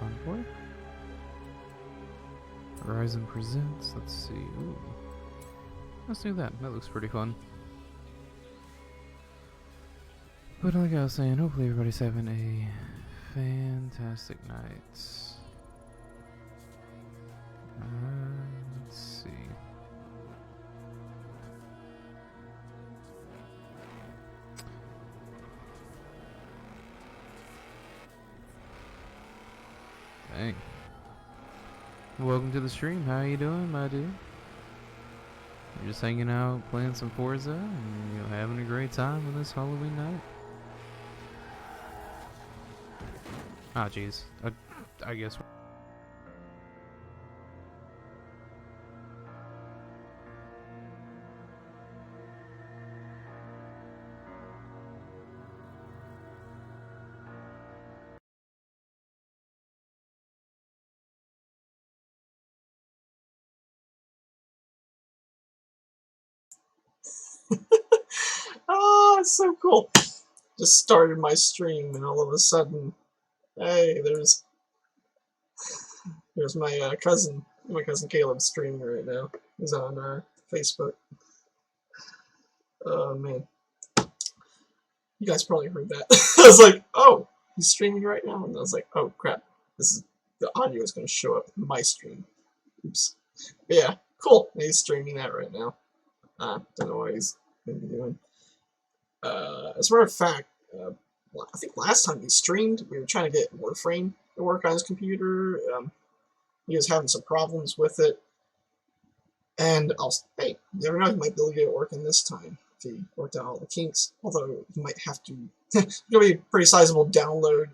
Convoy. Horizon Presents. Let's see. Ooh. Let's do that. That looks pretty fun. But like I was saying, hopefully everybody's having a fantastic night. Let's see. Dang. Welcome to the stream. How you doing, my dude? You're just hanging out, playing some Forza, and having a great time on this Halloween night. Ah, jeez. I guess. Oh, it's so cool. Just started my stream and all of a sudden, hey, there's my cousin Caleb streaming right now. He's on Facebook. Oh man, you guys probably heard that. I was like, oh, he's streaming right now, and I was like, oh crap, the audio is going to show up in my stream. Oops. But yeah, cool. He's streaming that right now. Don't know what he's going to be doing. As a matter of fact, I think last time he streamed, we were trying to get Warframe to work on his computer. He was having some problems with it. And hey, you never know, he might be able to get it working this time if he worked out all the kinks. Although he might have to. It's going to be a pretty sizable download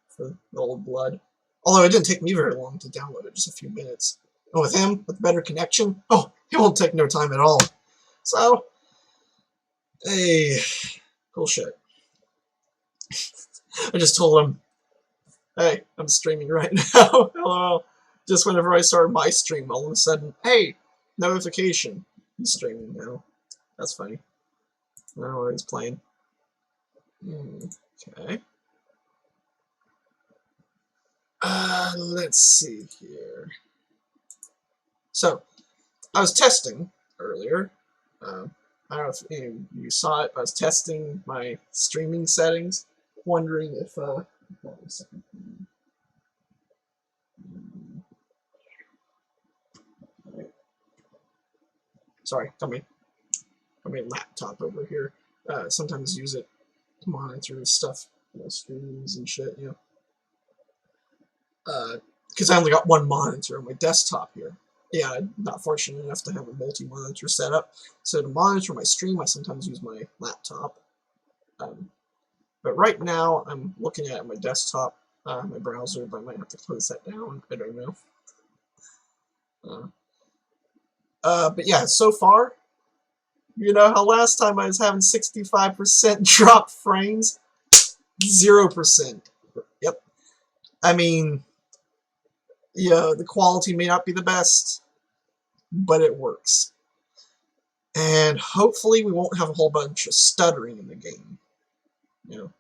for the old blood. Although it didn't take me very long to download it, just a few minutes. And with him, with better connection, oh, it won't take no time at all. So, hey, cool shit. I just told him, hey, I'm streaming right now. Hello. Just whenever I started my stream, all of a sudden, hey, notification. He's streaming now. That's funny. I don't know what he's playing. Okay. Let's see here. So, I was testing earlier. I don't know if you saw it. I was testing my streaming settings, wondering if hold on a second. Sorry, got my laptop over here. Sometimes use it to monitor stuff, streams and shit, you know. Because I only got one monitor on my desktop here. Yeah, I'm not fortunate enough to have a multi-monitor setup. So to monitor my stream, I sometimes use my laptop. But right now, I'm looking at my desktop, my browser, but I might have to close that down. I don't know. But yeah, so far, you know how last time I was having 65% drop frames? 0%. Yep. I mean, yeah, the quality may not be the best, but it works. And hopefully we won't have a whole bunch of stuttering in the game. You know,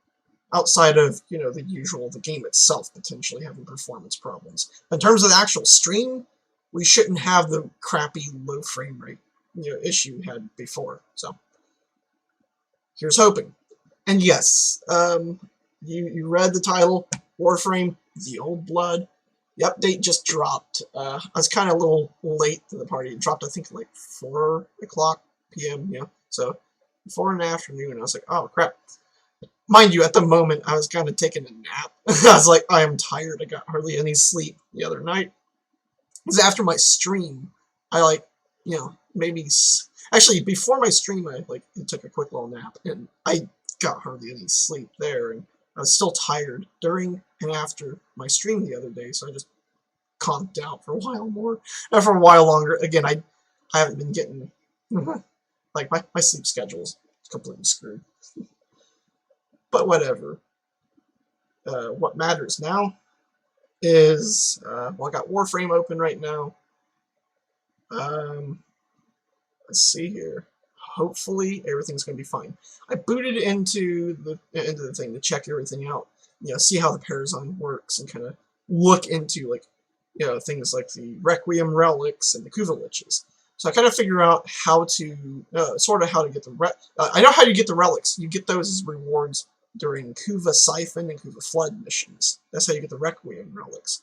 outside of, you know, the usual, the game itself potentially having performance problems. In terms of the actual stream, we shouldn't have the crappy low frame rate, you know, issue we had before. So here's hoping. And yes, you read the title, Warframe, The Old Blood. The update just dropped. I was kind of a little late to the party. It dropped, I think, like 4 o'clock p.m. Yeah, so 4 in the afternoon. I was like, oh crap. Mind you, at the moment, I was kind of taking a nap. I was like, I am tired. I got hardly any sleep the other night. Because after my stream, I like, you know, maybe actually before my stream, I like took a quick little nap, and I got hardly any sleep there, and I was still tired during and after my stream the other day, so I just conked out for a while more, and for a while longer. Again, I haven't been getting like my sleep schedule's completely screwed, but whatever. What matters now is, well, I got Warframe open right now. Let's see here. Hopefully everything's going to be fine. I booted into the thing to check everything out. You know, see how the Parazyme works and kind of look into like things like the Requiem relics and the Kuva liches. So I kind of figure out how to sort of how to get the I know how you get the relics. You get those as rewards during Kuva Siphon and Kuva Flood missions. That's how you get the Requiem relics.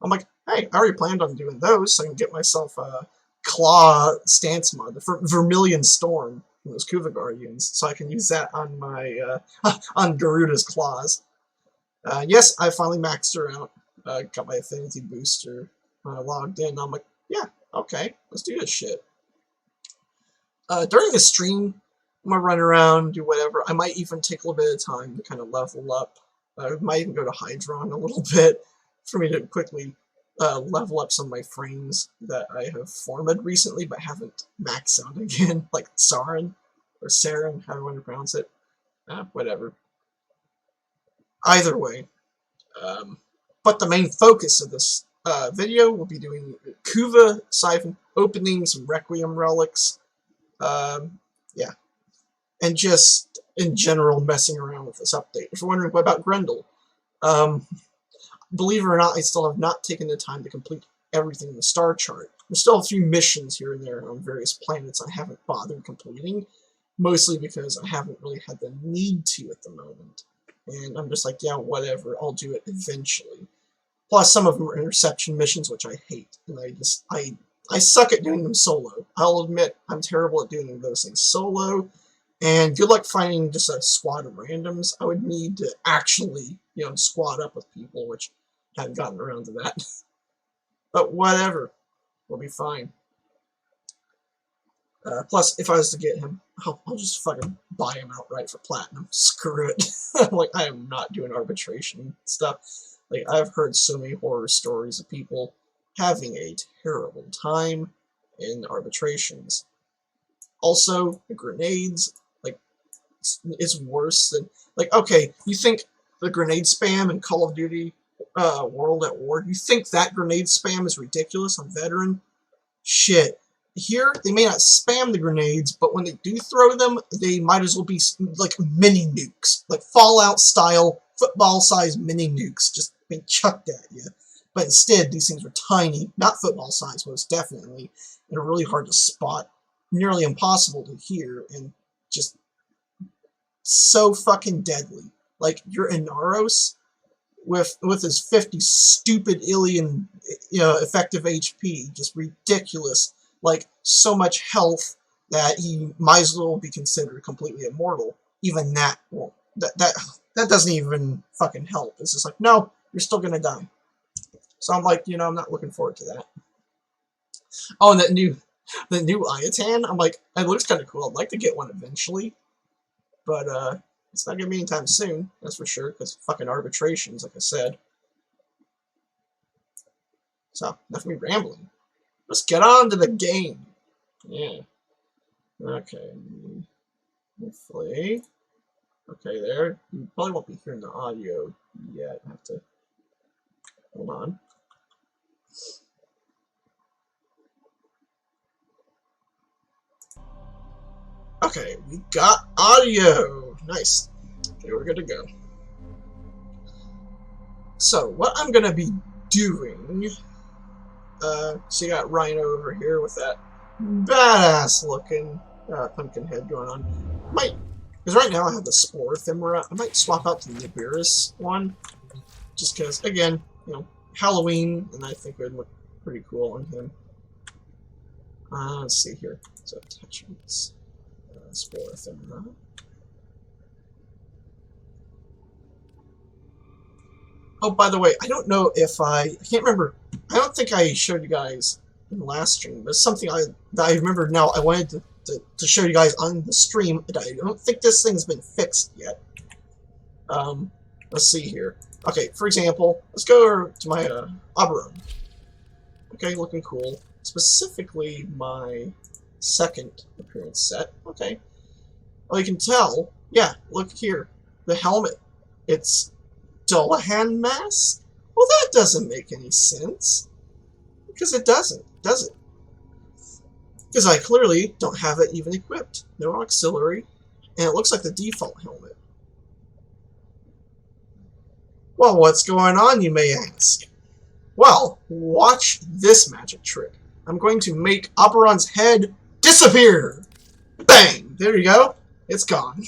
I'm like, hey, I already planned on doing those, so I can get myself a Claw stance mod, the Vermilion Storm from those Kuva Guardians, so I can use that on my on Garuda's claws. Yes, I finally maxed her out. Got my affinity booster logged in. I'm like, yeah, okay, let's do this shit. During the stream, I'm gonna run around, do whatever. I might even take a little bit of time to kind of level up. I might even go to Hydron a little bit for me to quickly level up some of my frames that I have formed recently but haven't maxed out again, like Saren or Saren, however you want to pronounce it. Whatever. Either way. But the main focus of this video will be doing Kuva Siphon, opening some Requiem relics. Yeah. And just, in general, messing around with this update. If you're wondering what about Grendel, believe it or not, I still have not taken the time to complete everything in the star chart. There's still a few missions here and there on various planets I haven't bothered completing, mostly because I haven't really had the need to at the moment. And I'm just like, yeah, whatever, I'll do it eventually. Plus, some of them are interception missions, which I hate, and I suck at doing them solo. I'll admit I'm terrible at doing those things solo, and good luck finding just a squad of randoms. I would need to actually, squad up with people, which I haven't gotten around to that. But whatever, we'll be fine. Plus, if I was to get him, I'll just fucking buy him outright for platinum. Screw it. Like, I am not doing arbitration stuff. Like, I've heard so many horror stories of people having a terrible time in arbitrations. Also, the grenades, like, it's worse than... Like, okay, you think the grenade spam in Call of Duty World at War, you think that grenade spam is ridiculous on Veteran? Shit. Here, they may not spam the grenades, but when they do throw them, they might as well be like mini nukes. Like Fallout-style, football-sized mini nukes just being chucked at you. But instead, these things are tiny, not football-sized, most definitely, and are really hard to spot, nearly impossible to hear, and just so fucking deadly. Like, your Inaros, with his 50 stupid alien, effective HP, just ridiculous. Like, so much health that he might as well be considered completely immortal. Even that won't. That doesn't even fucking help. It's just like, no, you're still gonna die. So I'm like, I'm not looking forward to that. Oh, and the new Ayatan, I'm like, it looks kind of cool. I'd like to get one eventually. But, it's not gonna be anytime soon, that's for sure, because fucking arbitrations, like I said. So, enough of me rambling. Let's get on to the game. Yeah. Okay. Hopefully. Okay, there. You probably won't be hearing the audio yet. I have to... Hold on. Okay, we got audio. Nice. Okay, we're good to go. So, what I'm going to be doing... so you got Rhino over here with that badass looking pumpkin head going on. Because right now I have the Spore Ephemera. I might swap out to the Nibiris one. Just because, again, Halloween, and I think it would look pretty cool on him. Let's see here. So, attachments. Spore Ephemera. Oh, by the way, I don't know if I can't remember. I don't think I showed you guys in the last stream, but it's something that I remember now. I wanted to show you guys on the stream. But I don't think this thing's been fixed yet. Let's see here. Okay, for example, let's go to my Oberon. Okay, looking cool. Specifically, my second appearance set. Okay. Well, you can tell. Yeah, look here. The helmet. It's Dullahan mask? Well, that doesn't make any sense. Because it doesn't, does it? Because I clearly don't have it even equipped. No auxiliary. And it looks like the default helmet. Well, what's going on, you may ask? Well, watch this magic trick. I'm going to make Oberon's head disappear. Bang! There you go. It's gone.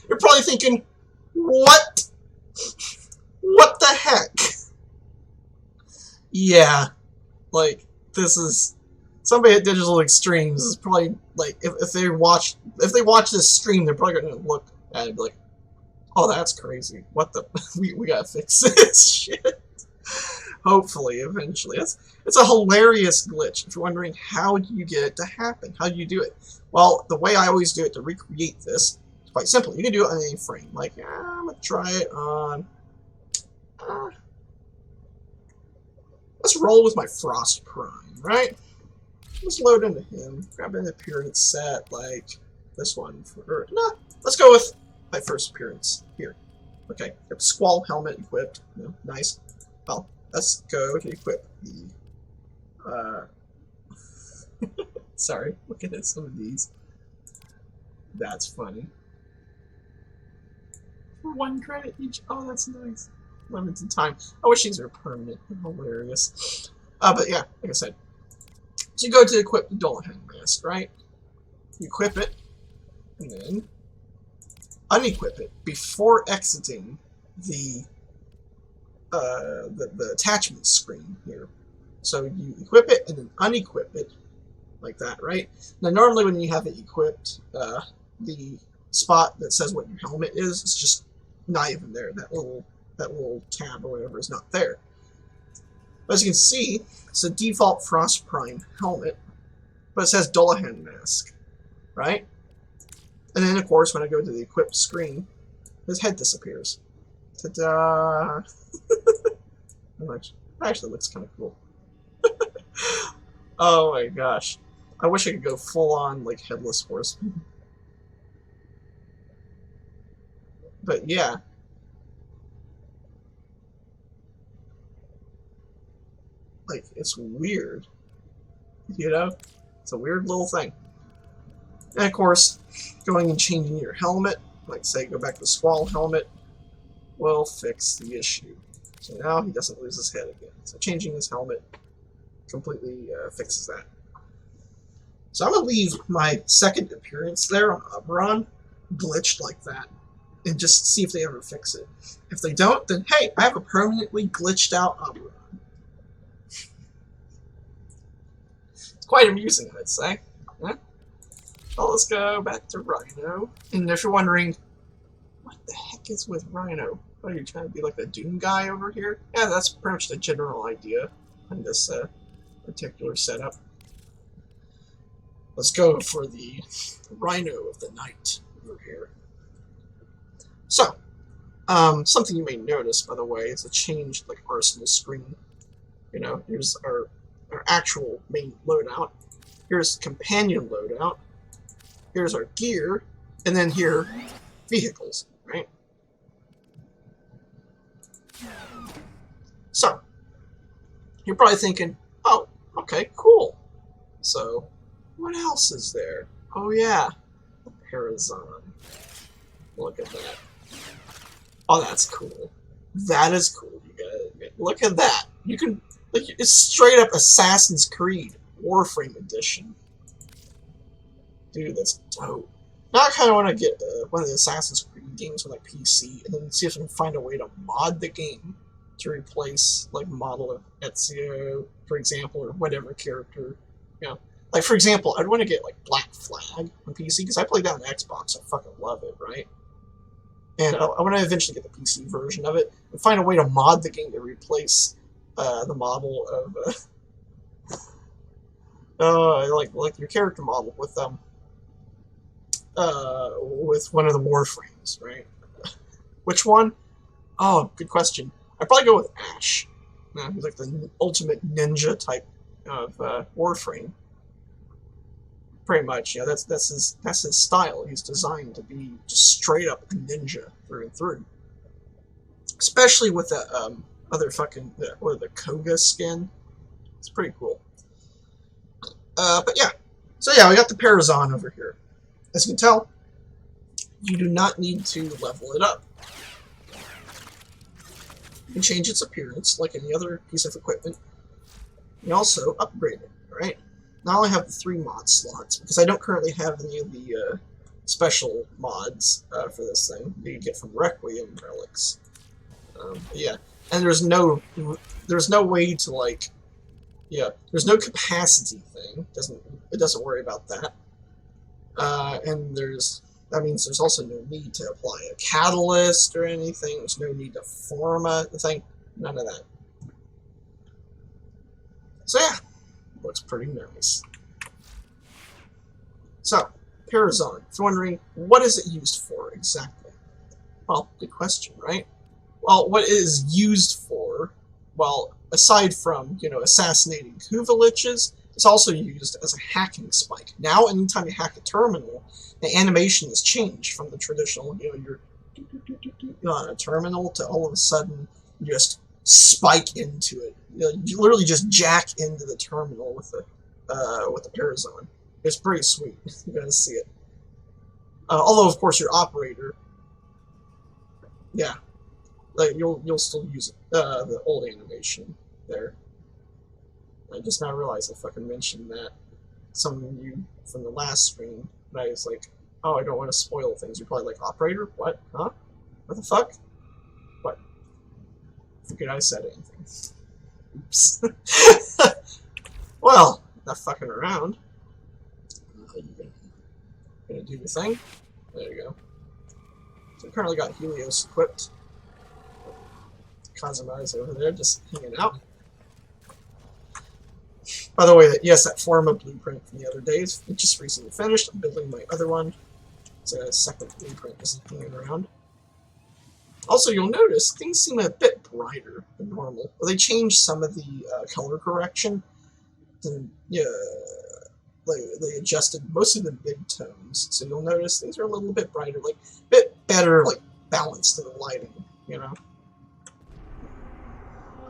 You're probably thinking, what? What the heck? Yeah, like, this is... Somebody at Digital Extremes is probably, like, if they watch this stream, they're probably going to look at it and be like, oh, that's crazy. What the... we gotta fix this shit. Hopefully, eventually. It's a hilarious glitch. If you're wondering, how do you get it to happen? How do you do it? Well, the way I always do it to recreate this is quite simple. You can do it on any frame. Like, I'm going to try it on... let's roll with my Frost Prime, right? Let's load into him. Grab an appearance set like this one. Nah, let's go with my first appearance here. Okay, got Squall helmet equipped. Nice. Well, let's go to equip the... Sorry, looking at some of these. That's funny. For 1 credit each. Oh, that's nice. Limited time. I wish these were permanent. They're hilarious. But yeah, like I said. So you go to equip the Dullahan mask, right? You equip it, and then unequip it before exiting the attachment screen here. So you equip it and then unequip it like that, right? Now normally when you have it equipped, the spot that says what your helmet is just not even there. That little tab or whatever is not there. But as you can see, it's a default Frost Prime helmet, but it says Dullahan mask, right? And then of course when I go to the equipped screen, his head disappears. Ta-da! Actually looks kind of cool. Oh my gosh. I wish I could go full on like Headless Horseman. But yeah. Like, it's weird. You know? It's a weird little thing. And of course, going and changing your helmet, like say go back to the Squall helmet, will fix the issue. So now he doesn't lose his head again. So changing his helmet completely fixes that. So I'm going to leave my second appearance there on Oberon glitched like that and just see if they ever fix it. If they don't, then hey, I have a permanently glitched out Oberon. It's quite amusing, I'd say. Yeah? Well, let's go back to Rhino. And if you're wondering, what the heck is with Rhino? What, are you trying to be like the Doom guy over here? Yeah, that's pretty much the general idea in this particular setup. Let's go for the Rhino of the Night over here. So, something you may notice, by the way, is a changed like arsenal screen. You know, here's our actual main loadout. Here's companion loadout. Here's our gear, and then here, vehicles, right? So, you're probably thinking, oh, okay, cool. So, what else is there? Oh yeah, the Parazon. Look at that. Oh, that's cool. That is cool, you gotta admit. Look at that. You can, like, it's straight up Assassin's Creed Warframe edition. Dude, that's dope. Now I kind of want to get one of the Assassin's Creed games on like PC, and then see if I can find a way to mod the game to replace like model of Ezio, for example, or whatever character. You know, like for example, I'd want to get like Black Flag on PC because I played that on Xbox. I fucking love it, right? And I want to eventually get the PC version of it and find a way to mod the game to replace the model of like your character model with one of the Warframes, right? Which one? Oh, good question. I'd probably go with Ash. He's like the ultimate ninja type of Warframe. Pretty much, yeah. That's his style. He's designed to be just straight up a ninja through and through. Especially with the other fucking the Koga skin. It's pretty cool. But yeah. So yeah, we got the Parazon over here. As you can tell, you do not need to level it up. You can change its appearance like any other piece of equipment. You can also upgrade it, right? Now I have the 3 mod slots, because I don't currently have any of the special mods for this thing that you get from Requiem relics. Yeah, and there's no way to, like, yeah, there's no capacity thing. It doesn't worry about that. And that means there's also no need to apply a catalyst or anything. There's no need to form a thing. None of that. So yeah, looks pretty nice. So, Parazon. If you're wondering, what is it used for exactly? Well, good question, right? Well, what it is used for, well, aside from, assassinating Kuvaliches, it's also used as a hacking spike. Now, anytime you hack a terminal, the animation has changed from the traditional, you're on a terminal to all of a sudden you just spike into it. You literally just jack into the terminal with the Parazon. It's pretty sweet. You gotta see it. Although, of course, your operator, yeah, like you'll still use the old animation there. I just now realized I fucking mentioned that. Some of you from the last stream, and I was like, oh, I don't want to spoil things. You're probably like, operator? What? Huh? What the fuck? What? Figured I said anything. Oops. Well, not fucking around. You're gonna do your thing. There you go. So I currently got Helios equipped. Kazuma is over there just hanging out. By the way, yes, that Forma blueprint from the other days, it just recently finished. I'm building my other one. It's a second blueprint just hanging around. Also, you'll notice things seem a bit brighter than normal. Well, they changed some of the color correction. And, yeah, they adjusted most of the mid tones. So you'll notice things are a little bit brighter, like a bit better, like balanced in the lighting,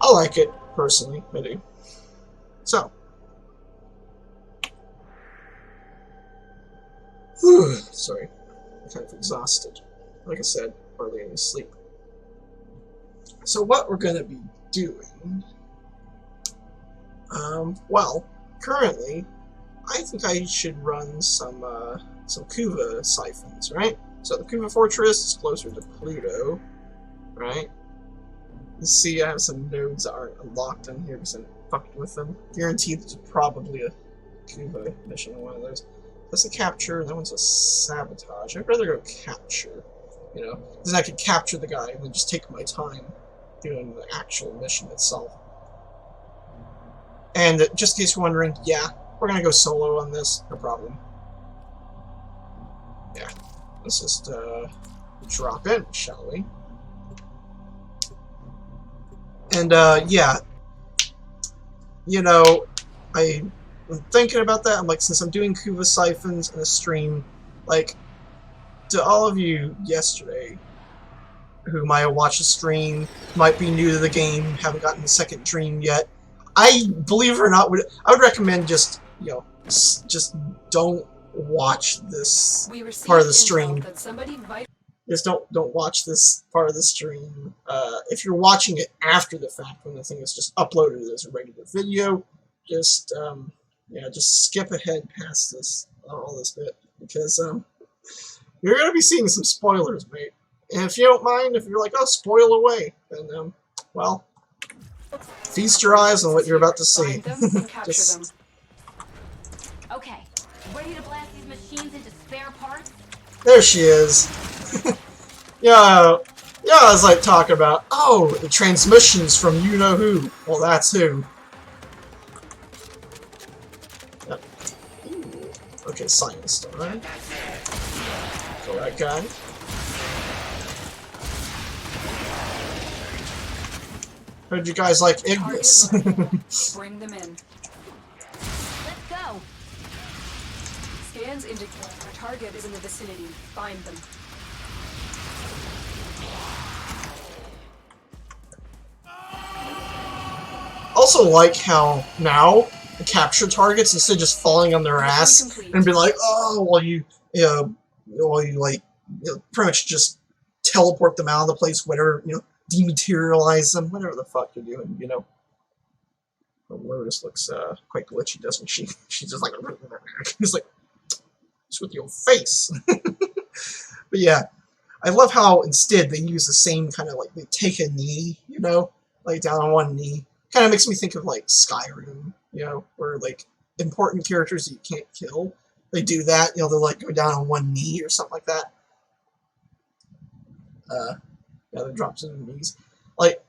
I like it, personally, I do. So. Sorry, I'm kind of exhausted. Like I said, hardly any sleep. So what we're going to be doing, well, currently, I think I should run some Kuva siphons, right? So the Kuva Fortress is closer to Pluto, right? You see I have some nodes that aren't unlocked in here because I'm fucking with them. Guaranteed there's probably a Kuva mission on one of those. That's a capture, that one's a sabotage. I'd rather go capture, because I could capture the guy and then just take my time doing the actual mission itself. And just in case you're wondering, yeah, we're gonna go solo on this, no problem. Yeah, let's just drop in, shall we? And yeah, I'm thinking about that. I'm like, since I'm doing Kuva siphons in a stream, like, to all of you yesterday who might have watched the stream, might be new to the game, haven't gotten the second dream yet, I, believe it or not, I would recommend just, just don't watch this part of the stream. Just don't watch this part of the stream. If you're watching it after the fact, when the thing is just uploaded as a regular video, just just skip ahead past all this bit, because you're gonna be seeing some spoilers, mate. And if you don't mind, if you're like, oh, spoil away, then well, feast your eyes on what you're about to see. Just... Okay, ready to blast these machines into spare parts? There she is. Yeah, I was like talking about, oh, the transmissions from you-know-who. Well, that's who. Yep. Okay, Science Star. Kill that guy. Heard you guys like Ignis. Bring them in. Let's go. Scans indicate our target is in the vicinity. Find them. Also like how now the capture targets, instead of just falling on their ass and be like, oh, well you like pretty much just teleport them out of the place, whatever, dematerialize them, whatever the fuck you're doing, you know. The Lotus looks quite glitchy, doesn't she? She's just like, it's like, it's with your face. But yeah, I love how instead they use the same kind of like, they take a knee, you know, like down on one knee. Kind of makes me think of like Skyrim, you know, where like important characters that you can't kill, they do that, you know, they'll like go down on one knee or something like that. Yeah, they drop to the knees. Like,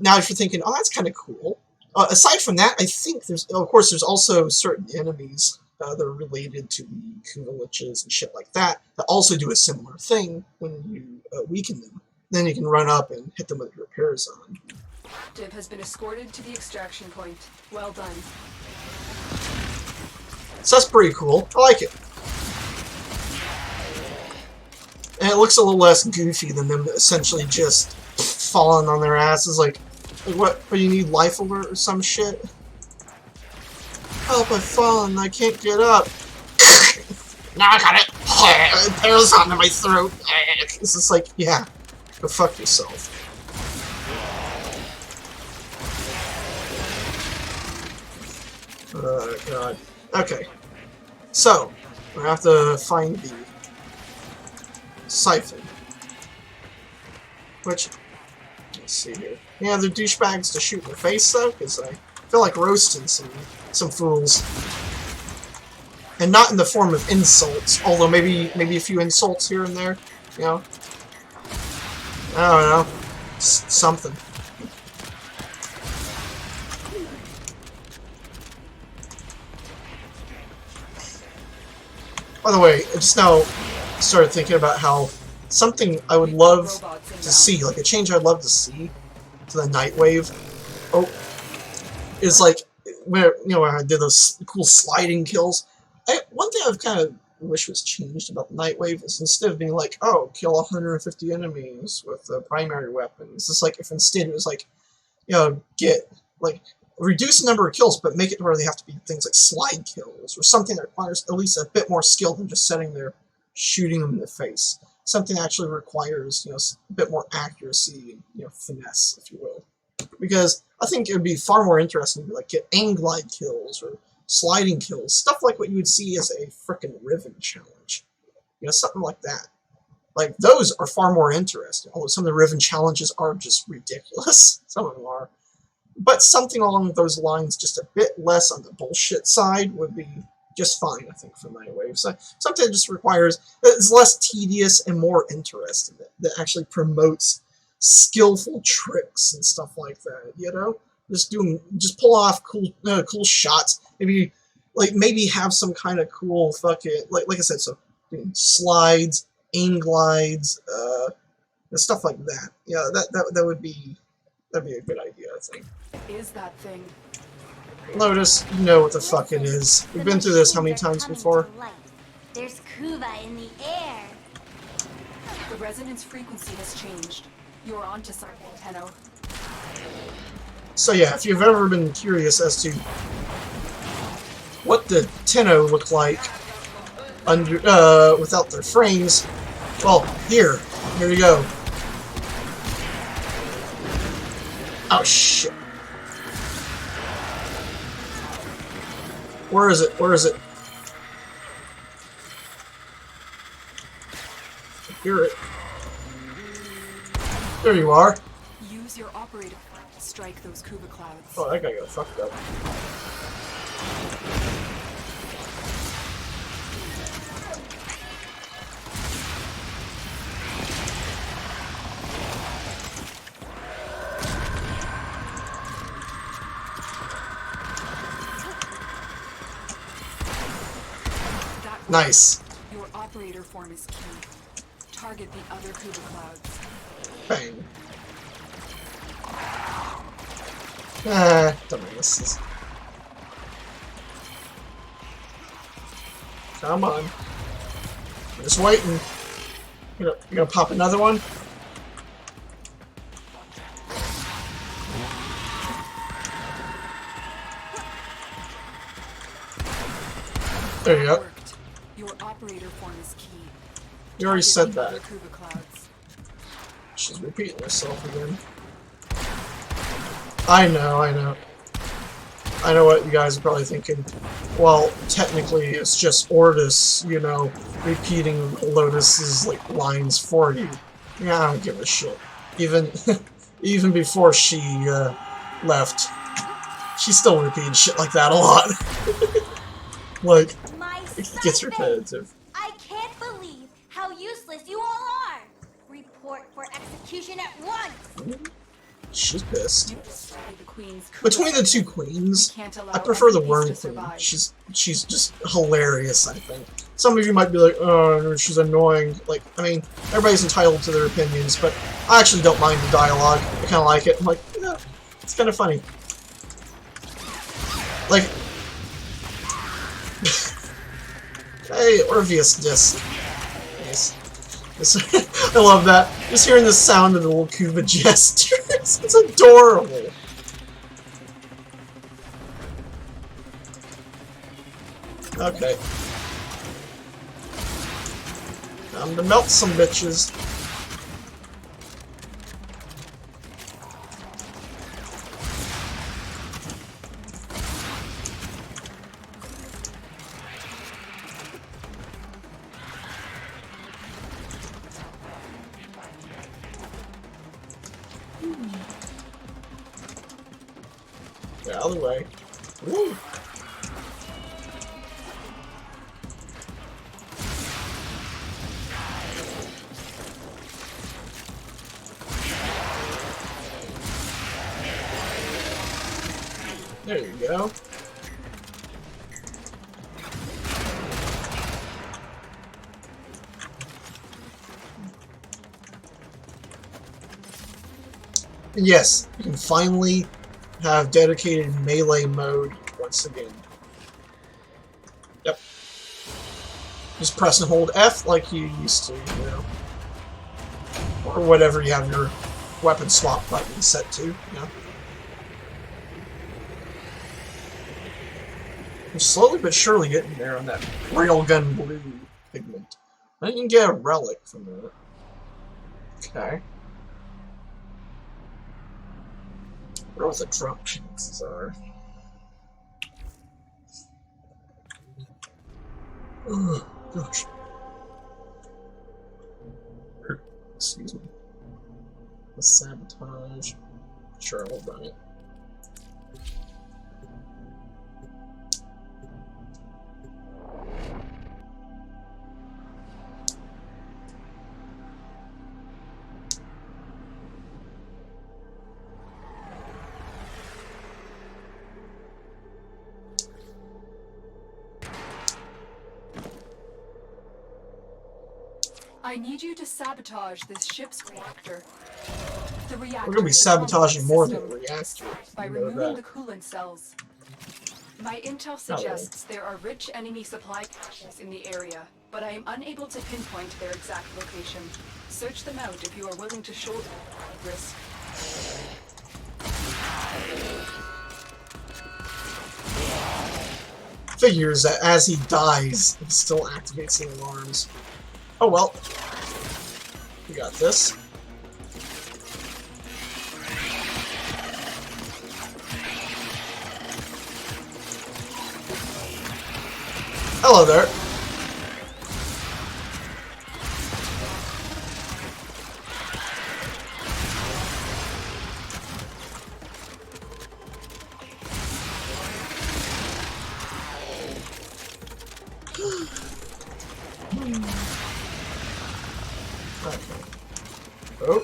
now if you're thinking, oh, that's kind of cool. Aside from that, I think there's, of course, there's also certain enemies that are related to the Kuvaliches and shit like that also do a similar thing when you weaken them. Then you can run up and hit them with your repair zone. Captive has been escorted to the extraction point. Well done. So that's pretty cool. I like it. And it looks a little less goofy than them essentially just falling on their asses like what, you need life alert or some shit? Help, I've fallen, I can't get up. Now I got it. Arrows onto my throat. It's just like, yeah, go fuck yourself. Oh god. Okay. So, we have to find the siphon. Which, let's see here. Yeah, they're douchebags to shoot in the face though, because I feel like roasting some fools. And not in the form of insults, although maybe a few insults here and there, you know. I don't know. Something. By the way, I just now started thinking about how something I would love to see, like a change I'd love to see to the Nightwave, is like when I did those cool sliding kills. One thing I've kind of wish was changed about the Nightwave is instead of being like, oh, kill 150 enemies with the primary weapon, it's just like if instead it was like, you know, reduce the number of kills, but make it to where they have to be things like slide kills, or something that requires at least a bit more skill than just sitting there shooting them in the face. Something that actually requires, you know, a bit more accuracy and, you know, finesse, if you will. Because I think it would be far more interesting to like get aim glide kills or sliding kills, stuff like what you would see as a frickin' Riven challenge. You know, something like that. Like, those are far more interesting, although some of the Riven challenges are just ridiculous. Some of them are. But something along those lines, just a bit less on the bullshit side, would be just fine, I think, for Nightwave. So something that just requires, it's less tedious and more interesting, that actually promotes skillful tricks and stuff like that, you know? Just pull off cool shots. Maybe have some kind of cool fucking, like I said, so slides, aim glides, stuff like that. Yeah, that would be, that'd be a good idea, I think. Is that thing? Lotus, you know what the fuck it is. We've been through this how many times before? There's Kuva in the air. The resonance frequency has changed. You're onto something, Tenno. So yeah, if you've ever been curious as to what the Tenno look like under without their frames, well, here you go. Oh shit. Where is it? Where is it? I hear it. There you are. Use your operator to strike those Kuva clouds. Oh, that guy got fucked up. Nice. Your operator form is key. Target the other Kuva clouds. Bang. Dumbasses. Come on. I'm just waiting. You're gonna pop another one? There you go. Your operator form is key. You already said that. Kuva clouds. She's repeating herself again. I know. I know what you guys are probably thinking. Well, technically, it's just Ordis, you know, repeating Lotus's like lines for you. Yeah, I don't give a shit. Even, even before she left, she still repeated shit like that a lot. Like, it gets repetitive. I can't believe how useless you all are. Report for execution at once. She's pissed. The queen's Between the two queens, We can't allow I prefer the any Worm beast to Queen. survive. She's just hilarious, I think. Some of you might be like, oh, she's annoying. Like, I mean, everybody's entitled to their opinions, but I actually don't mind the dialogue. I kind of like it. I'm like, yeah, it's kind of funny. Like, hey, Orpheus disc. Nice. I love that. Just hearing the sound of the little Kuba gestures. It's adorable. Okay. Time to melt some bitches. Get out of the way. Woo. There you go. And yes, you can finally have dedicated melee mode once again. Yep. Just press and hold F like you used to, you know. Or whatever you have your weapon swap button set to, you know. I'm slowly but surely getting there on that railgun blue pigment. I can get a relic from there. Okay. I wonder what the drop chances are. Ugh, gosh. Excuse me. The sabotage. Sure, we'll run it. I need you to sabotage this ship's reactor. The reactor We're gonna be is a sabotaging complex more than system a reactor. by You know removing that. the coolant cells. My intel suggests there are rich enemy supply caches in the area, but I am unable to pinpoint their exact location. Search them out if you are willing to shoulder risk. Figures that as he dies, it still activates the alarms. Oh well. We got this. Hello there. Oh.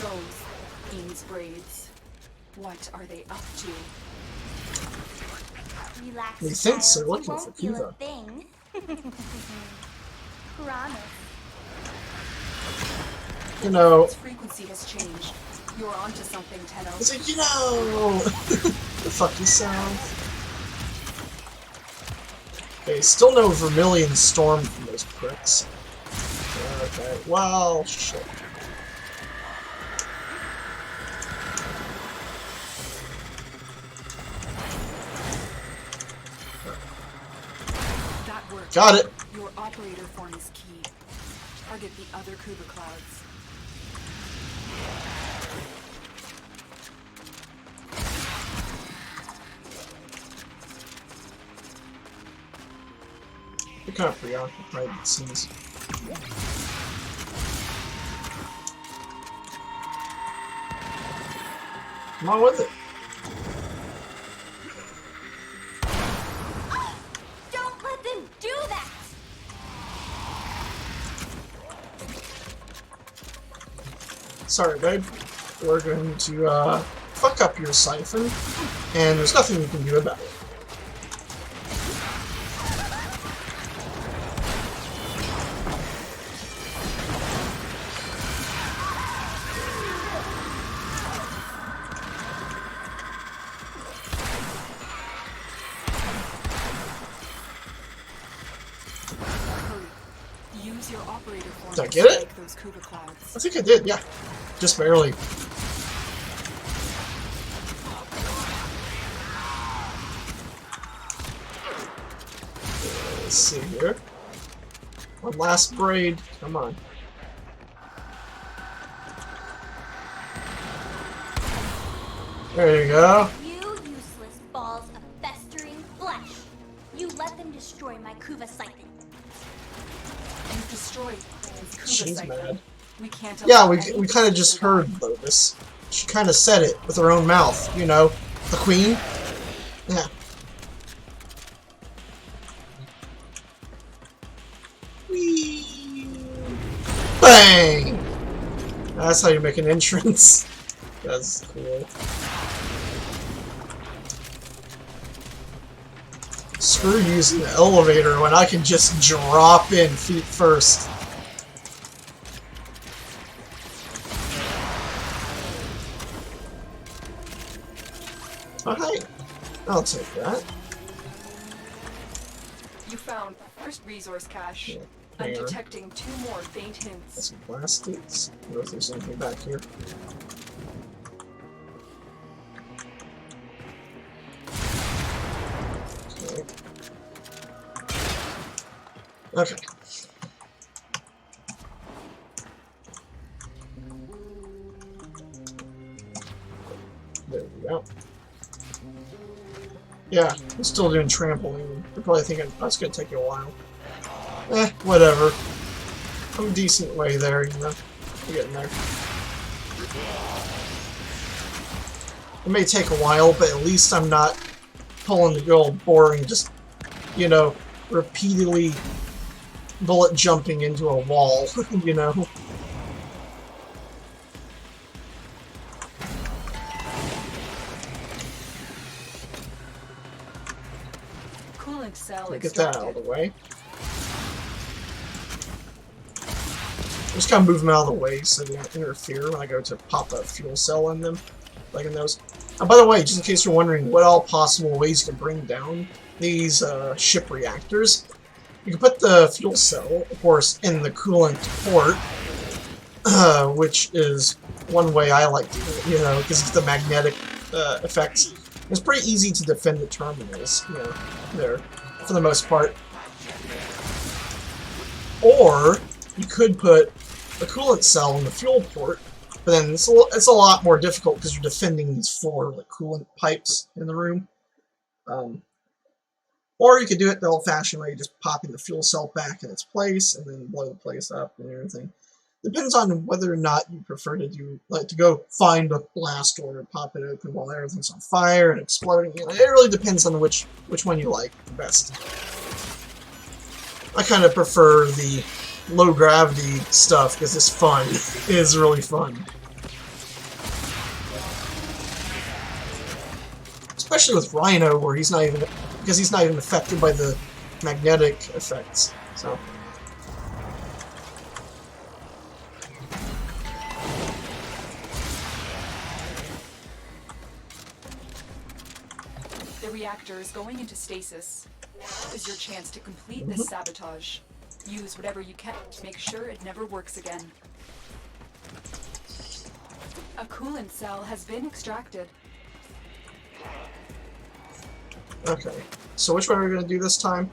Those Fiend's braids. What are they up to? Relax, We think child. so, You looking won't for feel Kiva. a thing. Promise. You know, Its frequency has changed. You're onto something, Tenno. it's like, you know, the fuck yourself. Okay, still no Vermilion Storm from those pricks. Okay, well, shit. That worked. Got it. Your operator form is key. Target the other Kuba clouds. You're kind of preoccupied, it seems. Come on with it. Don't let them do that! Sorry, babe. We're going to fuck up your siphon, and there's nothing you can do about it. Use your operator form Did I to get it? strike those Kuba clouds. I think I did, yeah. Just barely. Let's see here. One last braid. Come on. There you go. You useless balls of festering flesh. You let them destroy my Kuva siphon. You've destroyed Kuba's She's siphon. mad. We can't Yeah, allow we any kind of to just survive. heard Lotus. She kind of said it with her own mouth, you know? The queen? Yeah. Whee! Bang! That's how you make an entrance. That's cool. Screw using the elevator when I can just drop in feet first. Oh, hey. I'll take that. You found first resource cache. Yeah, I'm hang on. detecting 2 more faint hints. Some plastics. I don't know if there's anything back here. Okay. Okay. There we go. Yeah, I'm still doing trampoline. You're probably thinking that's gonna take you a while. Whatever. I'm a decent way there, you know. We're getting there. It may take a while, but at least I'm not pulling the good old boring, just, you know, repeatedly bullet jumping into a wall, you know. Coolant cell Get that out of extracted. the way. Just kind of move them out of the way so they don't interfere when I go to pop a fuel cell in them, like in those. And by the way, just in case you're wondering what all possible ways you can bring down these ship reactors, you can put the fuel cell, of course, in the coolant port, which is one way I like to do it, you know, because it's the magnetic effects. It's pretty easy to defend the terminals, you know, there, for the most part. Or you could put a coolant cell in the fuel port, but then it's a lot more difficult because you're defending these 4 like coolant pipes in the room. Or you could do it the old-fashioned way, just popping the fuel cell back in its place and then blow the place up and everything. Depends on whether or not you prefer to do, like, to go find a blast door and pop it open while everything's on fire and exploding. You know, it really depends on which one you like the best. I kind of prefer the low gravity stuff because it's fun. It is really fun. Especially with Rhino, where he's not even affected by the magnetic effects. So. The reactor is going into stasis. Now is your chance to complete this sabotage. Use whatever you can to make sure it never works again. A coolant cell has been extracted. Okay, so which one are we going to do this time?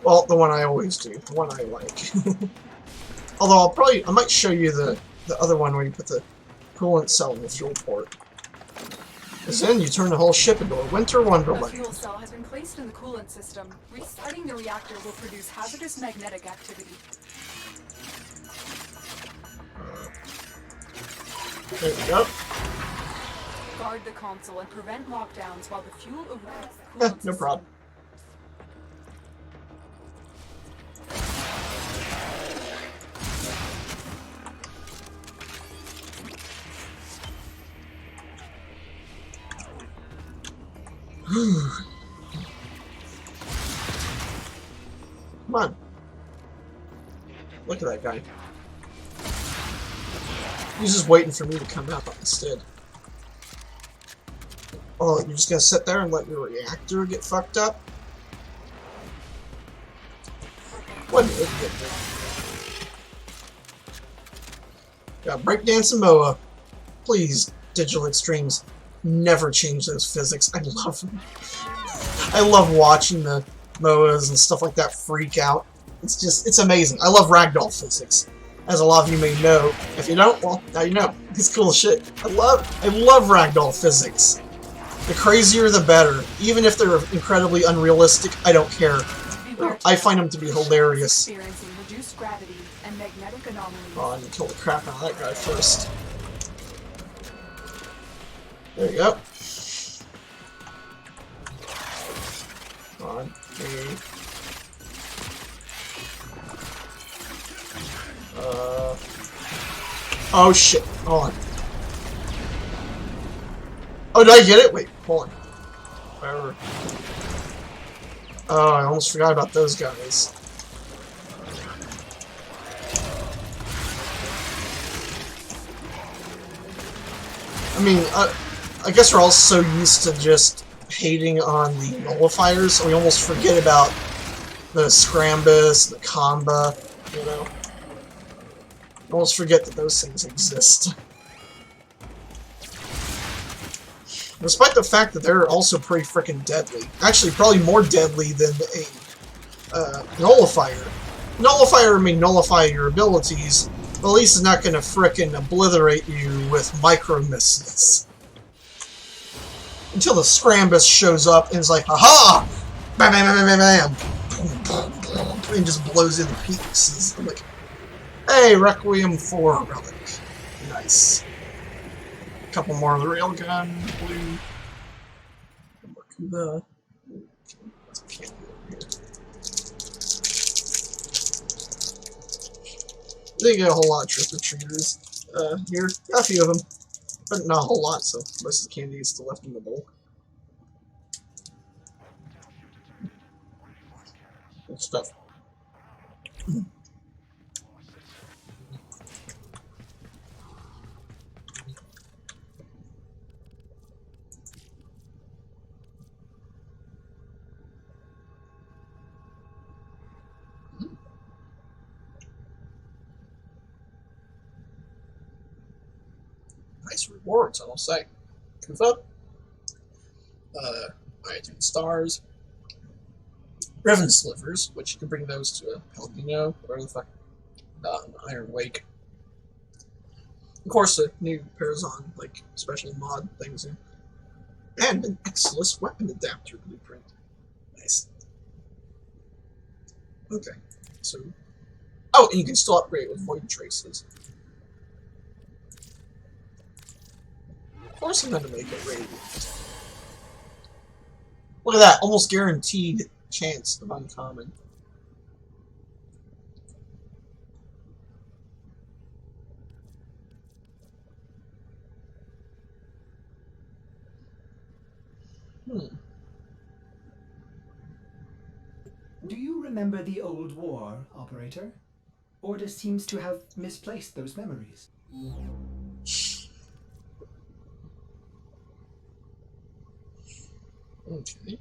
Well, the one I always do, the one I like. Although I might show you the other one where you put the coolant cell in the fuel port. Because then you turn the whole ship into a winter A wonderland. fuel cell has been placed in the coolant system. Restarting the reactor will produce hazardous magnetic activity. There you go. Guard the console and prevent lockdowns while the fuel arrives at the coolant No system. problem. Come on. Look at that guy. He's just waiting for me to come out instead. Oh, you're just gonna sit there and let your reactor get fucked up? What an idiot. Yeah, breakdancing Moa. Please, Digital Extremes, never change those physics. I love them. I love watching the MOAs and stuff like that freak out. It's amazing. I love ragdoll physics, as a lot of you may know. If you don't, well, now you know. It's cool as shit. I love ragdoll physics. The crazier the better. Even if they're incredibly unrealistic, I don't care. I find them to be hilarious. Experiencing reduced gravity and magnetic anomalies. Oh, I need to kill the crap out of that guy first. There you go. Come on. Hey. Oh shit. Hold on. Oh, did I get it? Wait, hold on. Whatever. Oh, I almost forgot about those guys. I mean, I guess we're all so used to just hating on the nullifiers, we almost forget about the Scrambus, the Comba, you know? Almost forget that those things exist. Despite the fact that they're also pretty freaking deadly. Actually, probably more deadly than a nullifier. Nullifier may nullify your abilities, but at least it's not going to frickin' obliterate you with micro misses. Until the Scrambus shows up and is like, haha! Bam, bam, bam, bam, bam! And just blows into pieces. I'm like, hey, Requiem 4 relic. Nice. A couple more of the railgun, blue. More Kuba. Can't do it here. They get a whole lot of trick-or-treaters here. Got a few of them, but not a whole lot, so most of the candy is still left in the bowl. Good stuff. Nice rewards, I'll say. Proof up. iTunes stars. Revan slivers, which you can bring those to a Palpino, whatever the fuck. Iron Wake. Of course, the new Parazon, like, special mod things. And an Exilus weapon adapter blueprint. Nice. Okay, so. Oh, and you can still upgrade it with Void Traces. Of course I'm going to make it radiant. Look at that, almost guaranteed chance of uncommon. Do you remember the old war, Operator? Order seems to have misplaced those memories. Okay.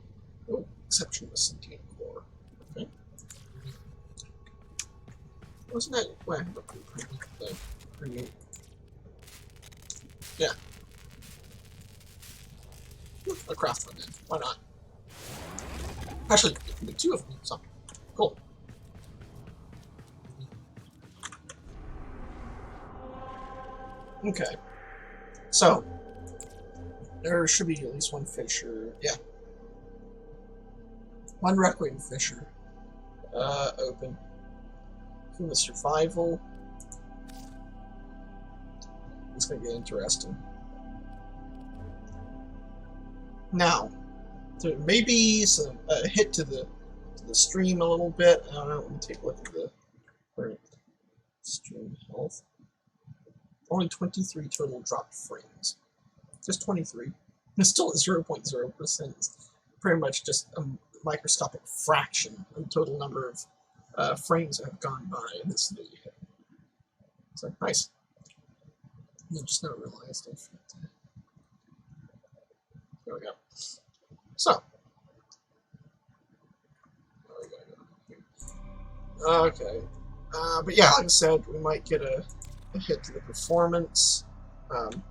Oh, exceptionless sentient core. Okay. Wasn't that the create? Yeah. A craft one then. Why not? Actually, two of them. So cool. Okay. So, there should be at least one Fisher. Yeah. One Requiem Fisher. Open. For the survival. It's gonna get interesting. Now, there may be some hit to the stream a little bit. I don't know. Let me take a look at the current stream health. Only 23 total dropped frames. Just 23. It's still at 0.0%. It's pretty much just a microscopic fraction of the total number of frames that have gone by in this video. So, nice. I just now realized I forgot to... There we go. So. Okay. But yeah, like I said, we might get a hit to the performance from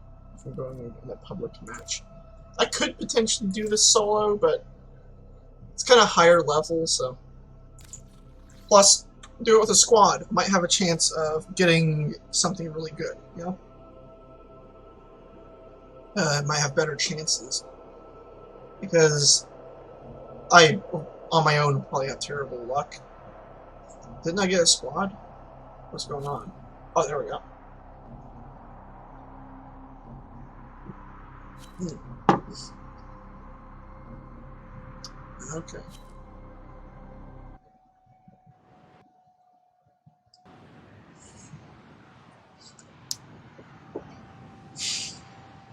going in a public match. I could potentially do this solo, but it's kind of higher level, so... Plus, do it with a squad. Might have a chance of getting something really good, you know? Might have better chances. Because I, on my own, probably have terrible luck. Didn't I get a squad? What's going on? Oh, there we go. Okay.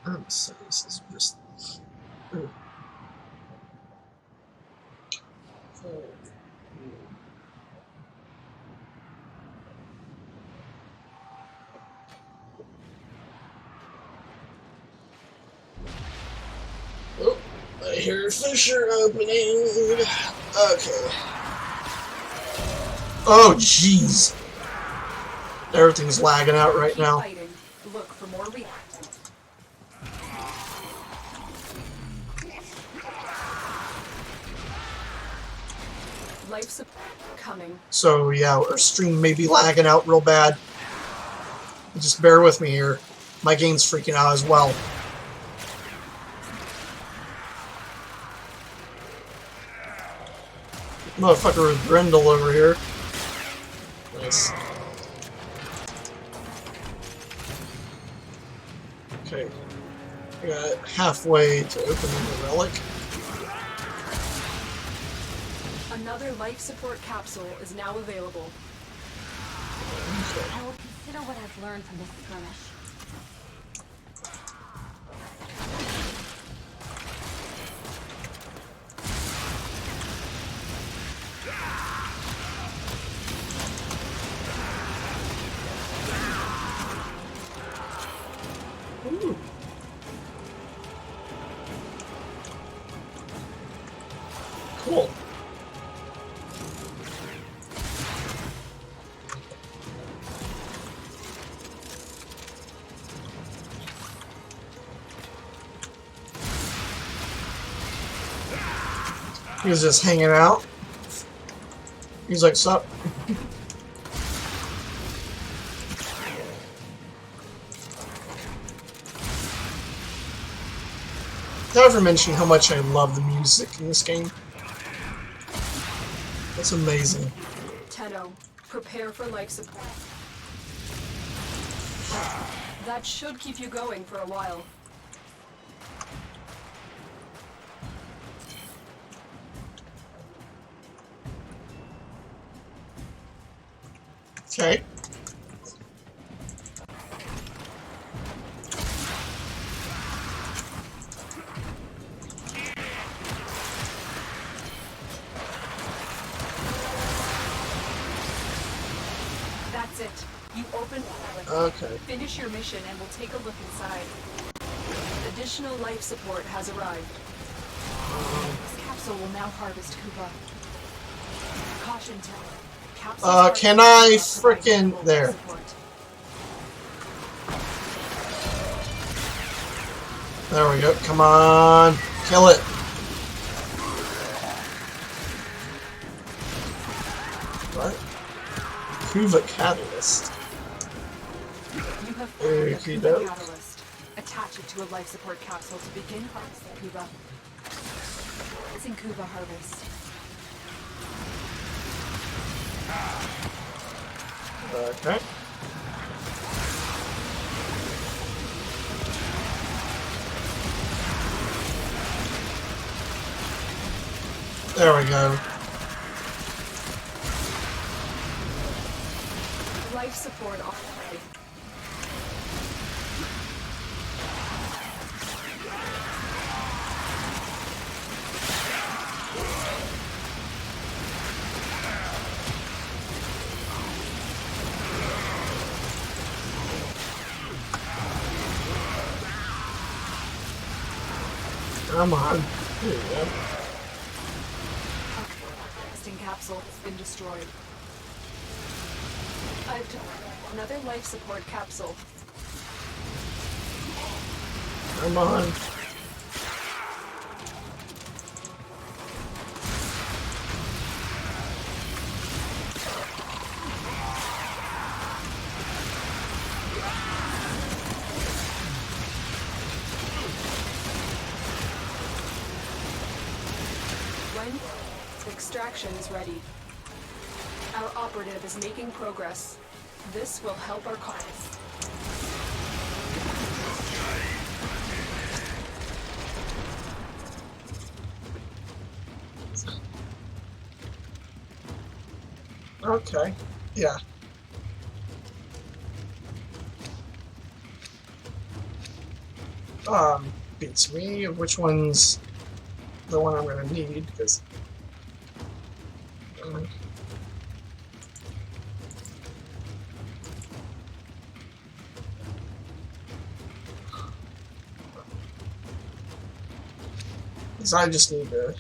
I'm sorry, this is just... Oh, I hear Fisher opening. Okay. Oh, jeez. Everything's lagging out right now. Fighting. Look for more reactant. Life support coming. So, yeah, our stream may be lagging out real bad. Just bear with me here. My game's freaking out as well. Motherfucker with Brindle over here. Nice. Okay. We got halfway to opening the relic. Another life support capsule is now available. Okay. I will consider what I've learned from this skirmish. Ooh. Cool. He was just hanging out. He's like, sup? Did I ever mention how much I love the music in this game? That's amazing. Tenno, prepare for life support. That should keep you going for a while. Okay. That's it. You open. Okay. Finish your mission and we'll take a look inside. Additional life support has arrived. This capsule will now harvest Kuba. Caution, Tenno. Can I frickin' there? There we go. Come on. Kill it. What? Kuva Catalyst. You have found a Okey Kuba doke. catalyst. Attach it to a life support capsule to begin harvesting Kuba. It's in Kuba harvest. Okay. There we go. Life support on the way. Come on. There you go. Harvesting capsule has been destroyed. I've done another life support capsule. Come on. Extraction is ready. Our operative is making progress. This will help our cause. Okay. Yeah. Beats me of which one's the one I'm gonna need, because I just need to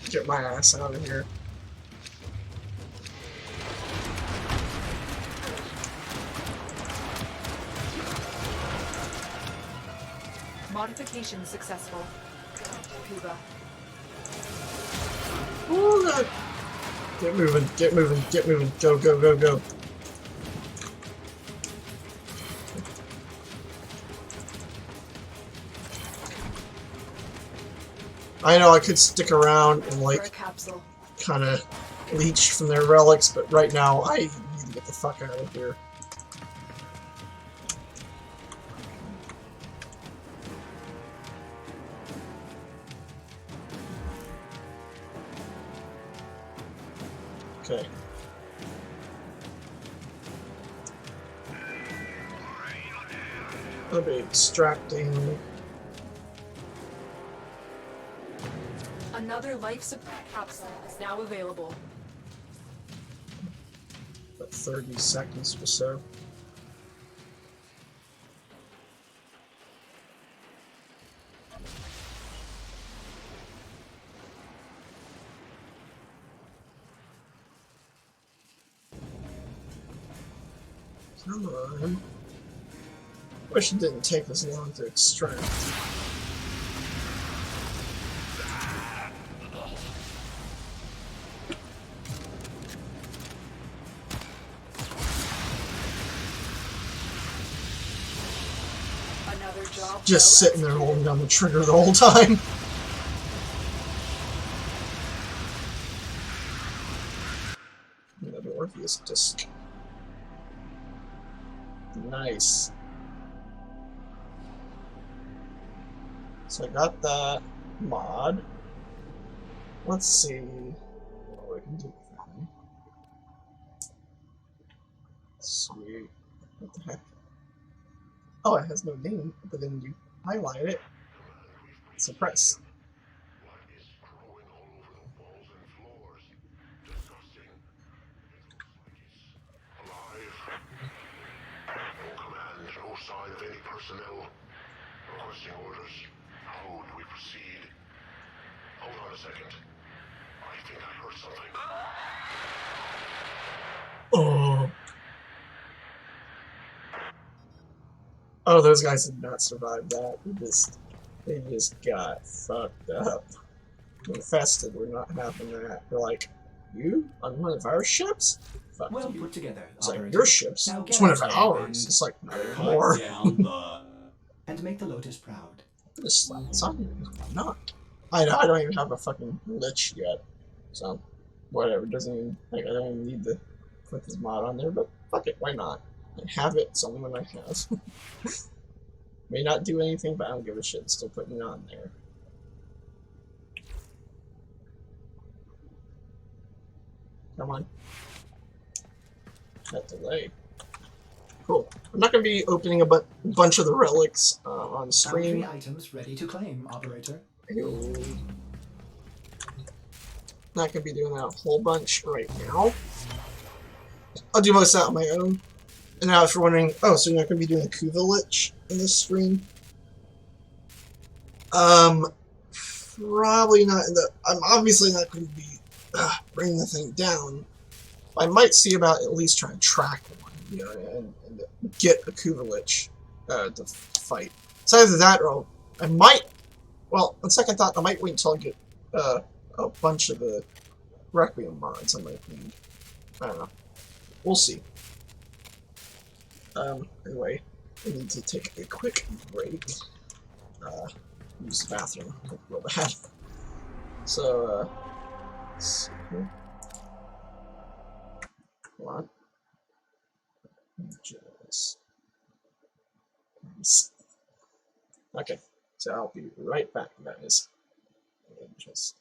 get my ass out of here. Modification successful. Kuba. Ooh, God. Get moving, get moving, get moving. Go, go, go, go. I know I could stick around and, For a like, capsule. kind of leech from their relics, but right now I need to get the fuck out of here. Okay. I'll be extracting. Another life support capsule is now available. About 30 seconds or so. Come on. Wish it didn't take as long to extract. Another job. Just well sitting there holding down the trigger the whole time. Another Orpheus disc. Nice. So I got that mod. Let's see what we can do with that. Sweet. What the heck? Oh, it has no name, but then you highlight it. Suppress. No sign of any personnel. Requesting orders. How do we proceed? Hold on a second. I think I heard something. Oh. Oh, those guys did not survive that. They just got fucked up. Infested, we're not having that. They're like, you? On one of our ships? Fuck Well you. put together, It's like, operator. your ships? Now It's get one out of there ours. and It's like, Cut more. down the. and make the Lotus proud. Just slap this on you. Why not? I know, I don't even have a fucking lich yet. So, whatever. Doesn't even, like, I don't even need to put this mod on there, but fuck it, why not? I have it, it's only one I have. May not do anything, but I don't give a shit. Still putting it on there. Come on. That delay. Cool. I'm not going to be opening a bunch of the relics on Boundary stream. items ready to claim, operator. Ew. Not going to be doing that a whole bunch right now. I'll do most of that on my own. And now if you're wondering, oh, so you're not going to be doing a Kuva Lich in this stream? Probably not. I'm obviously not going to be bringing the thing down. I might see about at least trying to track one, you know, and get a Kuva Lich to fight. It's either that or I might, well, on second thought, I might wait until I get a bunch of the Requiem mods I might need. I don't know. We'll see. Anyway, I need to take a quick break. Use the bathroom. Real bad. So, let's see here. Hold on. Okay, so I'll be right back, guys. Just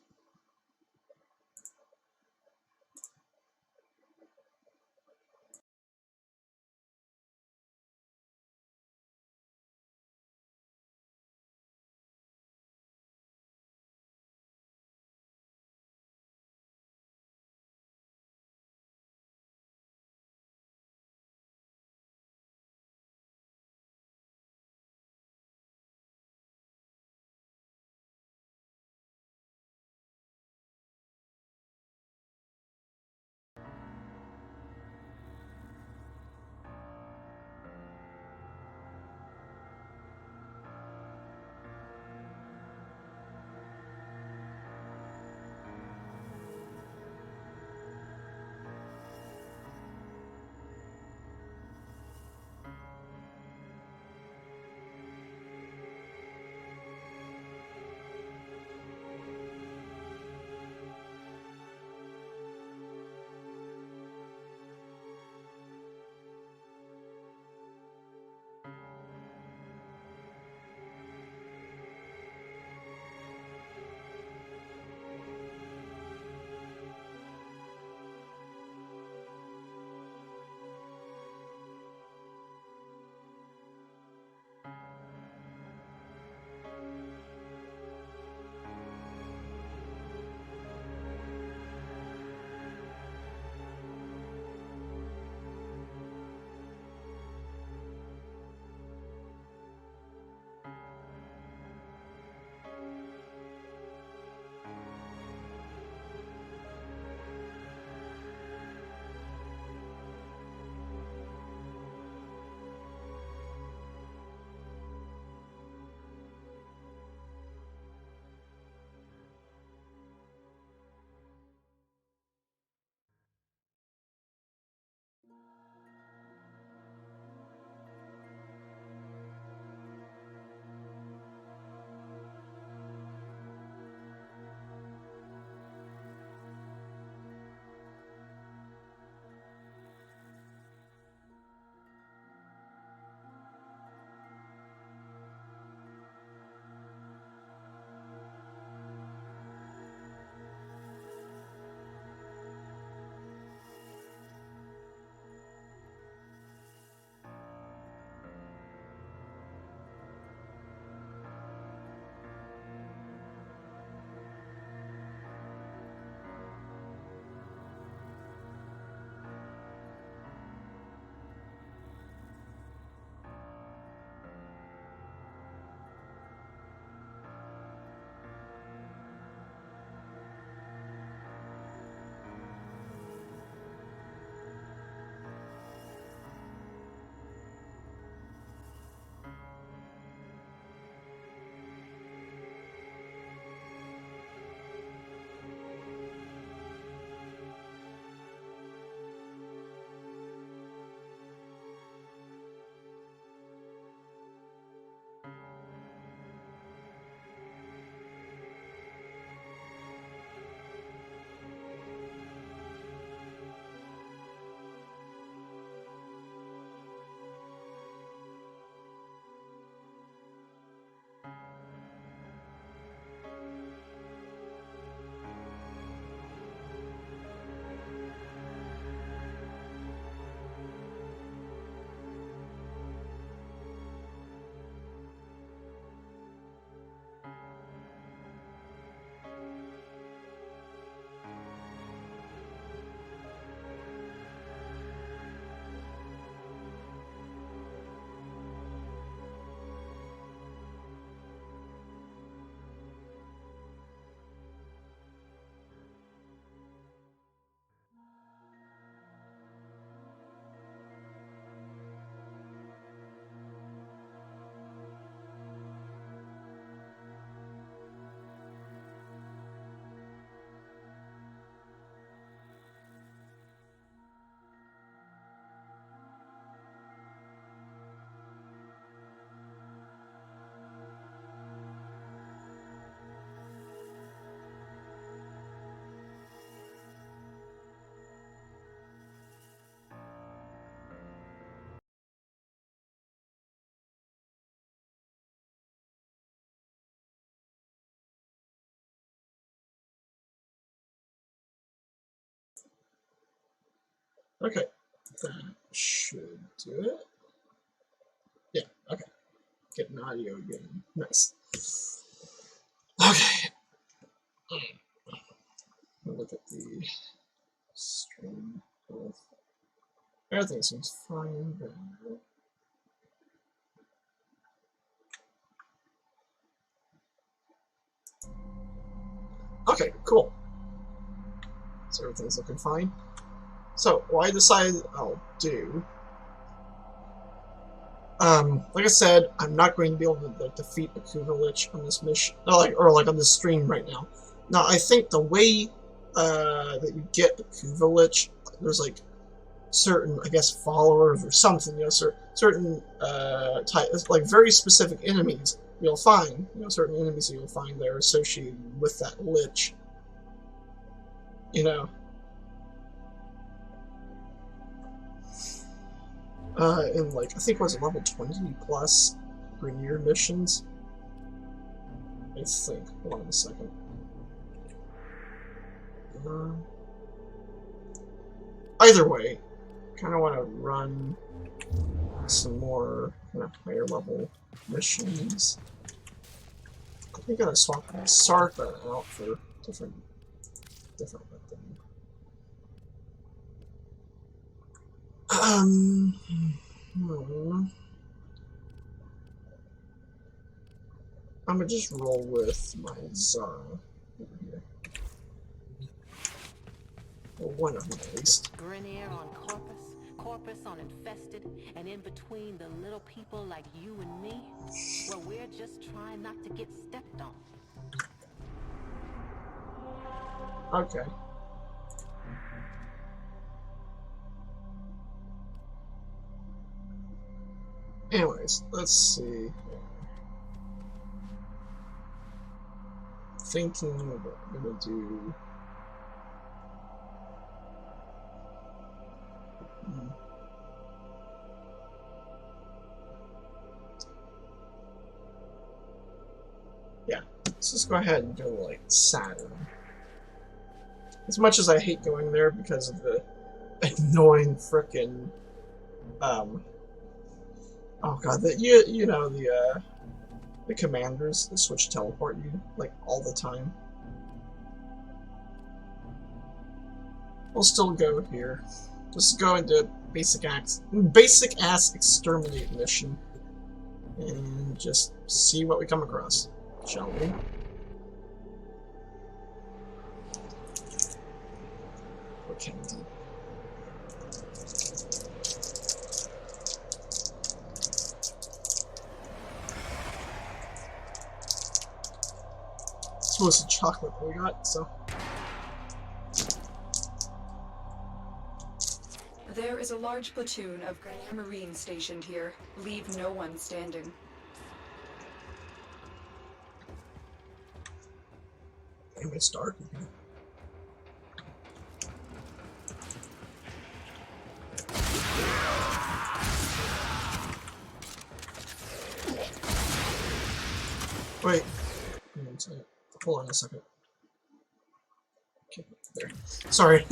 Okay, that should do it. Yeah, okay. Getting audio again. Nice. Okay. Look at the stream. Everything seems fine. Okay, cool. So everything's looking fine. So what I decided I'll do, like I said, I'm not going to be able to like, defeat a Kuvalich on this mission, or on this stream right now. Now I think the way that you get a Kuvalich, there's like certain, I guess, followers or something, you know, certain types, like very specific enemies you'll find, you know, certain enemies you'll find that are associated with that lich, you know. In like, I think it was level 20 plus Grenier missions. I think. Hold on a second. Either way, kind of want to run some more kind of higher level missions. I think I'm gonna start that out for different weapons. I'm gonna just roll with my Zara over here. Well, one of them at least. Grenier on Corpus, Corpus on Infested, and in between the little people like you and me, well, we're just trying not to get stepped on. Okay. Anyways, let's see. Thinking of what I'm gonna do. Yeah, let's just go ahead and go like Saturn. As much as I hate going there because of the annoying frickin' oh god, you know the commanders that switch teleport you like all the time. We'll still go here. Just go into basic ass exterminate mission and just see what we come across, shall we? Okay. It's mostly chocolate that we got, so. There is a large platoon of Grenier Marines stationed here. Leave no one standing. Damn, it's dark in here. Wait. Hold on a second. Okay, there. Sorry.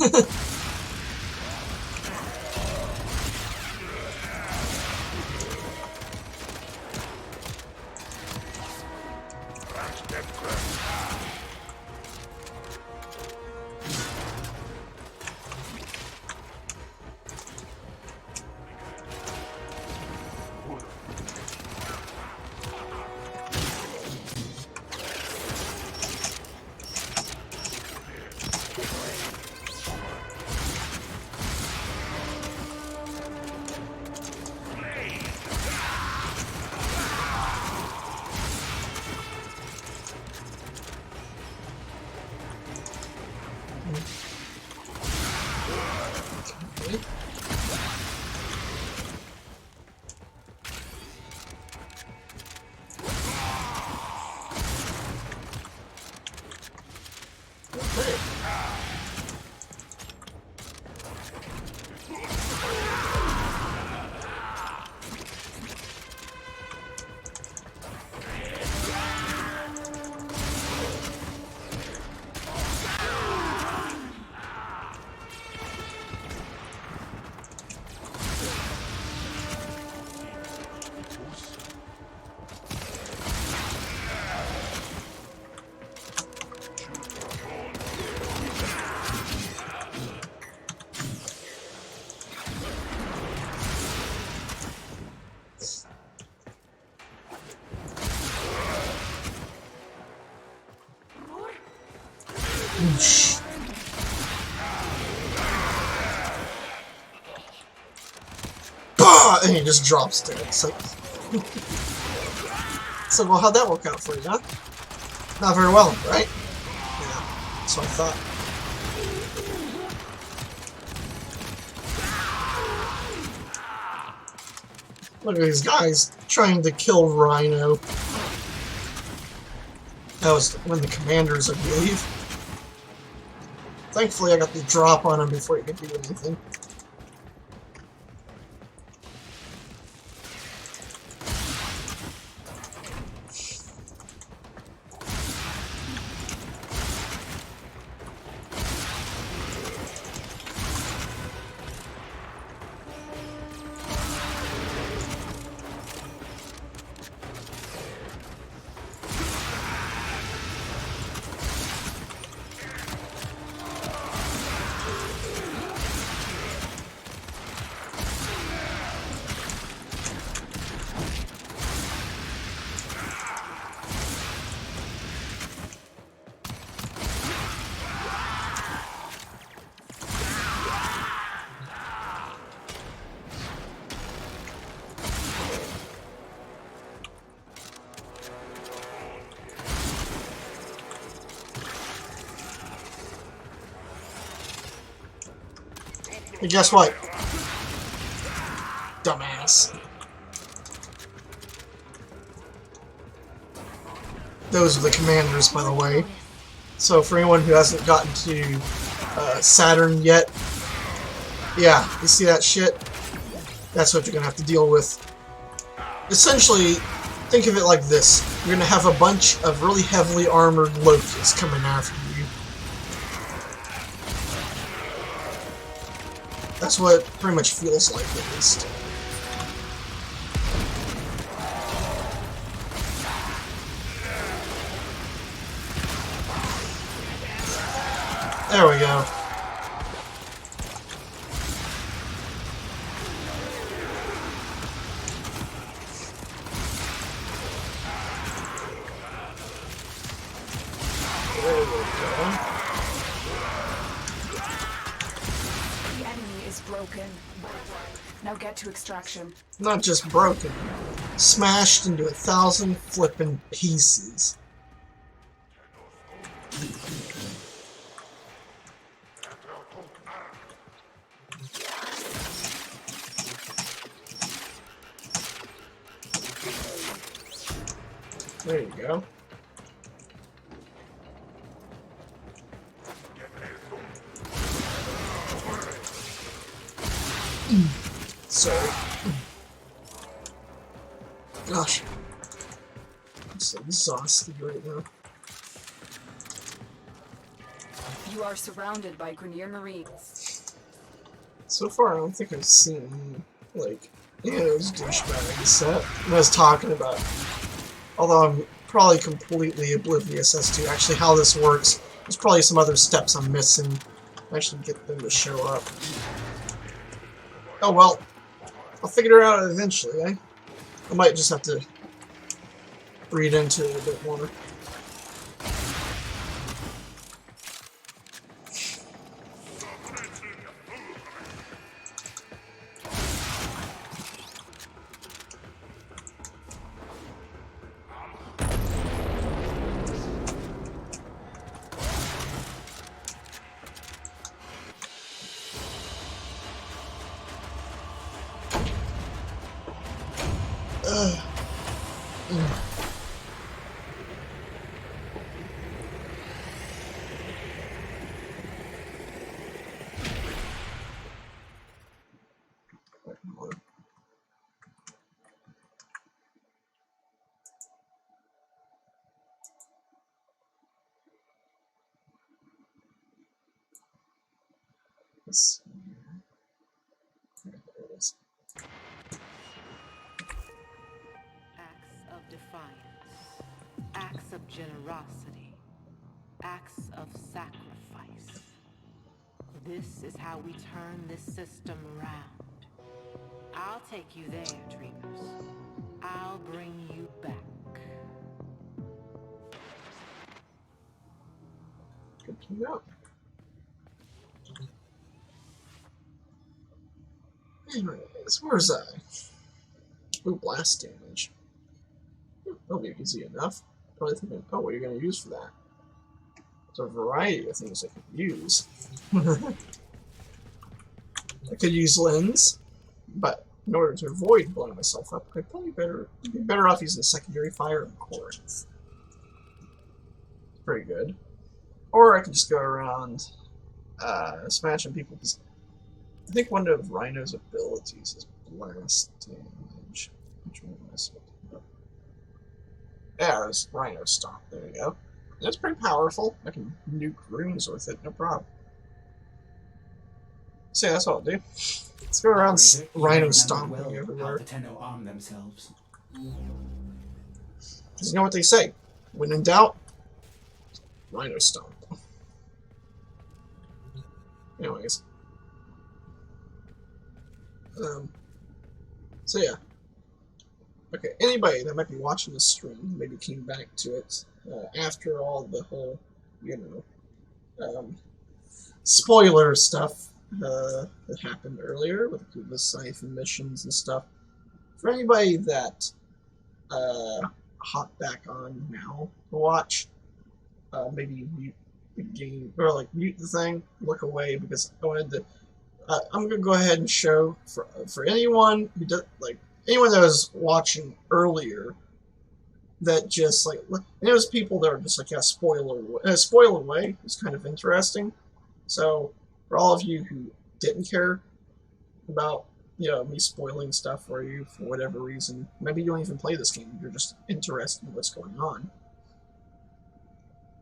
Whoosh. Bah! And he just drops dead. So, so well, how'd that work out for you, huh? Not very well, right? Yeah, that's what I thought. Look at these guys trying to kill Rhino. That was when the commanders, I believe. Thankfully, I got the drop on him before he could do anything. And guess what? Dumbass. Those are the commanders, by the way. So for anyone who hasn't gotten to Saturn yet, yeah, you see that shit? That's what you're gonna have to deal with. Essentially, think of it like this. You're gonna have a bunch of really heavily armored locusts coming after you. That's what it pretty much feels like, at least. There we go. There we go. The enemy is broken. Now get to extraction. Not just broken, smashed into 1,000 flippin' pieces. There you go. Sorry. Gosh. I'm so exhausted right now. You are surrounded by Grenier Marines. So far, I don't think I've seen, like, any of those douchebags that I was talking about. Although I'm probably completely oblivious as to actually how this works. There's probably some other steps I'm missing to actually get them to show up. Oh well. I'll figure it out eventually, eh? I might just have to read into it a bit more. Let's see here. There it is. Acts of defiance, acts of generosity, acts of sacrifice. This is how we turn this system around. I'll take you there, dreamers. I'll bring you back. Good No. Anyways, where's I? Ooh, blast damage. That'll be easy enough. Probably thinking, oh, what are you going to use for that? There's a variety of things I could use. I could use lens, but in order to avoid blowing myself up, I'd probably be better off using a secondary fire in Corinth. Pretty good. Or I could just go around smashing people, because I think one of Rhino's abilities is blast damage. Which one was it? Yeah, it was Rhino Stomp. There you go. That's pretty powerful. I can nuke rooms with it, no problem. So yeah, that's what I'll do. Let's go around Operator, you Rhino remember stomping well how everywhere. the Tenno arm themselves. Because you know what they say? When in doubt, Rhino Stomp. Anyways. So yeah. Okay, anybody that might be watching this stream maybe came back to it after all the whole, you know, spoiler stuff that happened earlier with the Siphon missions and stuff. For anybody that hop back on now to watch, maybe mute the game, or like mute the thing, look away, because I wanted to. I'm gonna go ahead and show for anyone who does anyone that was watching earlier that just like there was people that were just like, yeah, spoiler away is kind of interesting. So for all of you who didn't care about me spoiling stuff for you for whatever reason, maybe you don't even play this game, you're just interested in what's going on.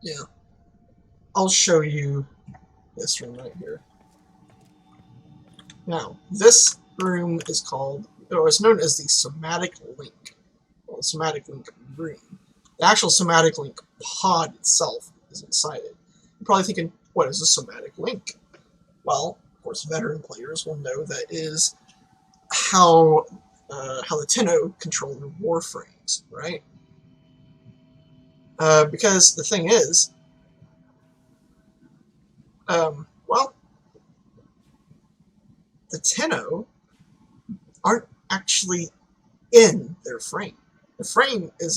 Yeah, I'll show you this room right here. Now, this room is called, or it's known as the Somatic Link. Well, the Somatic Link room. The actual Somatic Link pod itself is inside it. You're probably thinking, what is a Somatic Link? Well, of course, veteran players will know that is how the Tenno control their Warframes, right? Because the thing is, well, the Tenno aren't actually in their frame. The frame is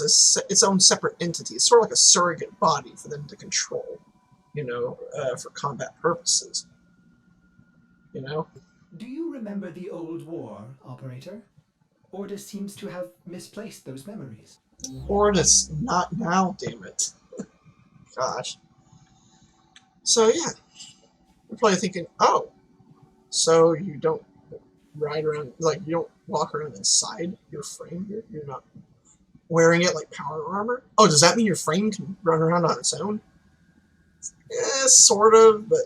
its own separate entity. It's sort of like a surrogate body for them to control, for combat purposes. Do you remember the old war, Operator? Ordis seems to have misplaced those memories. Ordis, not now, damn it. Gosh. So yeah, you're probably thinking, oh, so you don't ride around, like you don't walk around inside your frame here? You're not wearing it like power armor? Oh, does that mean your frame can run around on its own? Sort of, but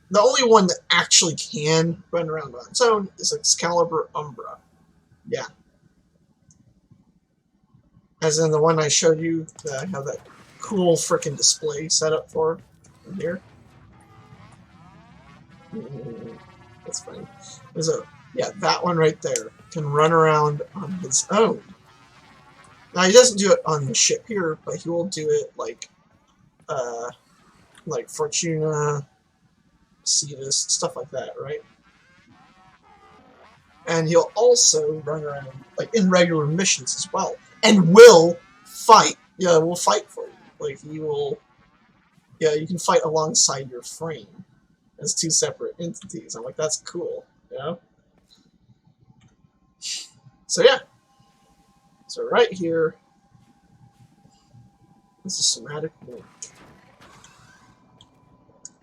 the only one that actually can run around on its own is Excalibur Umbra. Yeah. As in the one I showed you that I have that cool frickin' display set up for in here. That's funny. That one right there can run around on his own. Now he doesn't do it on the ship here, but he will do it like Fortuna, Cetus, stuff like that, right? And he'll also run around like in regular missions as well, and will fight. Yeah, will fight for you. Like he will. Yeah, you can fight alongside your frame as two separate entities. I'm like, that's cool, So yeah. So right here is the Somatic Link.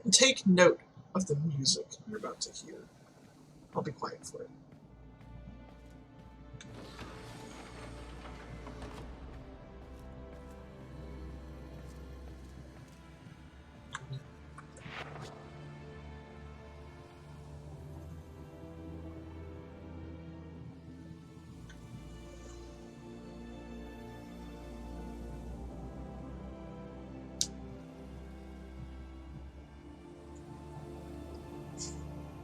And take note of the music you're about to hear. I'll be quiet for it.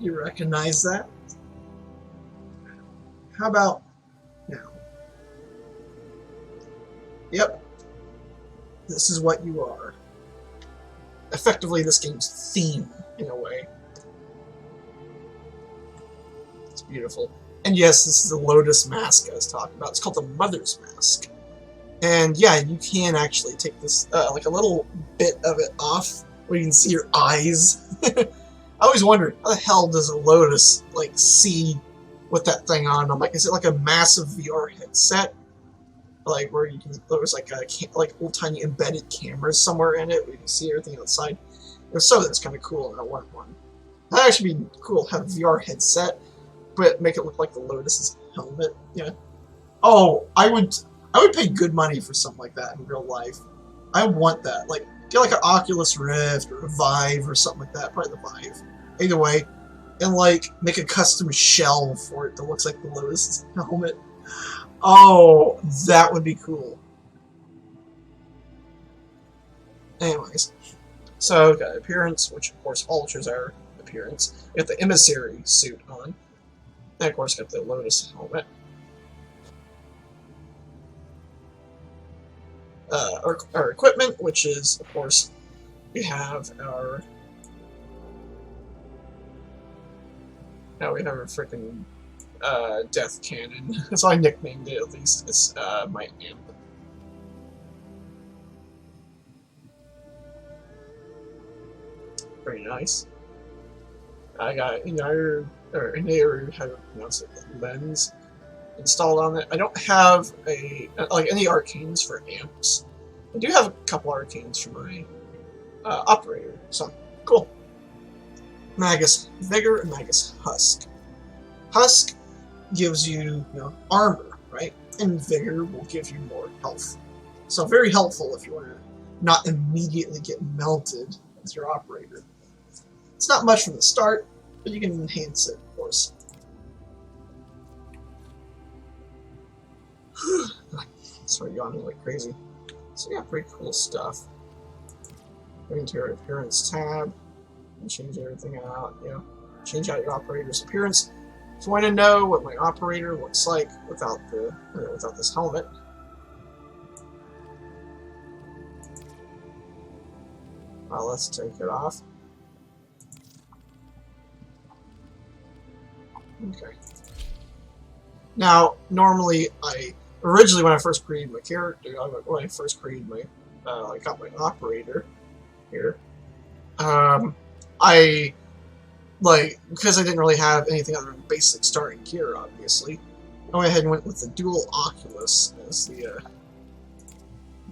You recognize that? How about now? Yep. This is what you are. effectively this game's theme in a way. It's beautiful. And yes, this is the Lotus mask I was talking about. It's called the Mother's Mask. And yeah, you can actually take this, like a little bit of it off where you can see your eyes. I always wondered, how the hell does a Lotus, like, see with that thing on? I'm like, is it like a massive VR headset? Like, where you can, there's like little tiny embedded cameras somewhere in it where you can see everything outside. If so, that's kind of cool, and I want one. That'd actually be cool, have a VR headset, but make it look like the Lotus's helmet. Yeah. Oh, I would pay good money for something like that in real life. I want that. Like, get like an Oculus Rift or a Vive or something like that. Probably the Vive. Either way. And like, make a custom shell for it that looks like the Lotus's helmet. Oh, that would be cool. Anyways. So, got appearance, which of course alters our appearance. We got the emissary suit on. And of course, got the Lotus helmet. Our equipment, which is, of course, we have our... Now we have our freaking death cannon. That's why I nicknamed it, at least. It's my amp. Very nice. I got another, or how to pronounce it, lens installed on it. I don't have like any arcanes for amps. I do have a couple arcanes for my operator, so cool. Magus Vigor and Magus Husk. Husk gives you, armor, right? And Vigor will give you more health. So very helpful if you want to not immediately get melted as your operator. It's not much from the start, but you can enhance it, of course. Sorry, yawning like crazy. So yeah, pretty cool stuff. Go into your appearance tab and change everything out. Change out your operator's appearance. If you want to know what my operator looks like without this helmet, well, let's take it off. Okay. Now, normally, originally when I first created my character, when I first created my, I got my operator here, because I didn't really have anything other than basic starting gear, obviously, I went ahead and went with the dual Oculus as the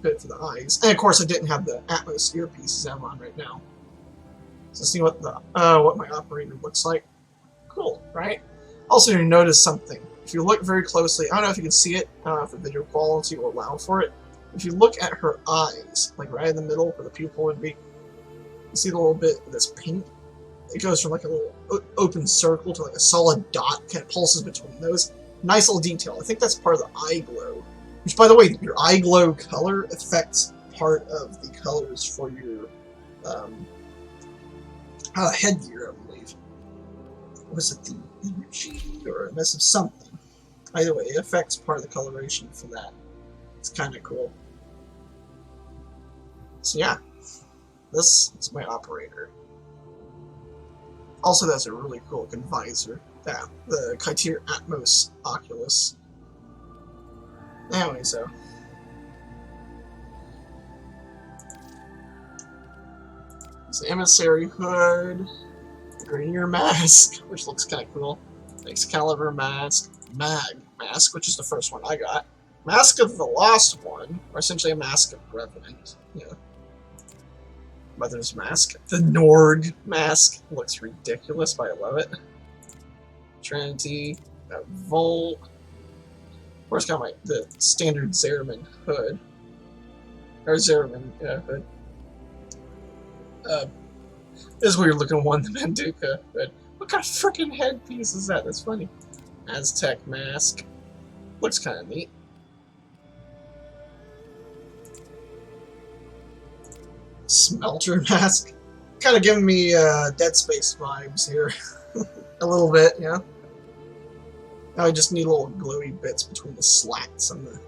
bit for the eyes. And of course I didn't have the Atmos earpieces I'm on right now. So see what my operator looks like. Cool, right? Also, you notice something. If you look very closely, I don't know if you can see it, I don't know if the video quality will allow for it. If you look at her eyes, like right in the middle where the pupil would be, you see the little bit of this pink? It goes from like a little open circle to like a solid dot, kind of pulses between those. Nice little detail. I think that's part of the eye glow. Which, by the way, your eye glow color affects part of the colors for your headgear, I believe. Was it the energy or a mess of something? Either way, it affects part of the coloration for that. It's kind of cool. So yeah, this is my operator. Also, that's a really cool looking visor. Yeah, the Criteria Atmos Oculus. Anyway, so it's the emissary hood, Grenier mask, which looks kind of cool. Excalibur mask, Mag mask, which is the first one I got. Mask of the Lost One, or essentially a Mask of Revenant. Mother's mask. The Nord mask looks ridiculous, but I love it. Trinity, Volt. Of course, got the standard Zeraman hood. Or Zeraman hood. This weird looking one, the Manduka hood. What kind of freaking headpiece is that? That's funny. Aztec mask. Looks kind of neat. Smelter mask. Kind of giving me Dead Space vibes here. A little bit, Now I just need little glowy bits between the slats and the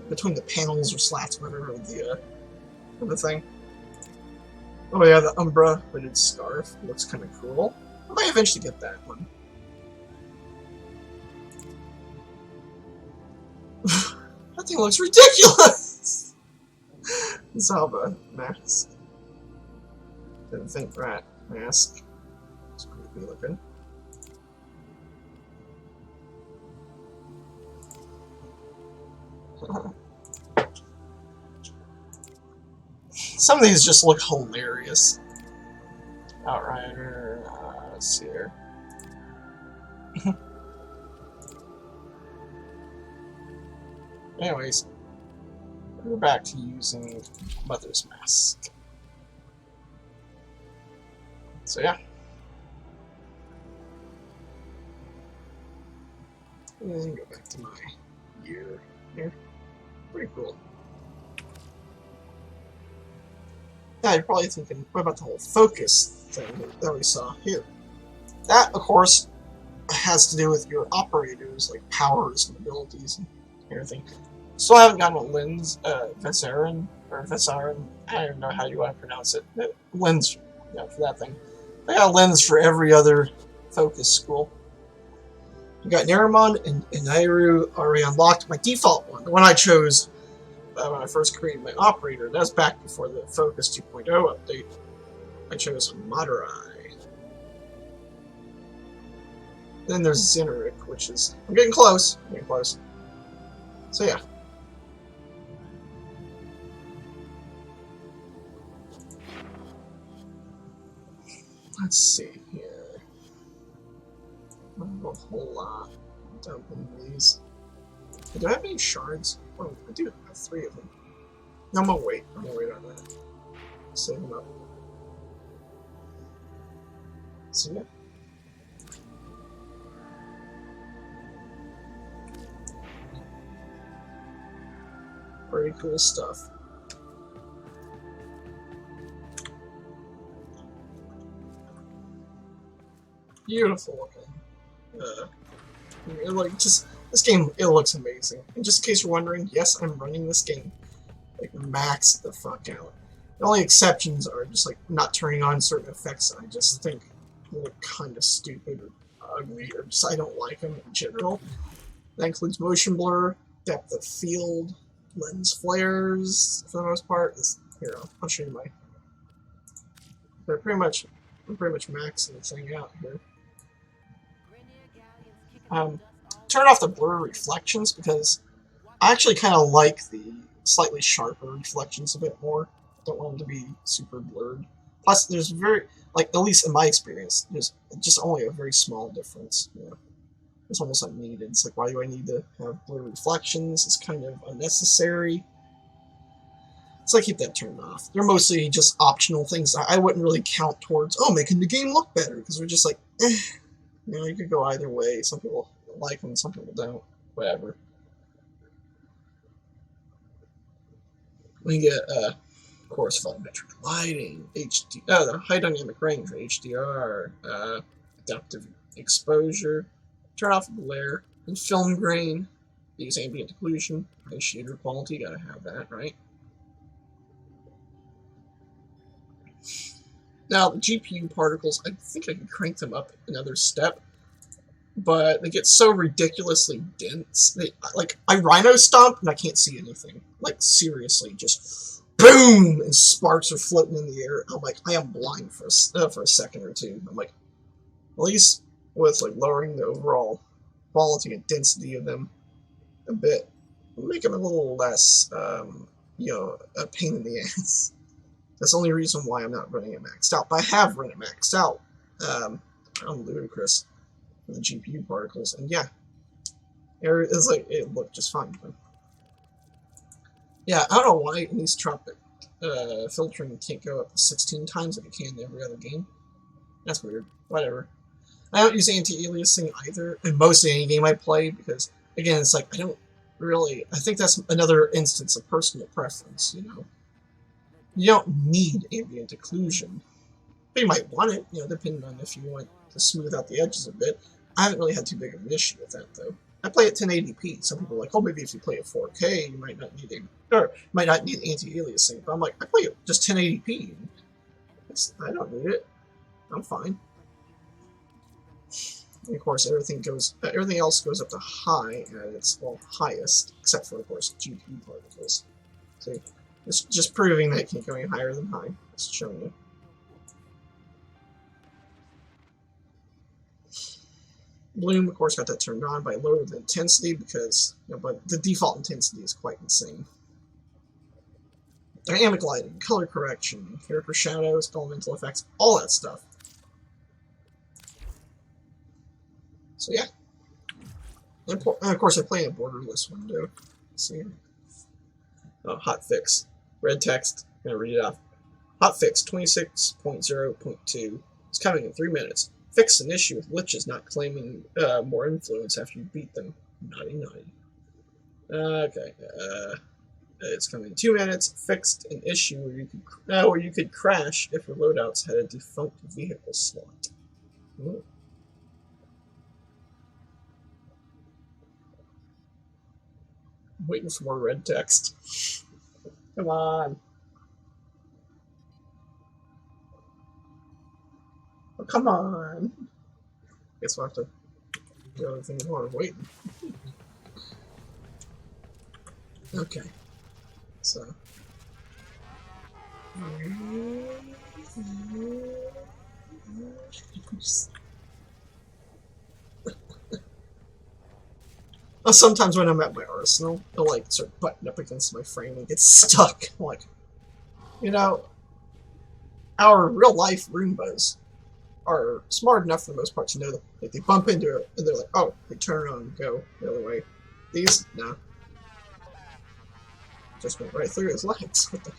between the panels or slats, whatever, of the thing. Oh yeah, the Umbra hooded scarf looks kind of cool. I might eventually get that one. That thing looks ridiculous! Zaba mask. Didn't think rat mask. It's creepy looking. Some of these just look hilarious. Outrider, let's see here. Anyways, we're back to using Mother's Mask. So yeah. And go back to my gear here. Pretty cool. Yeah, you're probably thinking, what about the whole focus thing that we saw here? That, of course, has to do with your operators, like powers and abilities and everything. Still haven't gotten a lens, Vesarin, or Vesarin, I don't even know how you want to pronounce it. Lens, yeah, for that thing. I got a lens for every other focus school. You got Naramon and Nairu already unlocked. My default one, the one I chose when I first created my operator, that's back before the Focus 2.0 update. I chose Madurai. Then there's Zineric, which is... I'm getting close. I'm getting close. So yeah. Let's see here. I don't know a whole lot. Don't open these. Do I have any shards? Oh, I do have 3 of them. No, I'm gonna wait. I'm gonna wait on that. Save them up. So yeah. Pretty cool stuff. Beautiful looking. Like just this game, it looks amazing. And just in case you're wondering, yes, I'm running this game like maxed the fuck out. The only exceptions are just like not turning on certain effects I just think look kind of stupid or ugly, or just I don't like them in general. That includes motion blur, depth of field, lens flares for the most part. Here, I'll show you my. I'm pretty much maxing the thing out here. Turn off the blur reflections because I actually kind of like the slightly sharper reflections a bit more. I don't want them to be super blurred. Plus, there's at least in my experience, there's just only a very small difference. You know, it's almost unneeded. It's like, why do I need to have blur reflections? It's kind of unnecessary. So I keep that turned off. They're mostly just optional things I wouldn't really count towards, making the game look better, because they're just like, you could go either way. Some people like them, some people don't. Whatever. We get, of course, volumetric lighting, the high dynamic range, HDR, adaptive exposure, turn off glare, and film grain, use ambient occlusion, high shader quality, gotta have that, right? Now, the GPU particles, I think I can crank them up another step, but they get so ridiculously dense. I rhino stomp and I can't see anything. Like, seriously, just boom, and sparks are floating in the air. I'm like, I am blind for a second or two. I'm like, at least with lowering the overall quality and density of them a bit, make them a little less, a pain in the ass. That's the only reason why I'm not running it maxed out. But I have run it maxed out. I'm ludicrous for the GPU particles, and yeah, it looked just fine. But yeah, I don't know why anisotropic filtering can't go up to 16 times like it can in every other game. That's weird. Whatever. I don't use anti-aliasing either in mostly any game I play because, again, it's like I don't really. I think that's another instance of personal preference. You don't need ambient occlusion. But you might want it, depending on if you want to smooth out the edges a bit. I haven't really had too big of an issue with that, though. I play at 1080p. Some people are like, maybe if you play at 4K, you might not need anti-aliasing. But I'm like, I play at just 1080p. thanks. I don't need it. I'm fine. And of course, everything else goes up to high at its highest, except for of course GP particles. So it's just proving that it can't go any higher than high. It's showing you. Bloom, of course, got that turned on by lower the intensity because, but the default intensity is quite insane. Dynamic lighting, color correction, character shadows, elemental effects, all that stuff. So yeah. And of course, I play in a borderless window. Let's see here. Oh, hotfix. Red text. I'm going to read it off. Hotfix 26.0.2 is coming in 3 minutes. Fix an issue with liches not claiming more influence after you beat them. Naughty, naughty. Okay. It's coming in 2 minutes. Fixed an issue where you could crash if your loadouts had a defunct vehicle slot. Ooh. I'm waiting for more red text. Come on. Oh, come on. Guess we'll have to do other things while we're waiting. Okay. So. Sometimes when I'm at my arsenal, I'll like sort of button up against my frame and get stuck. I'm like, our real life Roombas are smart enough for the most part to know that if they bump into it and they're like, oh, they turn around and go the other way. These, no. Just went right through his legs. What the?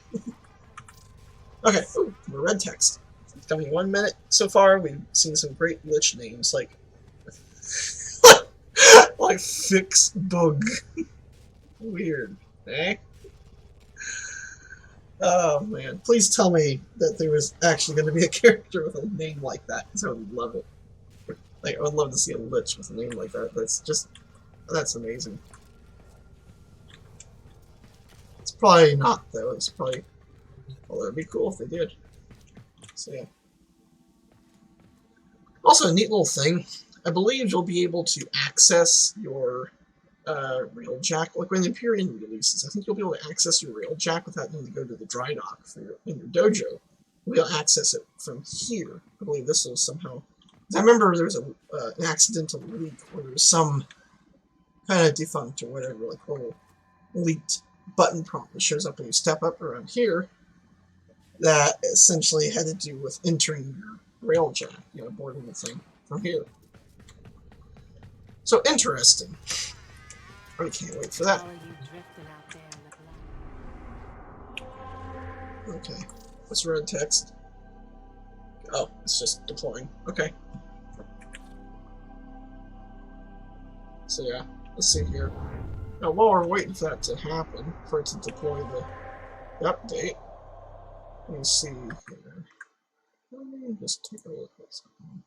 Okay, ooh, more red text. It's coming 1 minute. So far, we've seen some great lich names like like Fix Bug. Weird, eh? Oh man, please tell me that there was actually going to be a character with a name like that, because I would love it. Like, I would love to see a lich with a name like that. That's amazing. It's probably not, though. It's probably, well, that'd be cool if they did. So yeah. Also, a neat little thing. I believe you'll be able to access your railjack. Like when the Empyrean releases, I think you'll be able to access your railjack without needing to go to the dry dock in your dojo. You'll be able to access it from here. I believe this will somehow. I remember there was an accidental leak where there was some kind of defunct or whatever, like little leaked button prompt that shows up when you step up around here. That essentially had to do with entering your railjack, boarding the thing from here. So interesting. I can't wait for that. Okay. What's red text? Oh, it's just deploying. Okay. So yeah, let's see here. Now while we're waiting for that to happen, for it to deploy the update, let me see here. Let me just take a look at something.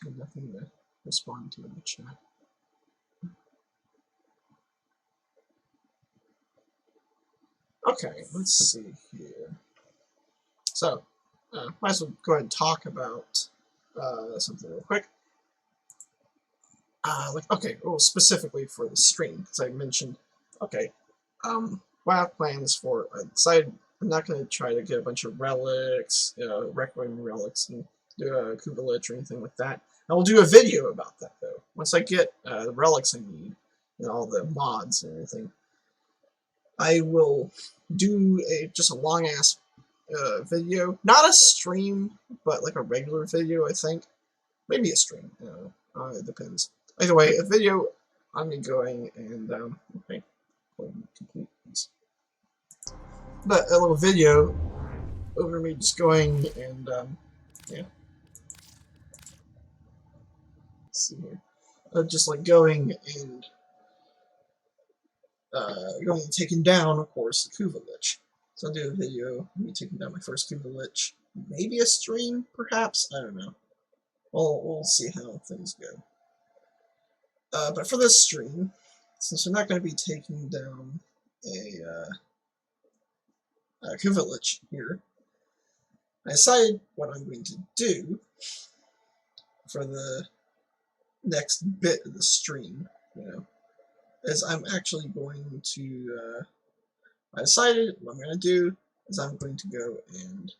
Got nothing to respond to in the chat. Okay, let's see here. So, might as well go ahead and talk about something real quick. Specifically for the stream, because I mentioned, okay, I have plans for, I decided I'm not going to try to get a bunch of relics, Requiem relics, and do a Kuba Lich or anything like that. I will do a video about that, though. Once I get the relics I need, all the mods and everything, I will do just a long-ass video. Not a stream, but like a regular video, I think. Maybe a stream, it depends. Either way, a video on me going and, okay, complete these. But a little video over me just going and, yeah. Let's see here. Just like going and, going and taking down, of course, the Kuva Lich. So I'll do a video of me taking down my first Kuva Lich. Maybe a stream, perhaps? I don't know. We'll see how things go. But for this stream, since we're not going to be taking down a Kuva Lich here, I decided what I'm going to do for the next bit of the stream, is I'm actually going to, I decided what I'm going to do is I'm going to go and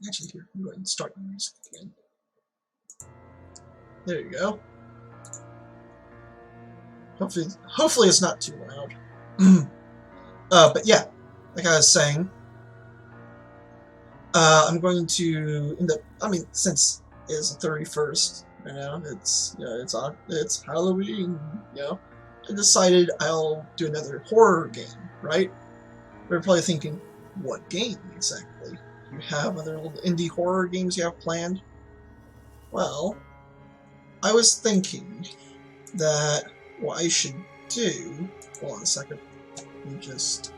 actually here, I'm going to start the music again. There you go. Hopefully it's not too loud. But yeah, like I was saying, I'm going to end up. I mean, since it's the 31st, it's Halloween. I decided I'll do another horror game. Right? We're probably thinking, what game exactly? You have other little indie horror games you have planned? Well, I was thinking that what I should do. Hold on a second. Let me just.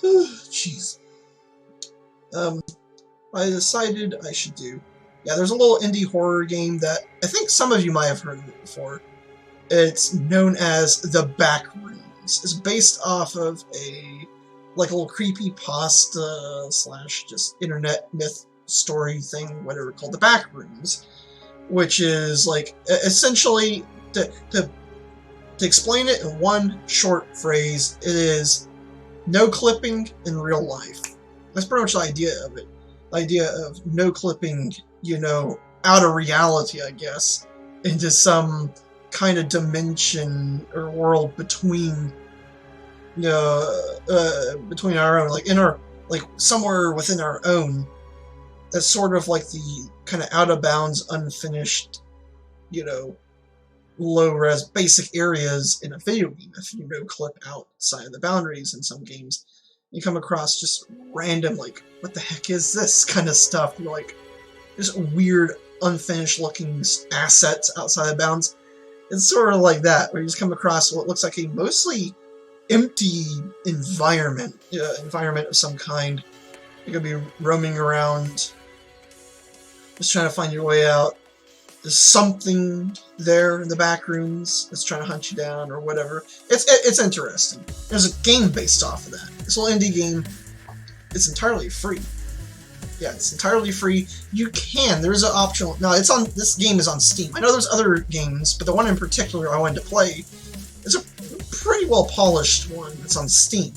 Jeez. I decided I should do. Yeah, there's a little indie horror game that I think some of you might have heard of it before. It's known as The Backrooms. It's based off of a little creepypasta / just internet myth story thing, whatever, called The Backrooms, which is essentially to explain it in one short phrase, it is no clipping in real life. That's pretty much the idea of it. The idea of no clipping, out of reality, I guess, into some kind of dimension or world between, between our own, somewhere within our own. That's sort of like the kind of out of bounds, unfinished, low-res basic areas in a video game. If you clip outside of the boundaries in some games, you come across just random, what the heck is this kind of stuff? You're just weird, unfinished looking assets outside of bounds. It's sort of like that, where you just come across what looks like a mostly empty environment of some kind. You could be roaming around, just trying to find your way out. There's something there in the back rooms that's trying to hunt you down or whatever. It's interesting. There's a game based off of that. This little indie game. It's entirely free. Yeah, it's entirely free. You can. There's an optional. No, it's on. This game is on Steam. I know there's other games, but the one in particular I wanted to play is a pretty well polished one. It's on Steam.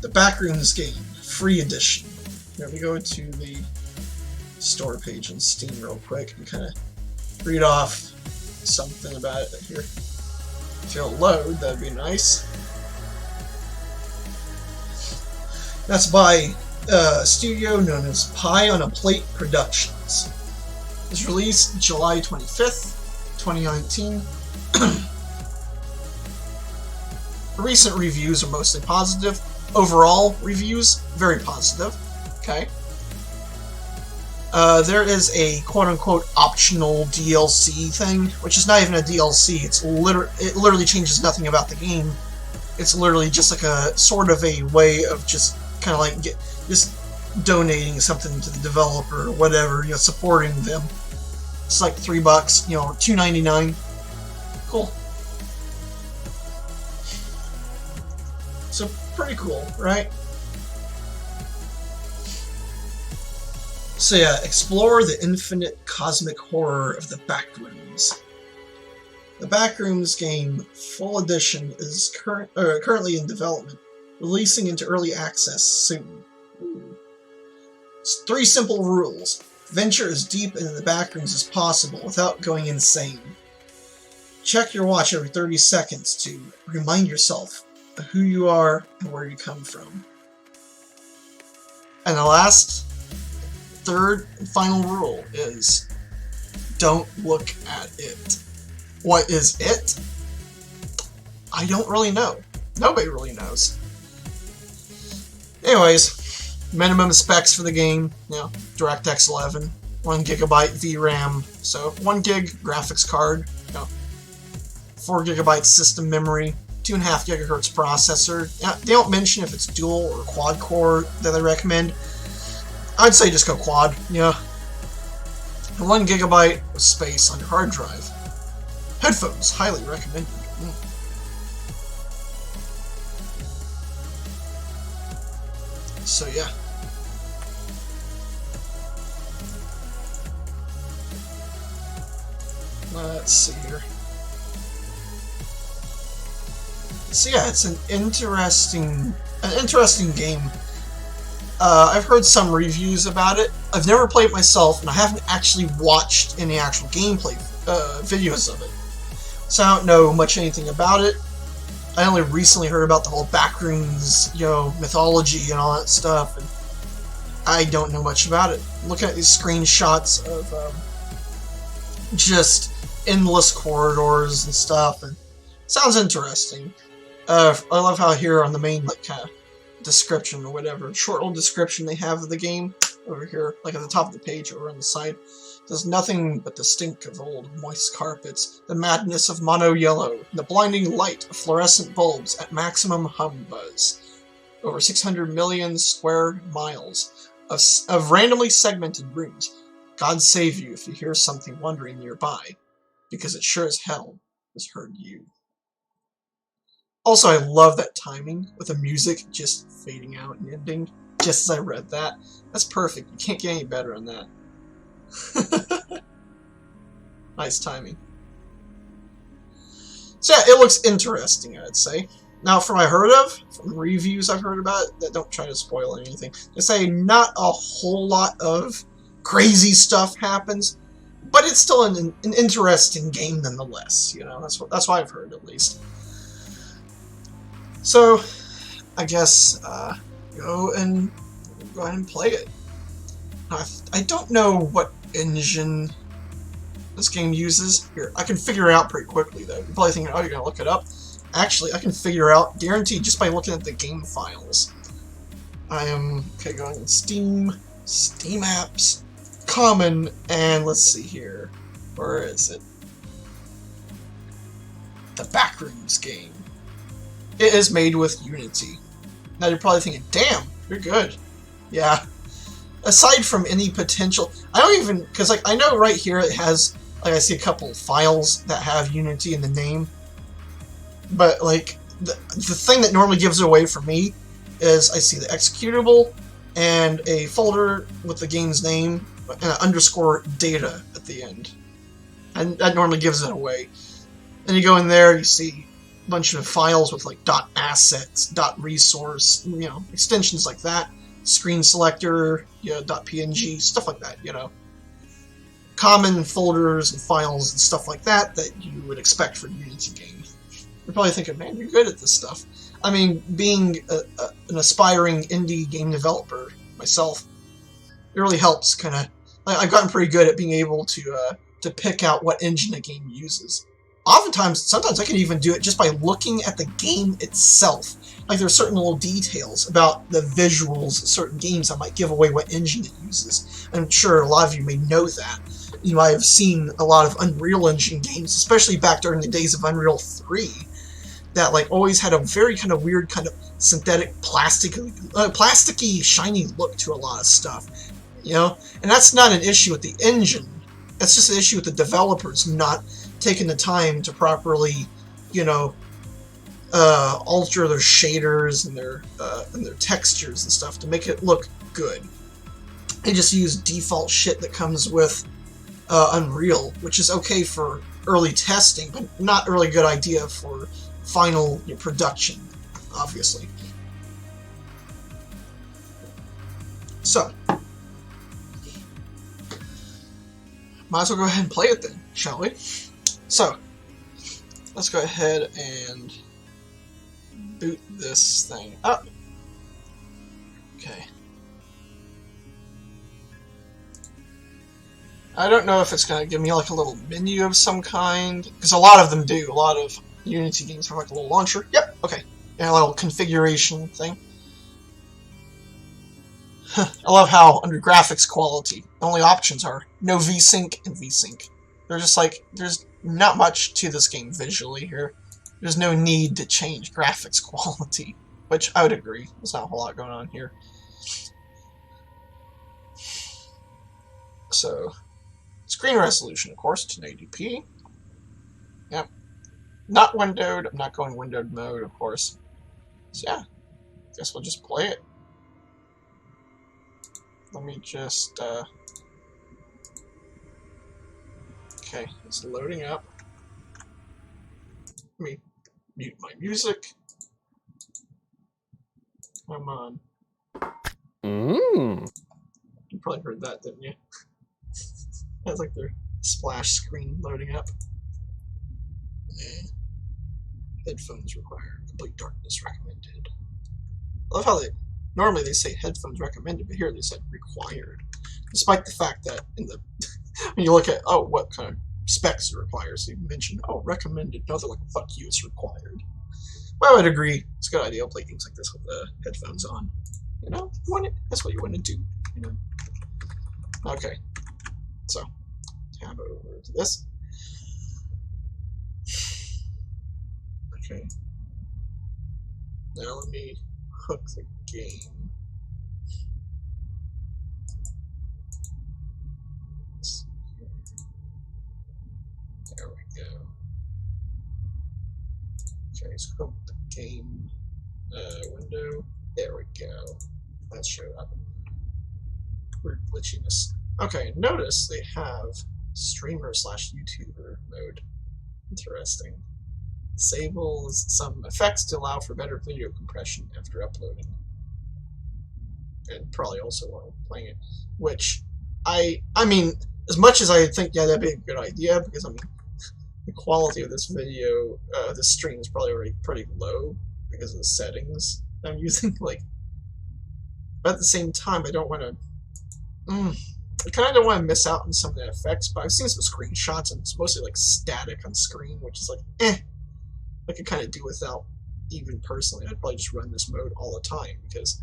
The Backrooms game, free edition. Here we go to the store page on Steam real quick and kind of read off something about it here. If it'll load, that'd be nice. That's by a studio known as Pie on a Plate Productions. It was released July 25th, 2019. Recent reviews are mostly positive. Overall reviews, very positive. Okay. There is a quote-unquote optional DLC thing, which is not even a DLC. It literally changes nothing about the game. It's literally just like a sort of a way of just kind of just donating something to the developer or whatever, supporting them. It's like $3, $2.99. Cool. So pretty cool, right? So yeah, explore the infinite cosmic horror of the Backrooms. The Backrooms game, full edition, is currently in development, releasing into early access soon. Ooh. It's 3 simple rules. Venture as deep into the Backrooms as possible without going insane. Check your watch every 30 seconds to remind yourself of who you are and where you come from. And the last, third and final rule is don't look at it. What is it? I don't really know. Nobody really knows. Anyways, minimum specs for the game, DirectX 11, 1 gigabyte VRAM, so 1 gig graphics card, 4 gigabyte system memory, 2.5 gigahertz processor. They don't mention if it's dual or quad core that I recommend. I'd say just go quad, and 1 GB of space on your hard drive. Headphones, highly recommended. So yeah. Let's see here. So yeah, it's an interesting game. I've heard some reviews about it. I've never played it myself, and I haven't actually watched any actual gameplay videos of it. So I don't know much anything about it. I only recently heard about the whole backrooms, mythology and all that stuff, and I don't know much about it. Looking at these screenshots of just endless corridors and stuff, and it sounds interesting. I love how here on the main kind of description or whatever, short little description they have of the game over here, like at the top of the page or on the side. There's nothing but the stink of old, moist carpets, the madness of mono yellow, the blinding light of fluorescent bulbs at maximum hum buzz. Over 600 million square miles of randomly segmented rooms. God save you if you hear something wandering nearby, because it sure as hell has heard you. Also, I love that timing with the music just fading out and ending just as I read that. That's perfect. You can't get any better than that. Nice timing. So yeah, it looks interesting, I'd say. Now, from reviews I've heard about it, that don't try to spoil anything, they say not a whole lot of crazy stuff happens, but it's still an interesting game nonetheless. That's what I've heard at least. So, I guess go ahead and play it. I don't know what engine this game uses. Here, I can figure it out pretty quickly though. You're probably thinking, oh, you're gonna look it up. Actually, I can figure out, guaranteed, just by looking at the game files. I am going in Steam apps, common, and let's see here. Where is it? The Backrooms game. It is made with Unity. Now you're probably thinking, damn, you're good. Yeah. Aside from any potential, I don't even, because I know right here it has, I see a couple files that have Unity in the name, but the thing that normally gives it away for me is I see the executable and a folder with the game's name and an underscore data at the end, and that normally gives it away. And you go in there, you see a bunch of files with .assets, .resource, extensions like that, screen selector, .png, stuff like that, common folders and files and stuff like that you would expect for a Unity game. You're probably thinking, man, you're good at this stuff. I mean, being an aspiring indie game developer myself, it really helps kind of. I've gotten pretty good at being able to pick out what engine a game uses. Sometimes I can even do it just by looking at the game itself. There are certain little details about the visuals of certain games that might give away what engine it uses. I'm sure a lot of you may know that. You might have seen a lot of Unreal Engine games, especially back during the days of Unreal 3, that always had a very kind of weird kind of synthetic plasticky shiny look to a lot of stuff. And that's not an issue with the engine. That's just an issue with the developers not taking the time to properly, alter their shaders and their textures and stuff to make it look good. They just use default shit that comes with Unreal, which is okay for early testing, but not a really good idea for final production, obviously. So, might as well go ahead and play it then, shall we? So, let's go ahead and boot this thing up. Okay. I don't know if it's going to give me a little menu of some kind, because a lot of them do. A lot of Unity games have a little launcher. Yep, okay. And a little configuration thing. I love how under graphics quality, the only options are no VSync and VSync. They're just there's not much to this game visually here. There's no need to change graphics quality, which I would agree. There's not a whole lot going on here. So Screen resolution, of course, 1080p. Yep. Not windowed. I'm not going windowed mode, of course. So yeah, guess we'll just play it. Let me just, okay, it's loading up. Let me mute my music. Come on. You probably heard that, didn't you? That's like their splash screen loading up. Headphones required. Complete darkness recommended. I love how normally they say headphones recommended, but here they said required. Despite the fact that in the when you look at what kind of specs it requires, they mention recommended. No, they're like fuck you, it's required. Well, I would agree. It's a good idea to play games like this with the headphones on. You know, that's what you want to do. You know. Okay, so tab over to this. Okay. Now let me hook the game. There we go. Okay, so hook the game window. There we go. That showed up. Weird glitchiness. Okay, notice they have streamer/YouTuber mode. Interesting. Disables some effects to allow for better video compression after uploading. And probably also while playing it. Which, I mean, as much as I think, yeah, that'd be a good idea, because, I mean, the quality of this video, this stream is probably already pretty low because of the settings I'm using, like, but at the same time, I don't want to, I kind of don't want to miss out on some of the effects, but I've seen some screenshots, and it's mostly, like, static on screen, which is like, I could kind of do without. Even personally, I'd probably just run this mode all the time, because,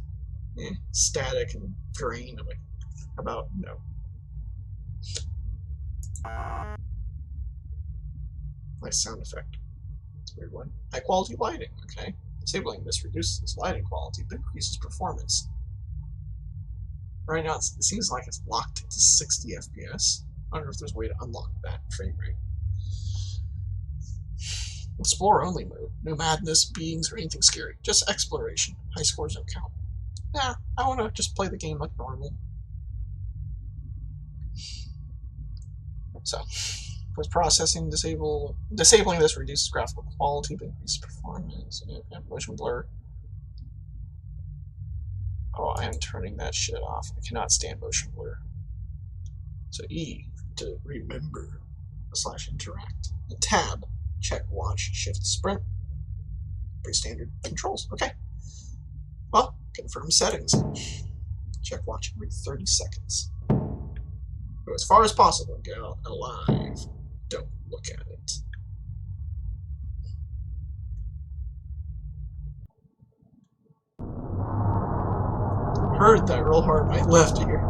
static and grain, I'm like, how about no? Nice sound effect. It's a weird one. High quality lighting, okay. Disabling this reduces lighting quality, but increases performance. Right now, it seems like it's locked to 60 FPS. I don't know if there's a way to unlock that frame rate. Explore only mode. No madness, beings, or anything scary. Just exploration. High scores don't count. Nah, I want to just play the game like normal. So, post processing, disabling this reduces graphical quality, but increases performance. Motion blur. Oh, I am turning that shit off. I cannot stand motion blur. So E to remember / interact. And tab. Check, watch, shift, sprint. Pretty standard controls. Okay. Well, confirm settings. Check, watch every 30 seconds. Go as far as possible and get out alive. Don't look at it. Heard that real hard in my left ear.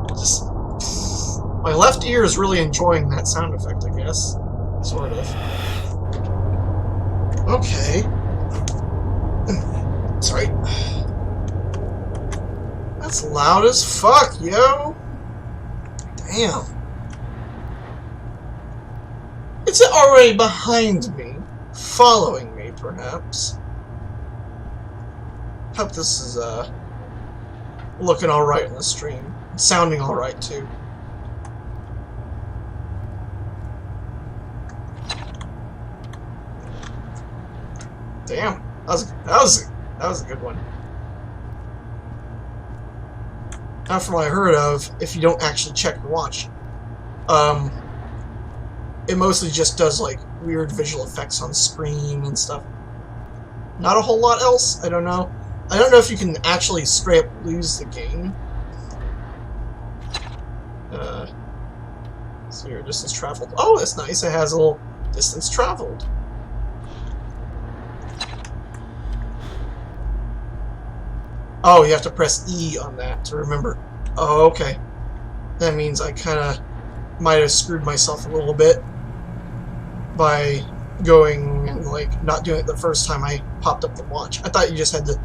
Just. My left ear is really enjoying that sound effect, I guess. Sort of. Okay. Sorry. That's loud as fuck, yo! Damn. It's already behind me. Following me, perhaps. Hope this is, looking alright in the stream. It's sounding alright, too. Damn, that was a good one. Not from what I heard of, if you don't actually check your watch, it mostly just does like weird visual effects on screen and stuff. Not a whole lot else. I don't know. I don't know if you can actually straight up lose the game. So your distance traveled. Oh, that's nice. It has a little distance traveled. Oh, you have to press E on that to remember. Oh, okay. That means I kind of might have screwed myself a little bit by going and, like, not doing it the first time I popped up the watch. I thought you just had to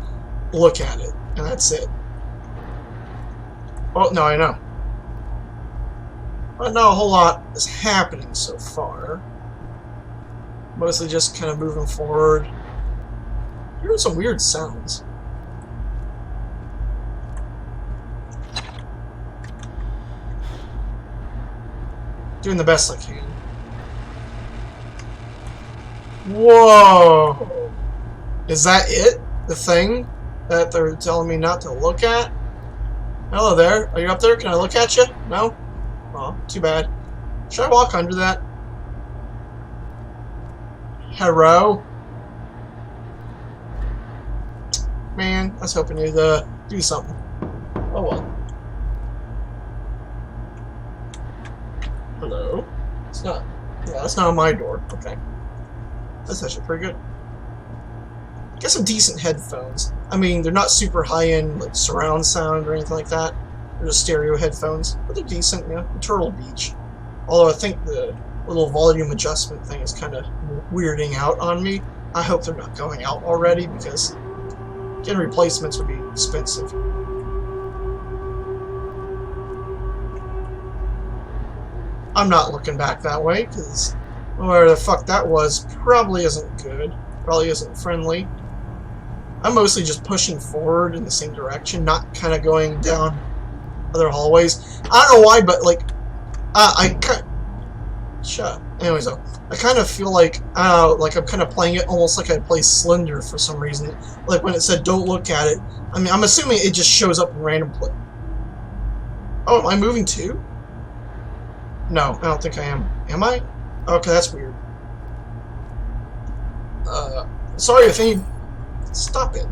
look at it, and that's it. Oh, no, I know. But not a whole lot is happening so far. Mostly just kind of moving forward. Hearing some weird sounds. Doing the best I can. Whoa! Is that it? The thing that they're telling me not to look at? Hello there. Are you up there? Can I look at you? No? Oh, too bad. Should I walk under that? Hello? Man, I was hoping you'd do something. Oh well. Hello? It's not. Yeah, that's not on my door. Okay. That's actually pretty good. Get some decent headphones. I mean, they're not super high-end, like surround sound or anything like that. They're just stereo headphones, but they're decent, you know. Turtle Beach. Although I think the little volume adjustment thing is kind of weirding out on me. I hope they're not going out already because getting replacements would be expensive. I'm not looking back that way because where the fuck that was probably isn't good. Probably isn't friendly. I'm mostly just pushing forward in the same direction, not kind of going down other hallways. I don't know why, but like, shut up. Anyways, though, I kind of feel like, like I'm kind of playing it almost like I play Slender for some reason. Like when it said don't look at it. I mean, I'm assuming it just shows up in random play. Oh, am I moving too? No, I don't think I am. Am I? Okay, that's weird. Sorry if any... Stop it.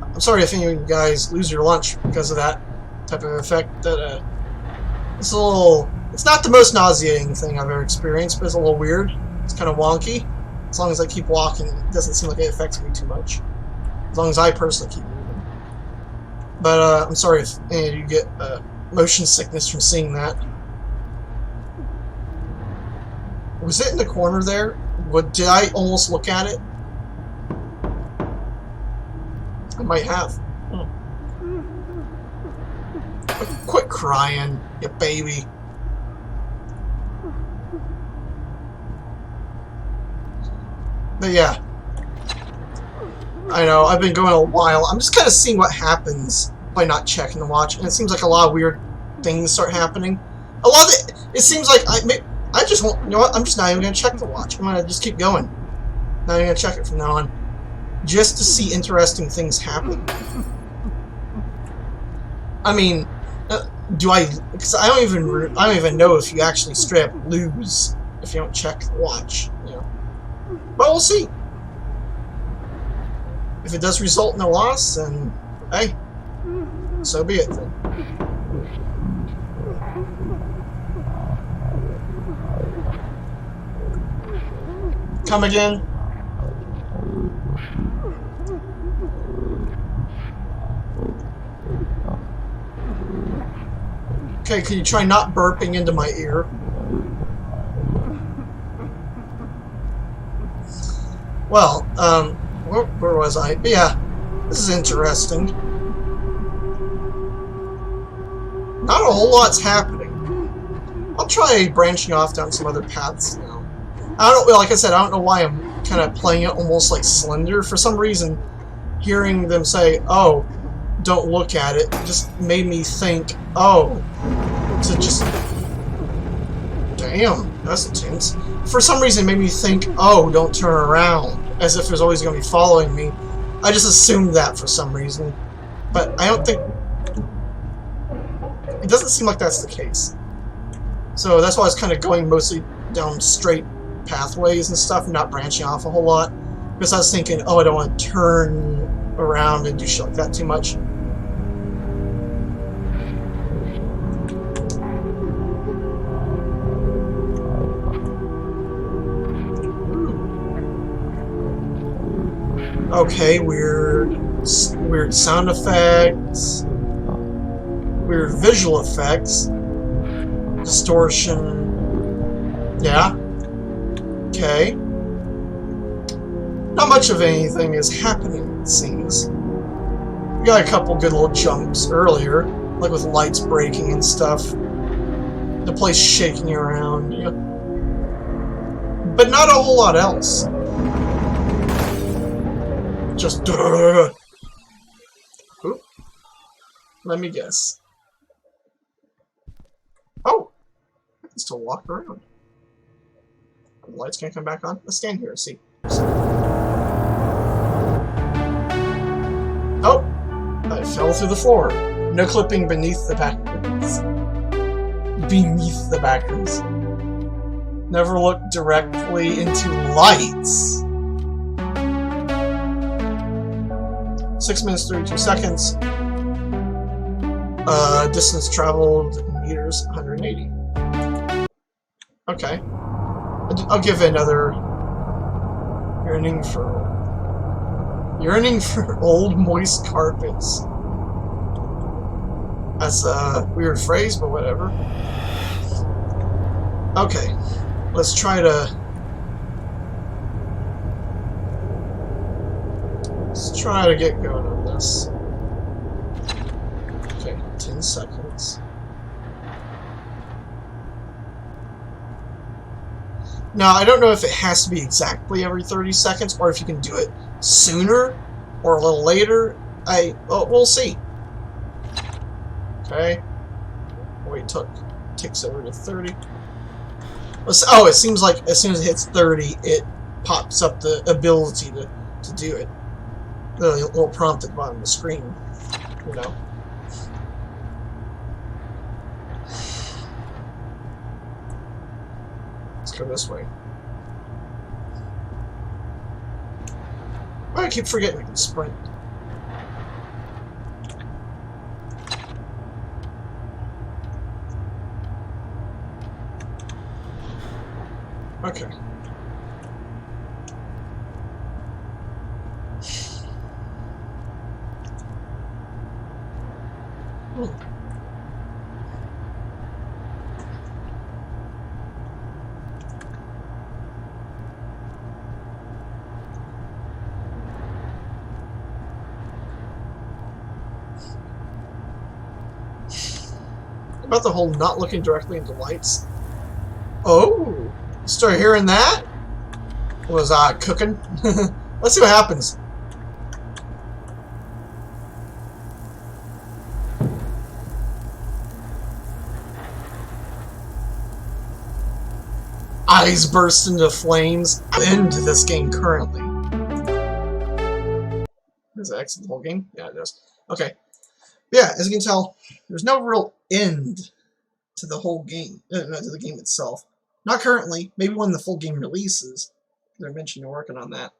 I'm sorry if any of you guys lose your lunch because of that type of effect. That it's a little... It's not the most nauseating thing I've ever experienced, but it's a little weird. It's kind of wonky. As long as I keep walking, it doesn't seem like it affects me too much. As long as I personally keep moving. But I'm sorry if any of you get motion sickness from seeing that. Was it in the corner there? Did I almost look at it? I might have. Quit crying, you baby. But yeah. I know, I've been going a while. I'm just kind of seeing what happens by not checking the watch. And it seems like a lot of weird things start happening. A lot of it seems like I just won't, you know what, I'm just not even going to check the watch. I'm going to just keep going. Not even going to check it from now on. Just to see interesting things happen. I mean, because I don't even know if you actually straight up lose if you don't check the watch, you know. But we'll see. If it does result in a loss, then hey, so be it then. Come again. Okay, can you try not burping into my ear? Well, where was I? But yeah, this is interesting. Not a whole lot's happening. I'll try branching off down some other paths now. I don't, like I said, I don't know why I'm kind of playing it almost like Slender. For some reason, hearing them say, oh, don't look at it, just made me think, oh, to just... Damn, that's intense. For some reason, it made me think, oh, don't turn around, as if it was always going to be following me. I just assumed that for some reason. But I don't think... It doesn't seem like that's the case. So that's why I was kind of going mostly down straight pathways and stuff, and not branching off a whole lot. Because I was thinking, oh, I don't want to turn around and do shit like that too much. Okay, weird sound effects, weird visual effects, distortion, yeah, okay. Not much of anything is happening, it seems. We got a couple good little jumps earlier. like with lights breaking and stuff. The place shaking around, you know. But not a whole lot else. Just Oop. Let me guess. Oh! I can still walk around. The lights can't come back on. Let's stand here and see. Oh! I fell through the floor. No clipping beneath the backgrounds. Beneath the backgrounds. Never look directly into lights. 6 minutes 32 seconds. Distance traveled in meters 180. Okay. I'll give it another yearning for old moist carpets. That's a weird phrase, but whatever. Okay. Let's try to get going on this. Okay, 10 seconds. Now, I don't know if it has to be exactly every 30 seconds, or if you can do it sooner, or a little later. We'll see. Okay. Wait till it ticks over to 30. Oh, it seems like as soon as it hits 30, it pops up the ability to do it. The little prompt at the bottom of the screen, you know. Let's go this way. Why do I keep forgetting I can sprint? Okay. About the whole not looking directly into lights. Oh, start hearing that? Was I cooking? Let's see what happens. Eyes burst into flames. I'm into this game currently. Does it exit the whole game? Yeah, it does. Okay. Yeah, as you can tell, there's no real end to the whole game, to the game itself. Not currently. Maybe when the full game releases. They mentioned they're working on that.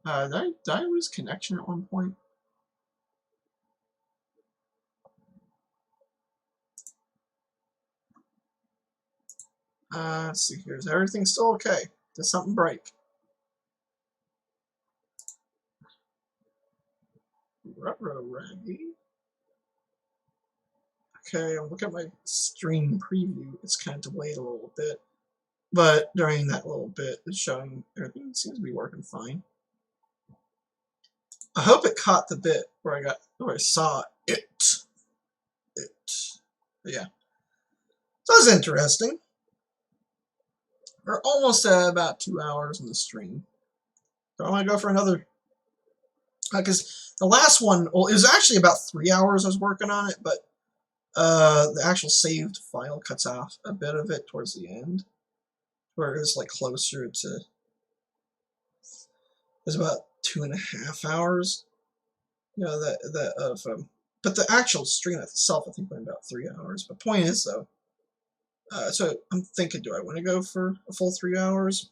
Did I lose connection at one point? Let's see here. Is everything still okay? Did something break? Raggy. Okay, I'll look at my stream preview. It's kind of delayed a little bit. But during that little bit, it's showing everything seems to be working fine. I hope it caught the bit where I saw it. But yeah. So that was interesting. We're almost at about 2 hours in the stream. So I want to go for another. Because the last one, well, it was actually about 3 hours I was working on it, but the actual saved file cuts off a bit of it towards the end, where it was like closer to. It was about 2.5 hours. You know but the actual stream itself, I think, went about 3 hours. But point is, though, so I'm thinking, do I want to go for a full 3 hours?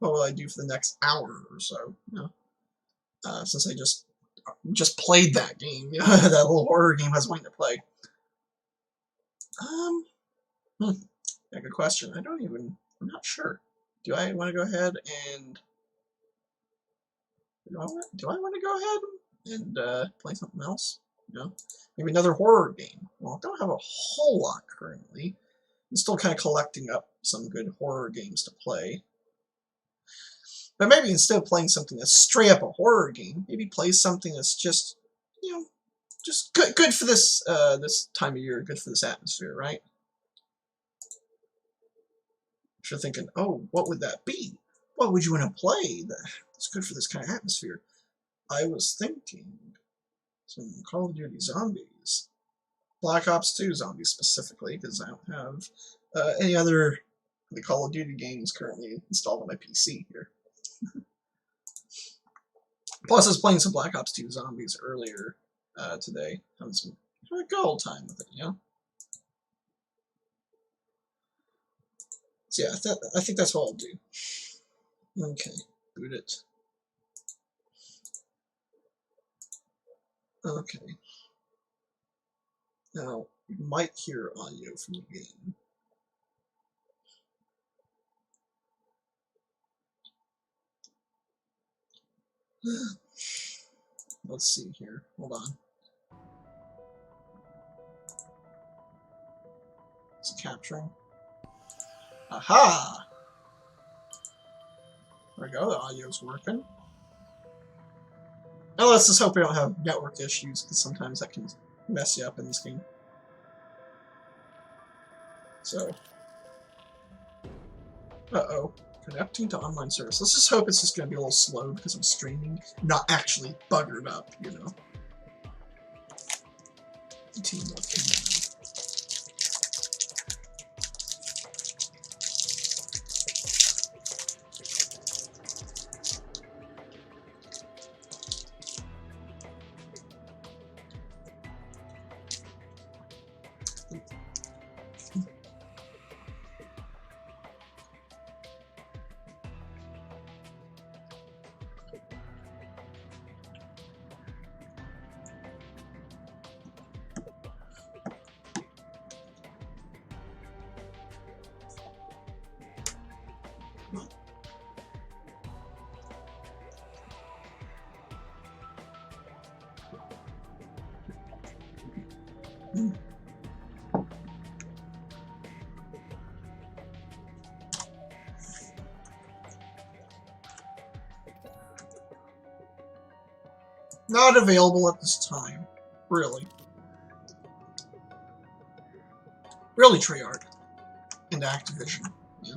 What will I do for the next hour or so? You know, since I just played that game, you know, that little horror game I was waiting to play. Yeah, good question. I'm not sure. Do I want to go ahead and do I want to go ahead and play something else? You know, maybe another horror game. Well, I don't have a whole lot currently. I'm still kind of collecting up some good horror games to play. But maybe instead of playing something that's straight up a horror game, maybe play something that's just, you know, just good for this this time of year, good for this atmosphere, right? If you're thinking, oh, what would that be? What would you want to play that's good for this kind of atmosphere? I was thinking some Call of Duty Zombies. Black Ops 2 Zombies specifically, because I don't have any other the Call of Duty games currently installed on my PC here. Plus, I was playing some Black Ops 2 Zombies earlier today. Having a good old time with it, you know? So yeah, I think that's what I'll do. Okay, boot it. Okay. Now, you might hear audio from the game. Let's see here. Hold on. It's capturing. Aha! There we go, the audio's working. Now let's just hope we don't have network issues, because sometimes that can mess you up in this game. So. Uh-oh. Connecting to online service. Let's just hope it's just going to be a little slow because I'm streaming, not actually buggered up, you know. Teamwork. Not available at this time. Really. Really, Treyarch. And Activision. Yeah.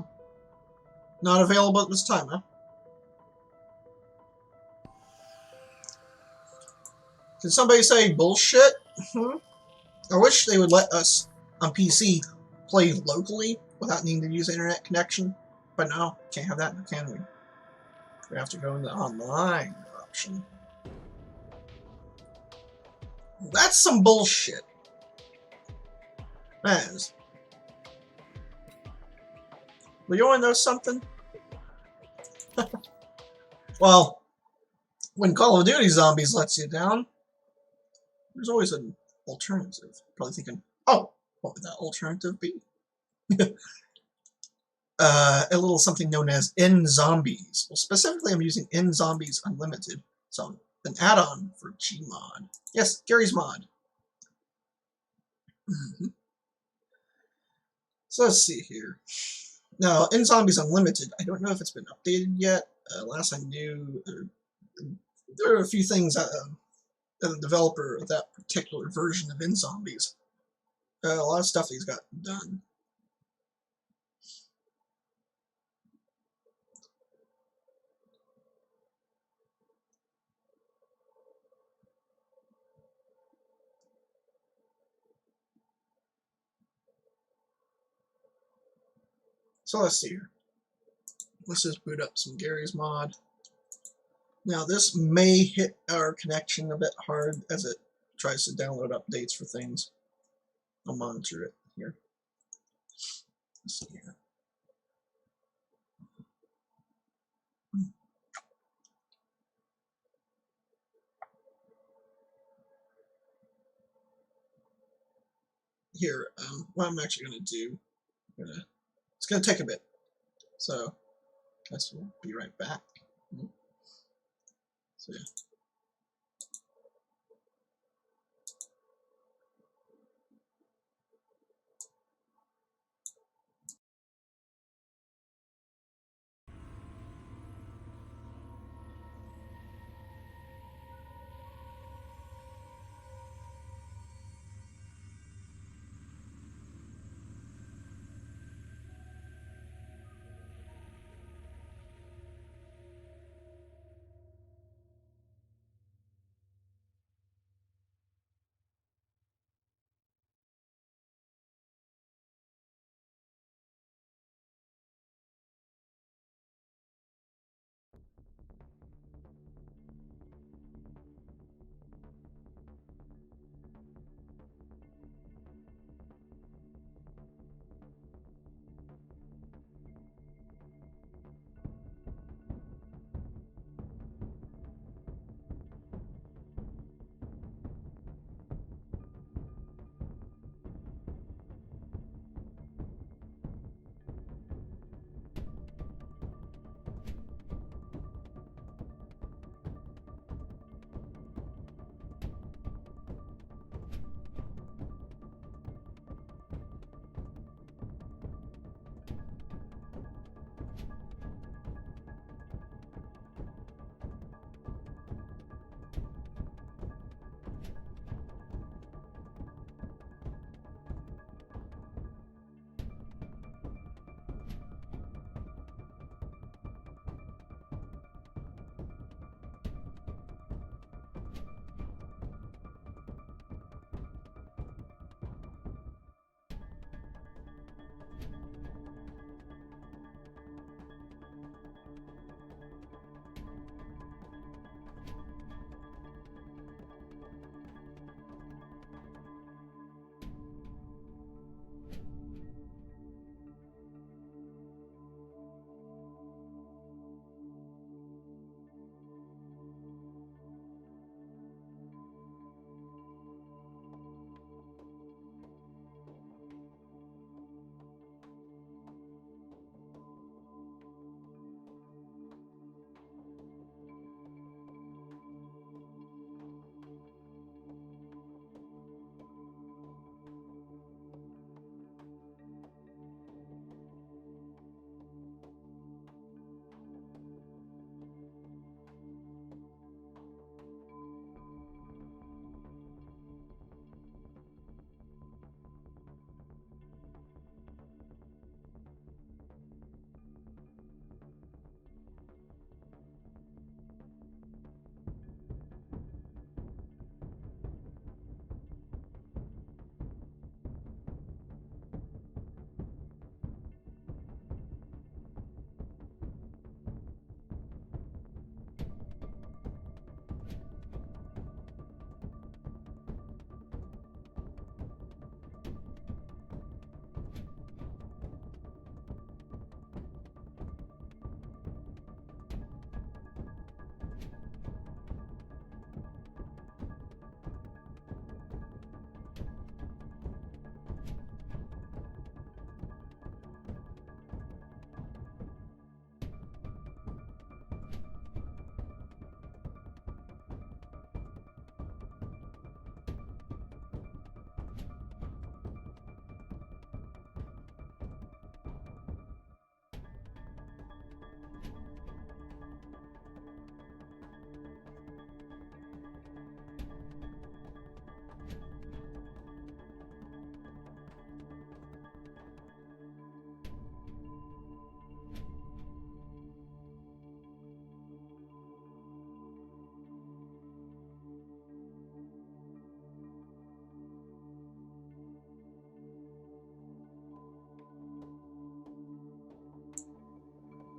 Not available at this time, huh? Can somebody say bullshit? I wish they would let us, on PC, play locally without needing to use internet connection. But no, can't have that, can we? We have to go in the online option. That's some bullshit. That is. Well, you want to know something? Well, when Call of Duty Zombies lets you down, there's always an alternative. Probably thinking, oh, what would that alternative be? A little something known as N-Zombies. Well, specifically, I'm using N-Zombies Unlimited. So, an add-on for Gmod. Yes, Gary's mod. So let's see here. Now, N-Zombies Unlimited, I don't know if it's been updated yet. Last I knew, there are a few things that the developer of that particular version of N-Zombies, a lot of stuff he's got done. So let's see here. Let's just boot up some Gary's mod. Now this may hit our connection a bit hard as it tries to download updates for things. I'll monitor it here. Let's see here. Here, what I'm actually going to do, it's going to take a bit. So, I guess we'll be right back. So, yeah.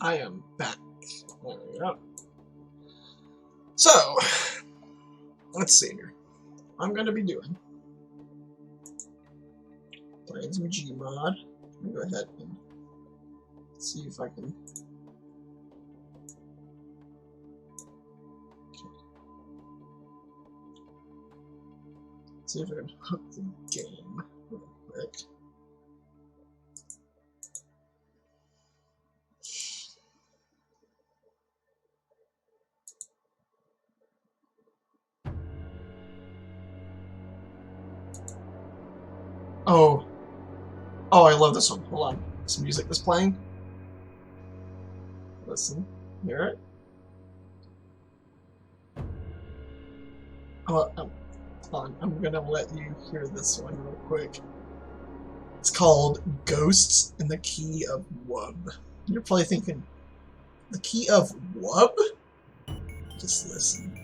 I am back. There we go. So, let's see here. I'm going to be doing playing some Gmod. I'm going to go ahead and see if I can. See if I can hook the game real quick. Oh, I love this one. Hold on, some music was playing. Listen, hear it? Oh, hold on, I'm gonna let you hear this one real quick. It's called Ghosts in the Key of Wub. You're probably thinking, the Key of Wub? Just listen.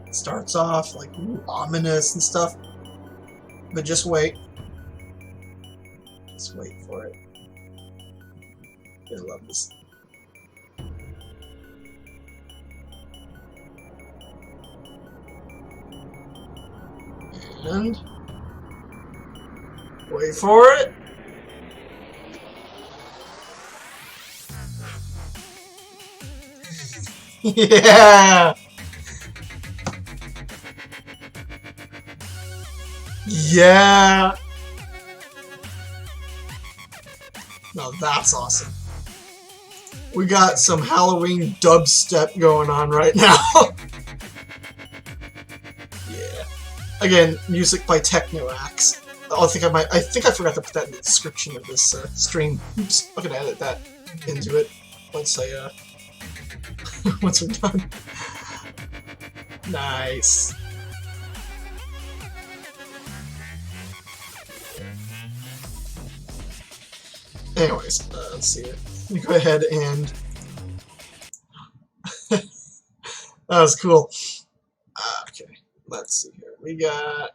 It starts off like ooh, ominous and stuff, but just wait. Just wait for it. I love this. And wait for it. Yeah. Yeah. Now that's awesome. We got some Halloween dubstep going on right now. Yeah. Again, music by Technoaxe. I think I forgot to put that in the description of this stream. Oops, I'm gonna edit that into it once I once we're done. Nice. Anyways, let's see it. Let me go ahead and that was cool. Okay, let's see here. We got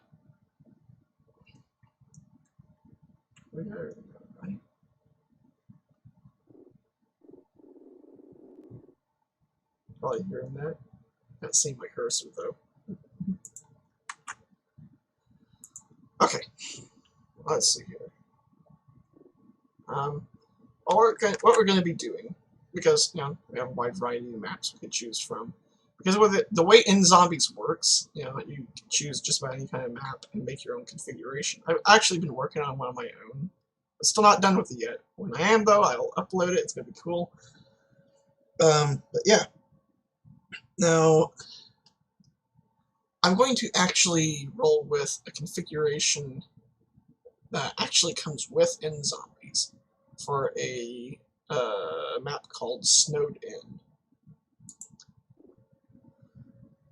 right? Probably hearing that. Not seeing my cursor though. Okay, let's see here. What we're going to be doing, because you know we have a wide variety of maps we could choose from. Because with it, the way In Zombies works, you know, you can choose just about any kind of map and make your own configuration. I've actually been working on one of my own. I'm still not done with it yet. When I am, though, I'll upload it. It's going to be cool. But yeah. Now, I'm going to actually roll with a configuration that actually comes with In Zombies for a map called Snowed In.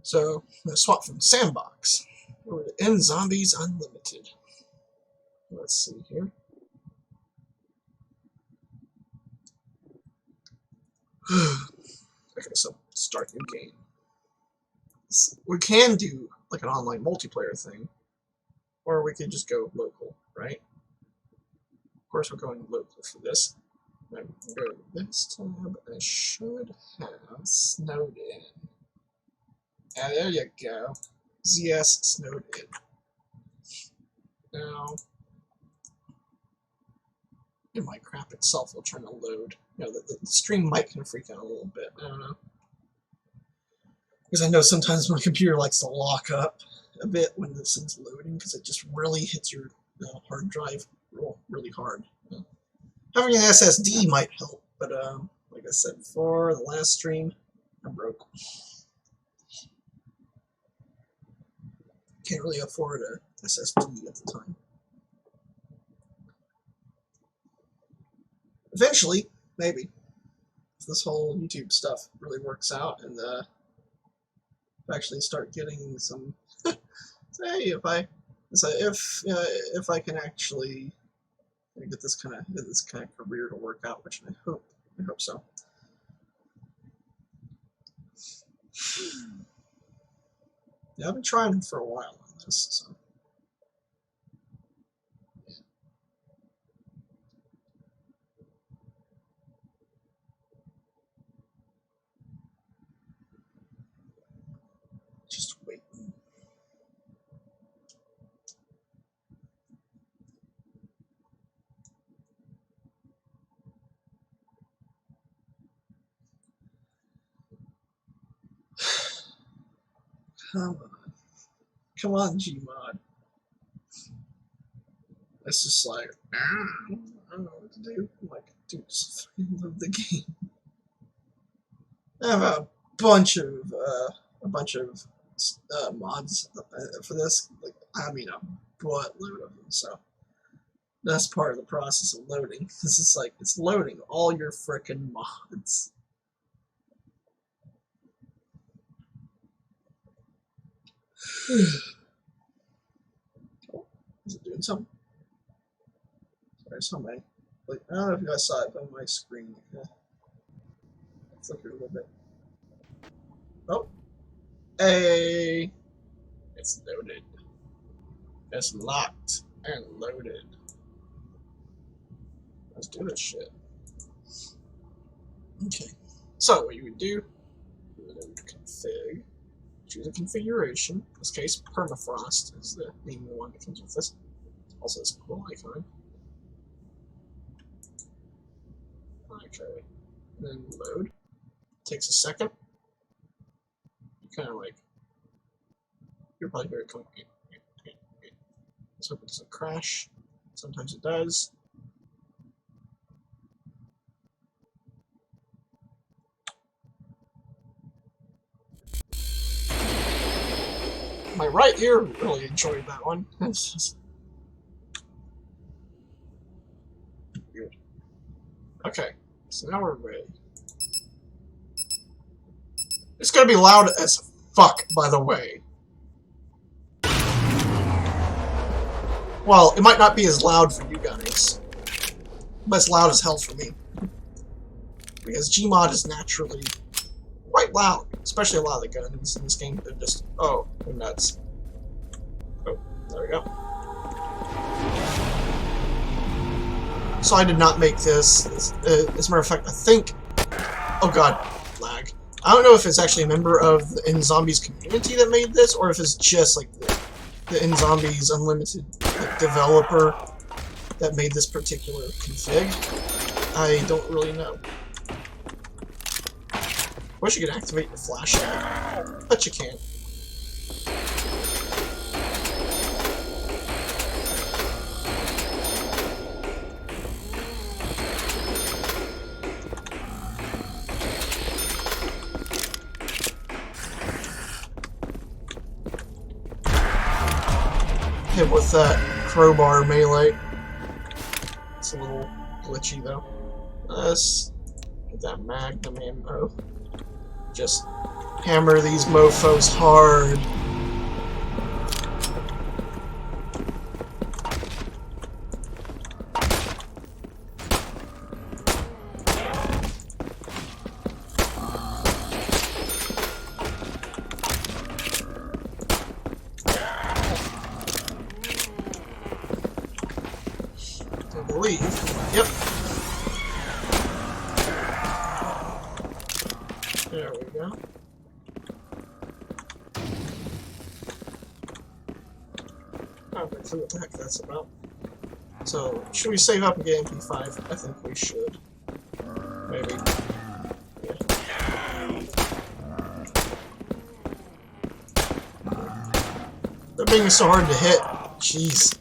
So, I'm going to swap from Sandbox over to In Zombies Unlimited. Let's see here. Okay, so start new game. We can do like an online multiplayer thing, or we could just go local, right? Of course, we're going local for this. I'm going to go to this tab. I should have Snowed In. Yeah, there you go. ZS Snowed In. Now, and my crap itself will try to load. You know, the stream might kind of freak out a little bit. I don't know. Because I know sometimes my computer likes to lock up a bit when this thing's loading, because it just really hits your hard drive really hard. Having an SSD might help, but like I said before, the last stream, I broke. Can't really afford a SSD at the time. Eventually, maybe, if this whole YouTube stuff really works out and actually start getting some. Say if I can actually get this kind of career to work out, which I hope so. Yeah, I've been trying for a while on this, so. Just wait. Come on. Come on, Gmod. It's just like, I don't know what to do. I'm like, dude, just love the game. I have a bunch of mods for this. Like, I mean, a buttload of them. So that's part of the process of loading. This is like, it's loading all your frickin' mods. Oh, is it doing something? Sorry, somebody. Like, I don't know if you guys saw it on my screen. Yeah. Flickered a little bit. Oh. Hey. It's loaded. It's locked and loaded. Let's do this shit. Okay. So, what you would do, you would config. Choose a configuration. In this case, permafrost is the name we want to comes with this. Also, it's a cool icon. Okay. And then load. Takes a second. You kind of like. You're probably very comfortable. Let's hope it doesn't crash. Sometimes it does. My right ear really enjoyed that one. It's just weird. Okay, so now we're ready. It's gonna be loud as fuck, by the way. Well, it might not be as loud for you guys, but it's loud as hell for me. Because Gmod is naturally quite loud, especially a lot of the guns in this game. They're just, oh, they're nuts. Oh, there we go. So I did not make this. As a matter of fact, I think, oh god, lag. I don't know if it's actually a member of the InZombies community that made this, or if it's just like the InZombies Unlimited developer that made this particular config. I don't really know. Wish you could activate your flashlight, but you can't. Hit with that crowbar melee. It's a little glitchy though. Let's get that magnum ammo. Just hammer these mofos hard. I believe. Yep. There we go. I don't know what the heck that's about. So, should we save up and get MP5? I think we should. Maybe. Yeah. They're being so hard to hit. Jeez.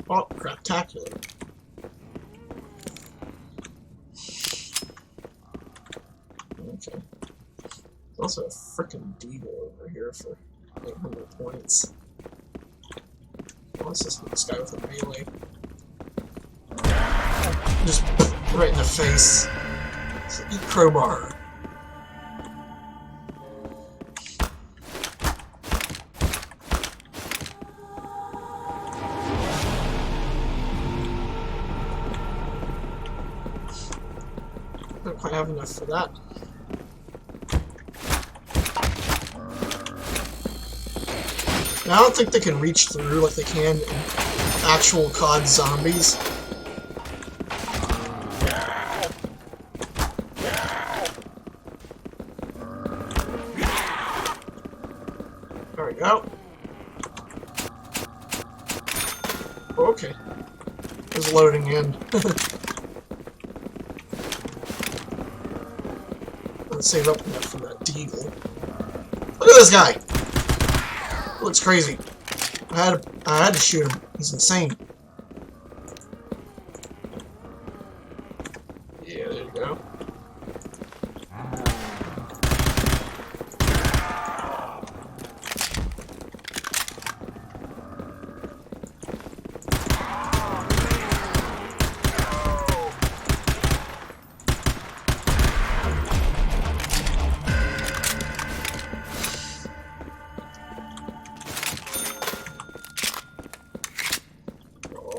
Oh, craptacular. Okay. There's also a frickin' deagle over here for 800 points. What's this guy with a melee? Just right in the face. So eat crowbar. Don't quite have enough for that. And I don't think they can reach through like they can in actual COD zombies. go. Okay. It's loading in. Let's save up enough for that deagle. Look at this guy! He looks crazy. I had to shoot him. He's insane. Yeah, there you go.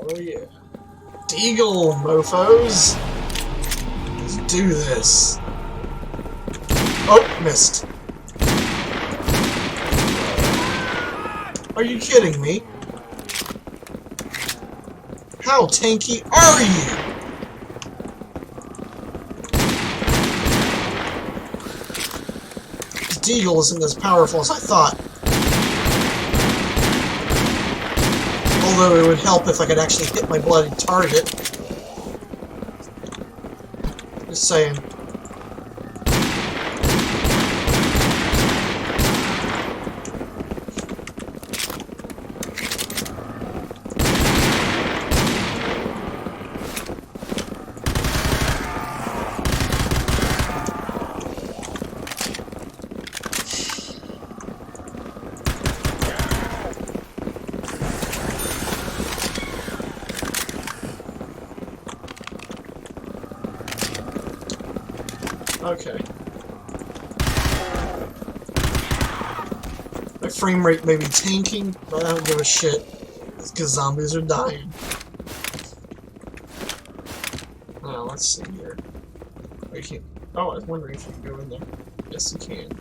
Oh yeah. Deagle, mofos! Let's do this. Oh, missed. Are you kidding me? How tanky are you? The Deagle isn't as powerful as I thought. Although it would help if I could actually hit my bloody target. Just saying. Okay. My frame rate may be tanking, but I don't give a shit. Because zombies are dying. Oh, let's see here. I can't. Oh, I was wondering if you can go in there. Yes, you can.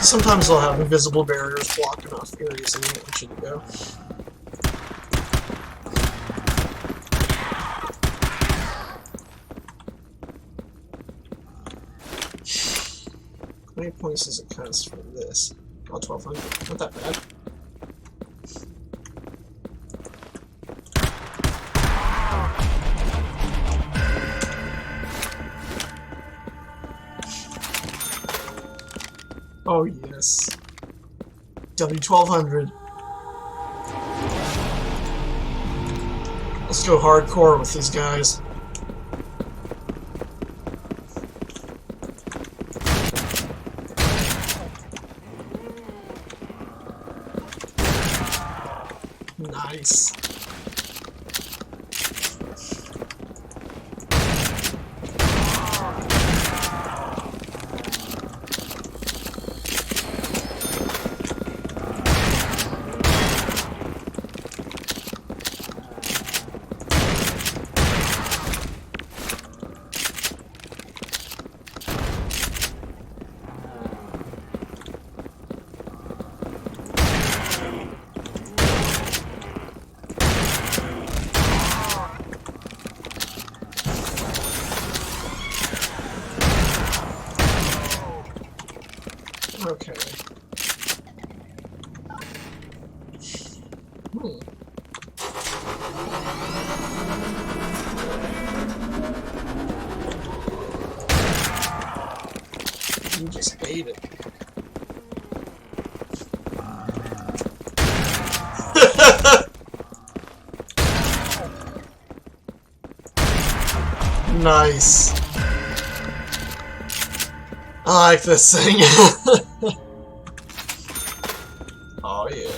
Sometimes they'll have invisible barriers blocking off areas that you want you to go. How many points does it cost for this? Oh, 1,200. Not that bad. Oh, yes. W1200. Let's go hardcore with these guys. Nice. Okay. You just ate it. Nice. I like this thing. Oh yeah.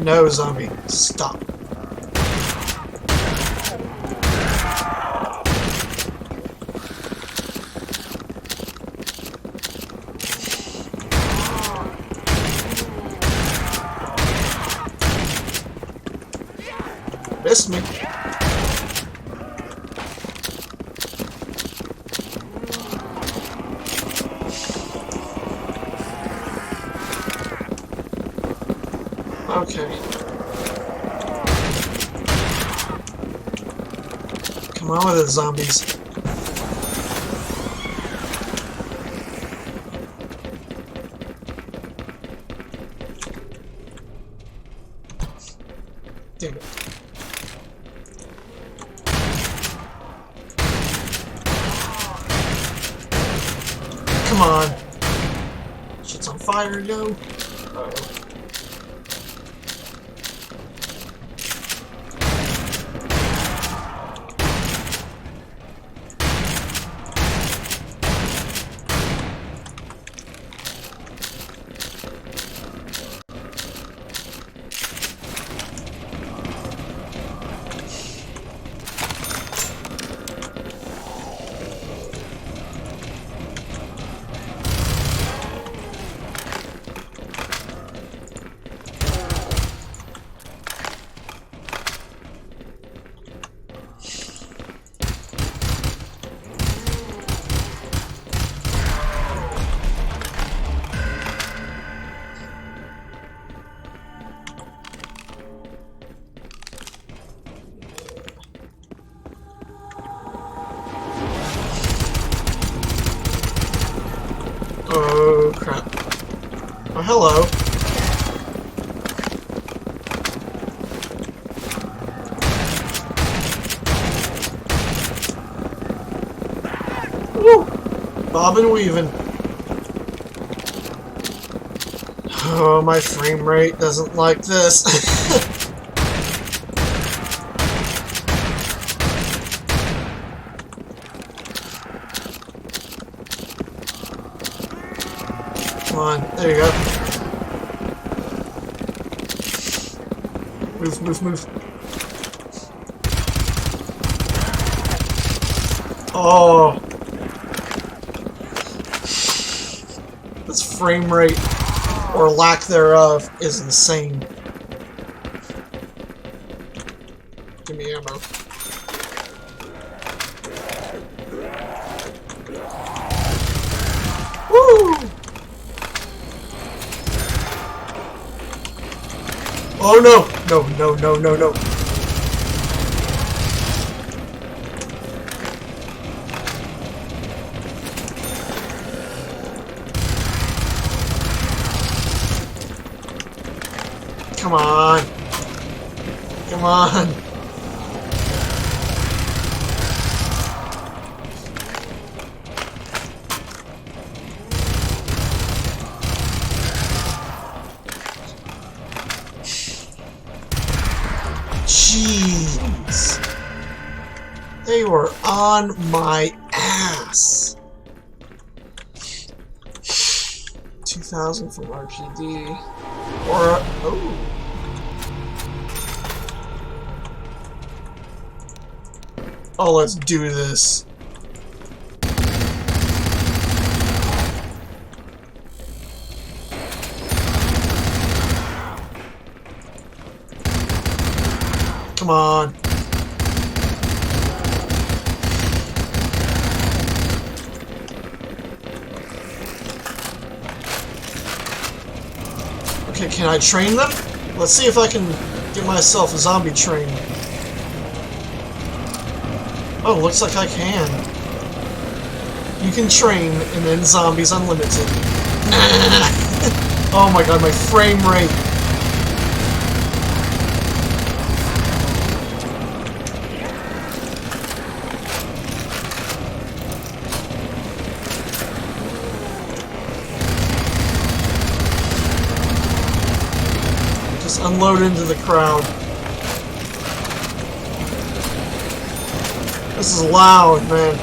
No, zombie. Stop. Missed me. Come on with it, zombies. Damn it. Come on. Shit's on fire, no. Uh-oh. Oh, crap. Oh, hello. Woo! Bobbing weaving. Oh, my frame rate doesn't like this. Come on, there you go. Move, move, move. Oh. This frame rate, or lack thereof, is insane. Give me ammo. Woo! Oh no! No, no, no, no, no. Come on. Come on. Jeez. They were on my ass. 2,000 from RGD. Or, oh. Oh, let's do this. Come on. Okay, can I train them? Let's see if I can get myself a zombie train. Oh, looks like I can. You can train, and then zombies unlimited. Oh my god, my frame rate. Just unload into the crowd. This is loud, man.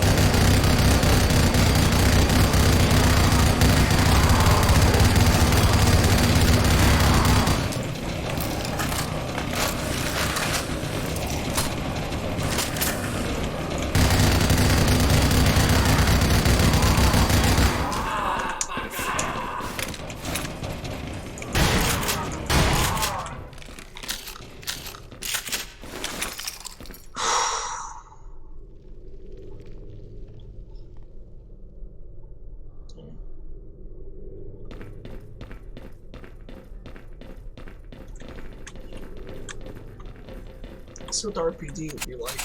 That's what the RPD would be like.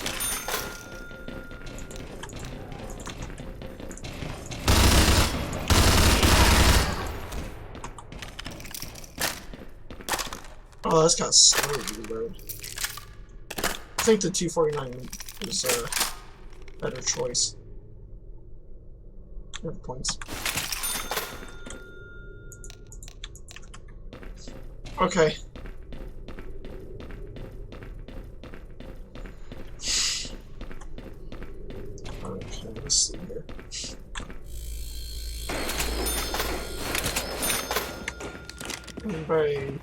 Oh, that's kind of slow to reload. I think the 249 is a better choice. Good points. Okay. Okay, let's see here. Anybody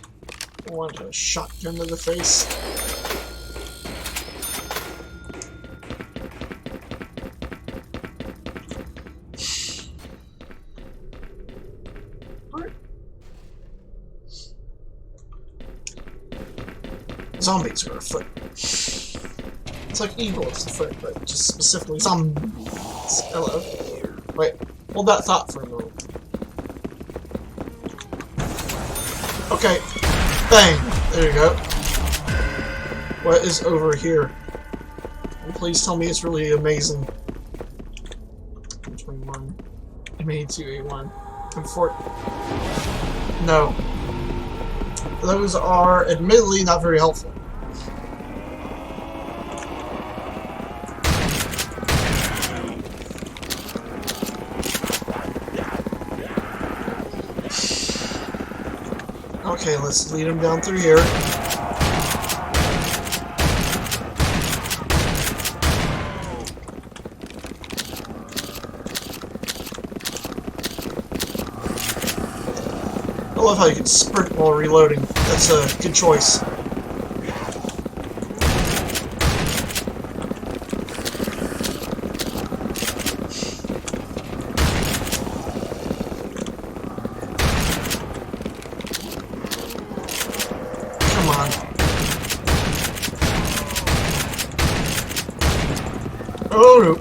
want a shotgun to the face? Zombies are afoot. It's like evil is afoot, but just specifically zombies. Hello. Wait, hold that thought for a moment. Okay. Bang! There you go. What is over here? And please tell me it's really amazing. 21. M82A1. M4. No. Those are admittedly not very helpful. Okay, let's lead him down through here. I love how you can sprint while reloading. That's a good choice. Come on. Oh no.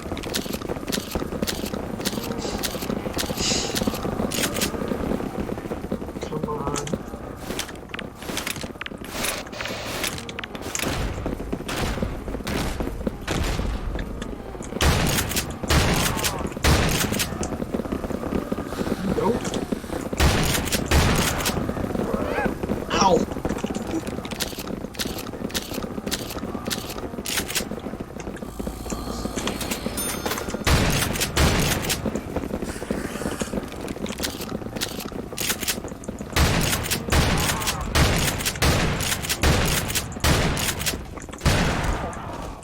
Ow!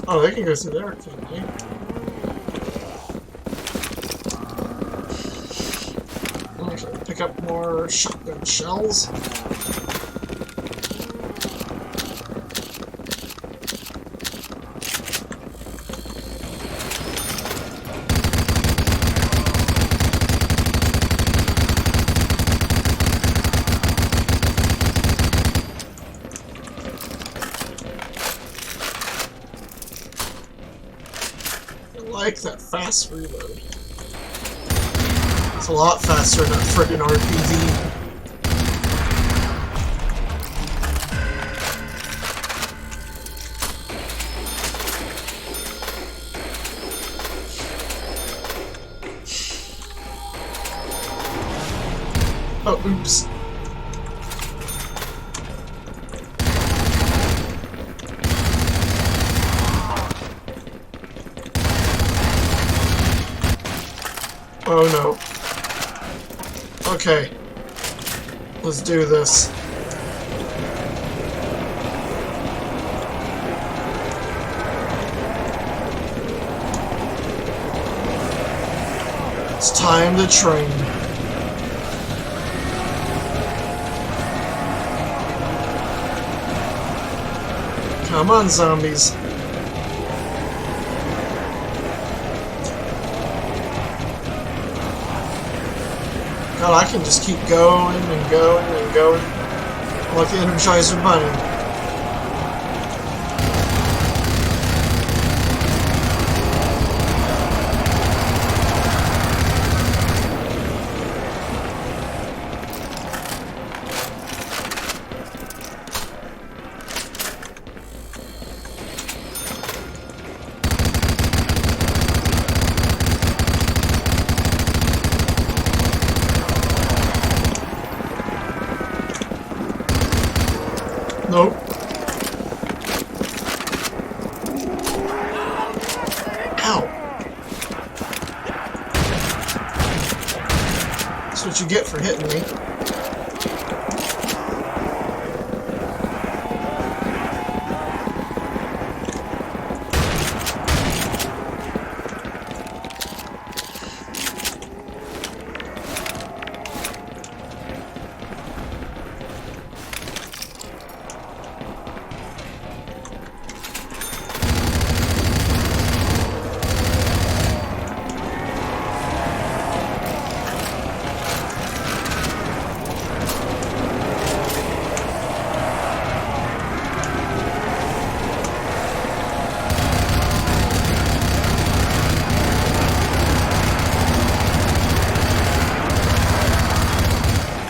Oh, they can go through there, can't they? Okay, pick up more shotgun shells. I like that fast reload. It's a lot faster than that frickin' RPG. Oh, oops. Oh no. Okay. Let's do this. It's time to train. Come on, zombies. God, I can just keep going and going and going like the Energizer Bunny. No! what you get for hitting me.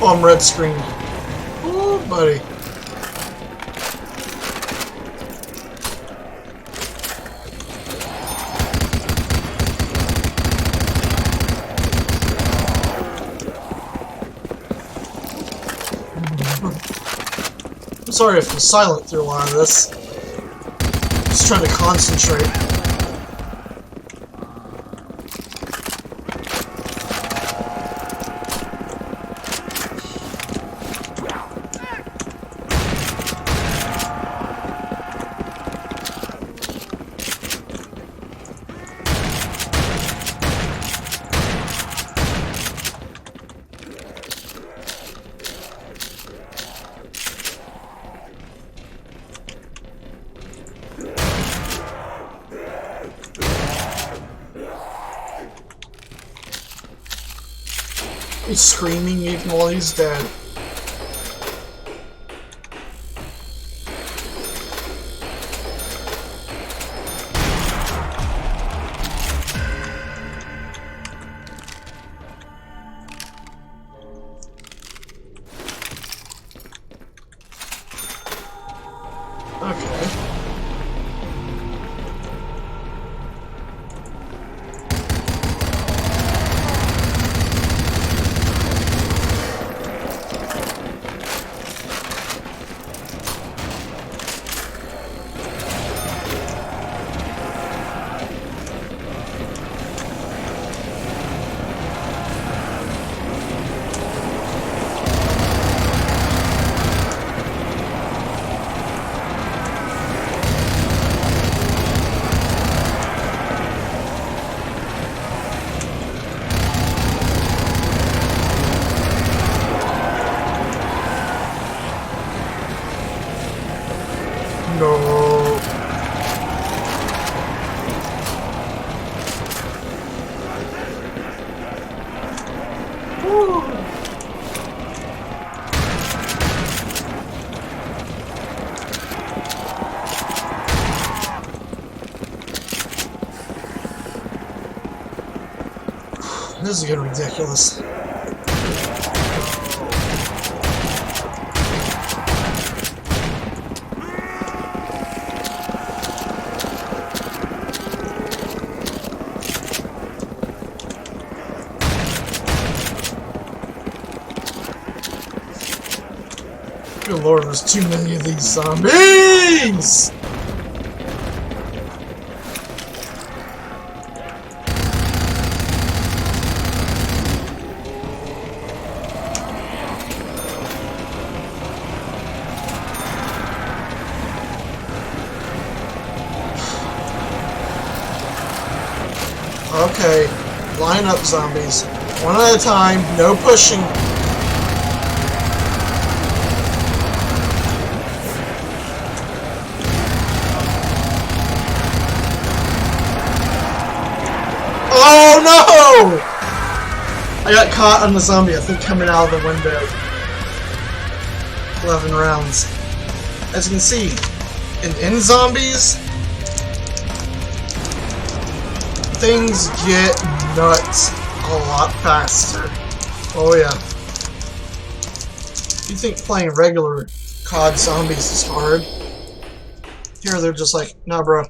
Oh, I'm red screen. Oh, buddy. I'm sorry if I'm silent through a lot of this. Just trying to concentrate. He's screaming even while he's dead. Okay. No. Woo. This is getting ridiculous. Good lord, there's too many of these zombies! Okay, line up, zombies. One at a time, no pushing. Oh no! I got caught on the zombie, I think, coming out of the window. 11 rounds. As you can see, in zombies, things get nuts a lot faster. Oh yeah. You think playing regular COD zombies is hard? Here they're just like, nah bro.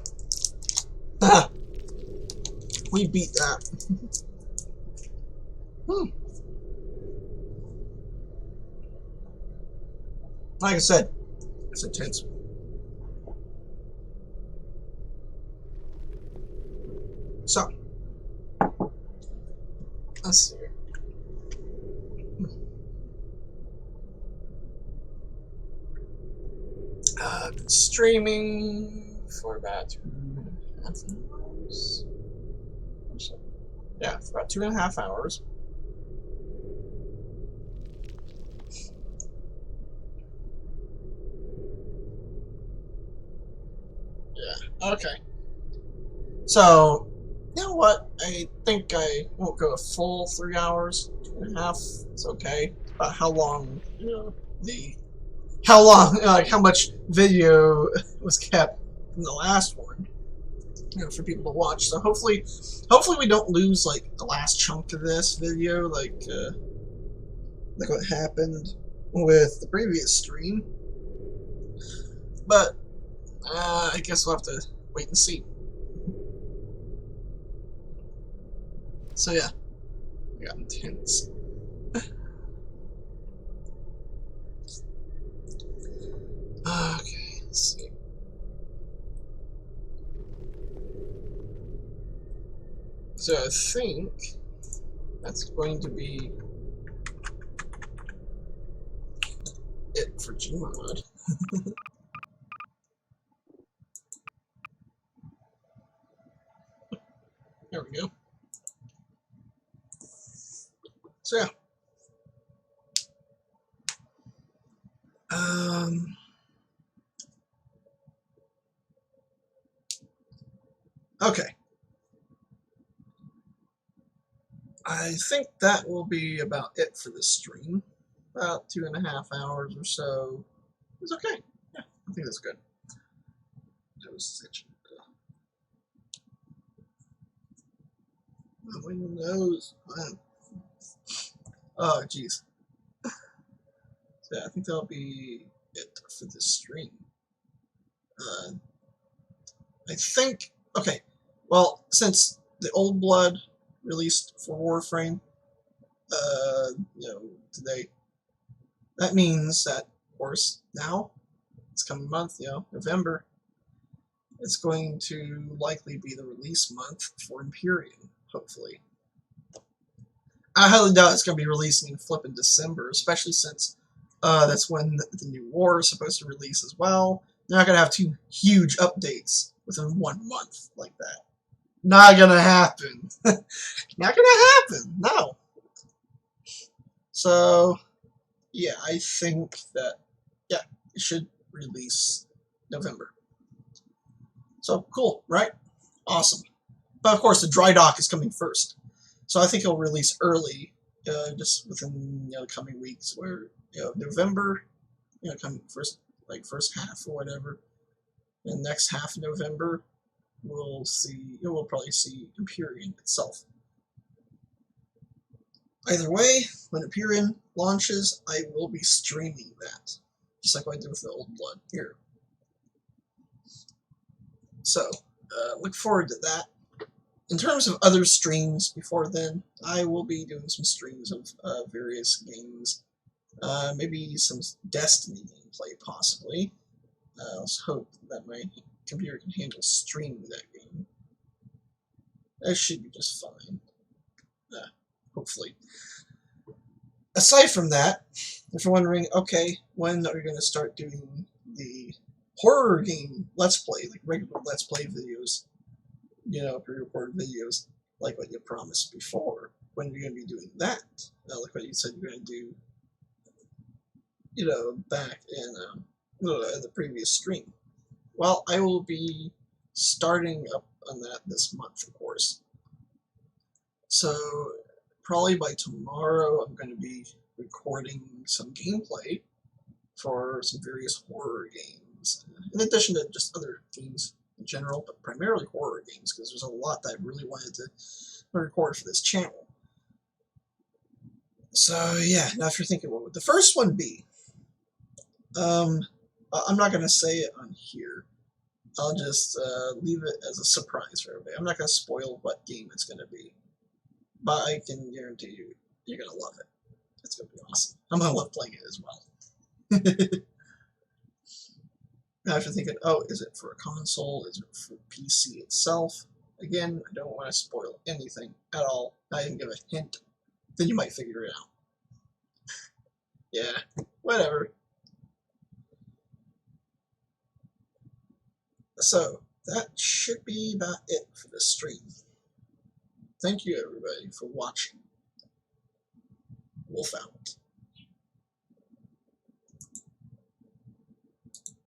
We beat that. Like I said, it's intense. So, let's see. streaming for about 2.5 hours. Yeah, for about 2.5 hours. Yeah, okay. So, you know what? I think I won't go a full 3 hours. 2.5. It's okay. About how long, like how much video was kept from the last one, for people to watch. So hopefully we don't lose like the last chunk of this video, like what happened with the previous stream. But I guess we'll have to wait and see. So yeah, we got intense. Okay, let's see. So I think that's going to be it for Gmod. There we go. So yeah. Okay. I think that will be about it for this stream. About 2.5 hours or so. It's okay. Yeah, I think that's good. My nose. Oh, jeez. So yeah, I think that'll be it for this stream. I think. Okay. Well, since the Old Blood released for Warframe, today, that means that, of course, now, this coming month, November, it's going to likely be the release month for Imperium, hopefully. I highly doubt it's going to be releasing in flipping December, especially since that's when the new war is supposed to release as well. They're not going to have 2 huge updates within 1 month like that. Not going to happen. Not going to happen. No. So, yeah, I think that, yeah, it should release November. So, cool, right? Awesome. But, of course, the dry dock is coming first. So I think it'll release early, just within the coming weeks, where November, coming first half or whatever, and next half of November, we'll probably see Imperium itself. Either way, when Imperium launches, I will be streaming that, just like I did with the Old Blood here. So look forward to that. In terms of other streams before then, I will be doing some streams of various games. Maybe some Destiny gameplay, possibly. Let's hope that my computer can handle streaming that game. That should be just fine. Hopefully. Aside from that, if you're wondering, okay, when are you going to start doing the horror game Let's Play, like regular Let's Play videos? Pre-recorded videos, like what you promised before. When are you going to be doing that? Like what you said you're going to do, back in the previous stream. Well, I will be starting up on that this month, of course. So, probably by tomorrow, I'm going to be recording some gameplay for some various horror games, in addition to just other games in general, but primarily horror games, because there's a lot that I really wanted to record for this channel. So yeah, now if you're thinking, what would the first one be? I'm not going to say it on here. I'll just leave it as a surprise for everybody. I'm not going to spoil what game it's going to be, but I can guarantee you, you're going to love it. It's going to be awesome. I'm going to love playing it as well. Now if you're thinking, oh, is it for a console? Is it for PC itself? Again, I don't want to spoil anything at all. Not even give a hint. Then you might figure it out. Yeah, whatever. So that should be about it for the stream. Thank you everybody for watching. Wolf out.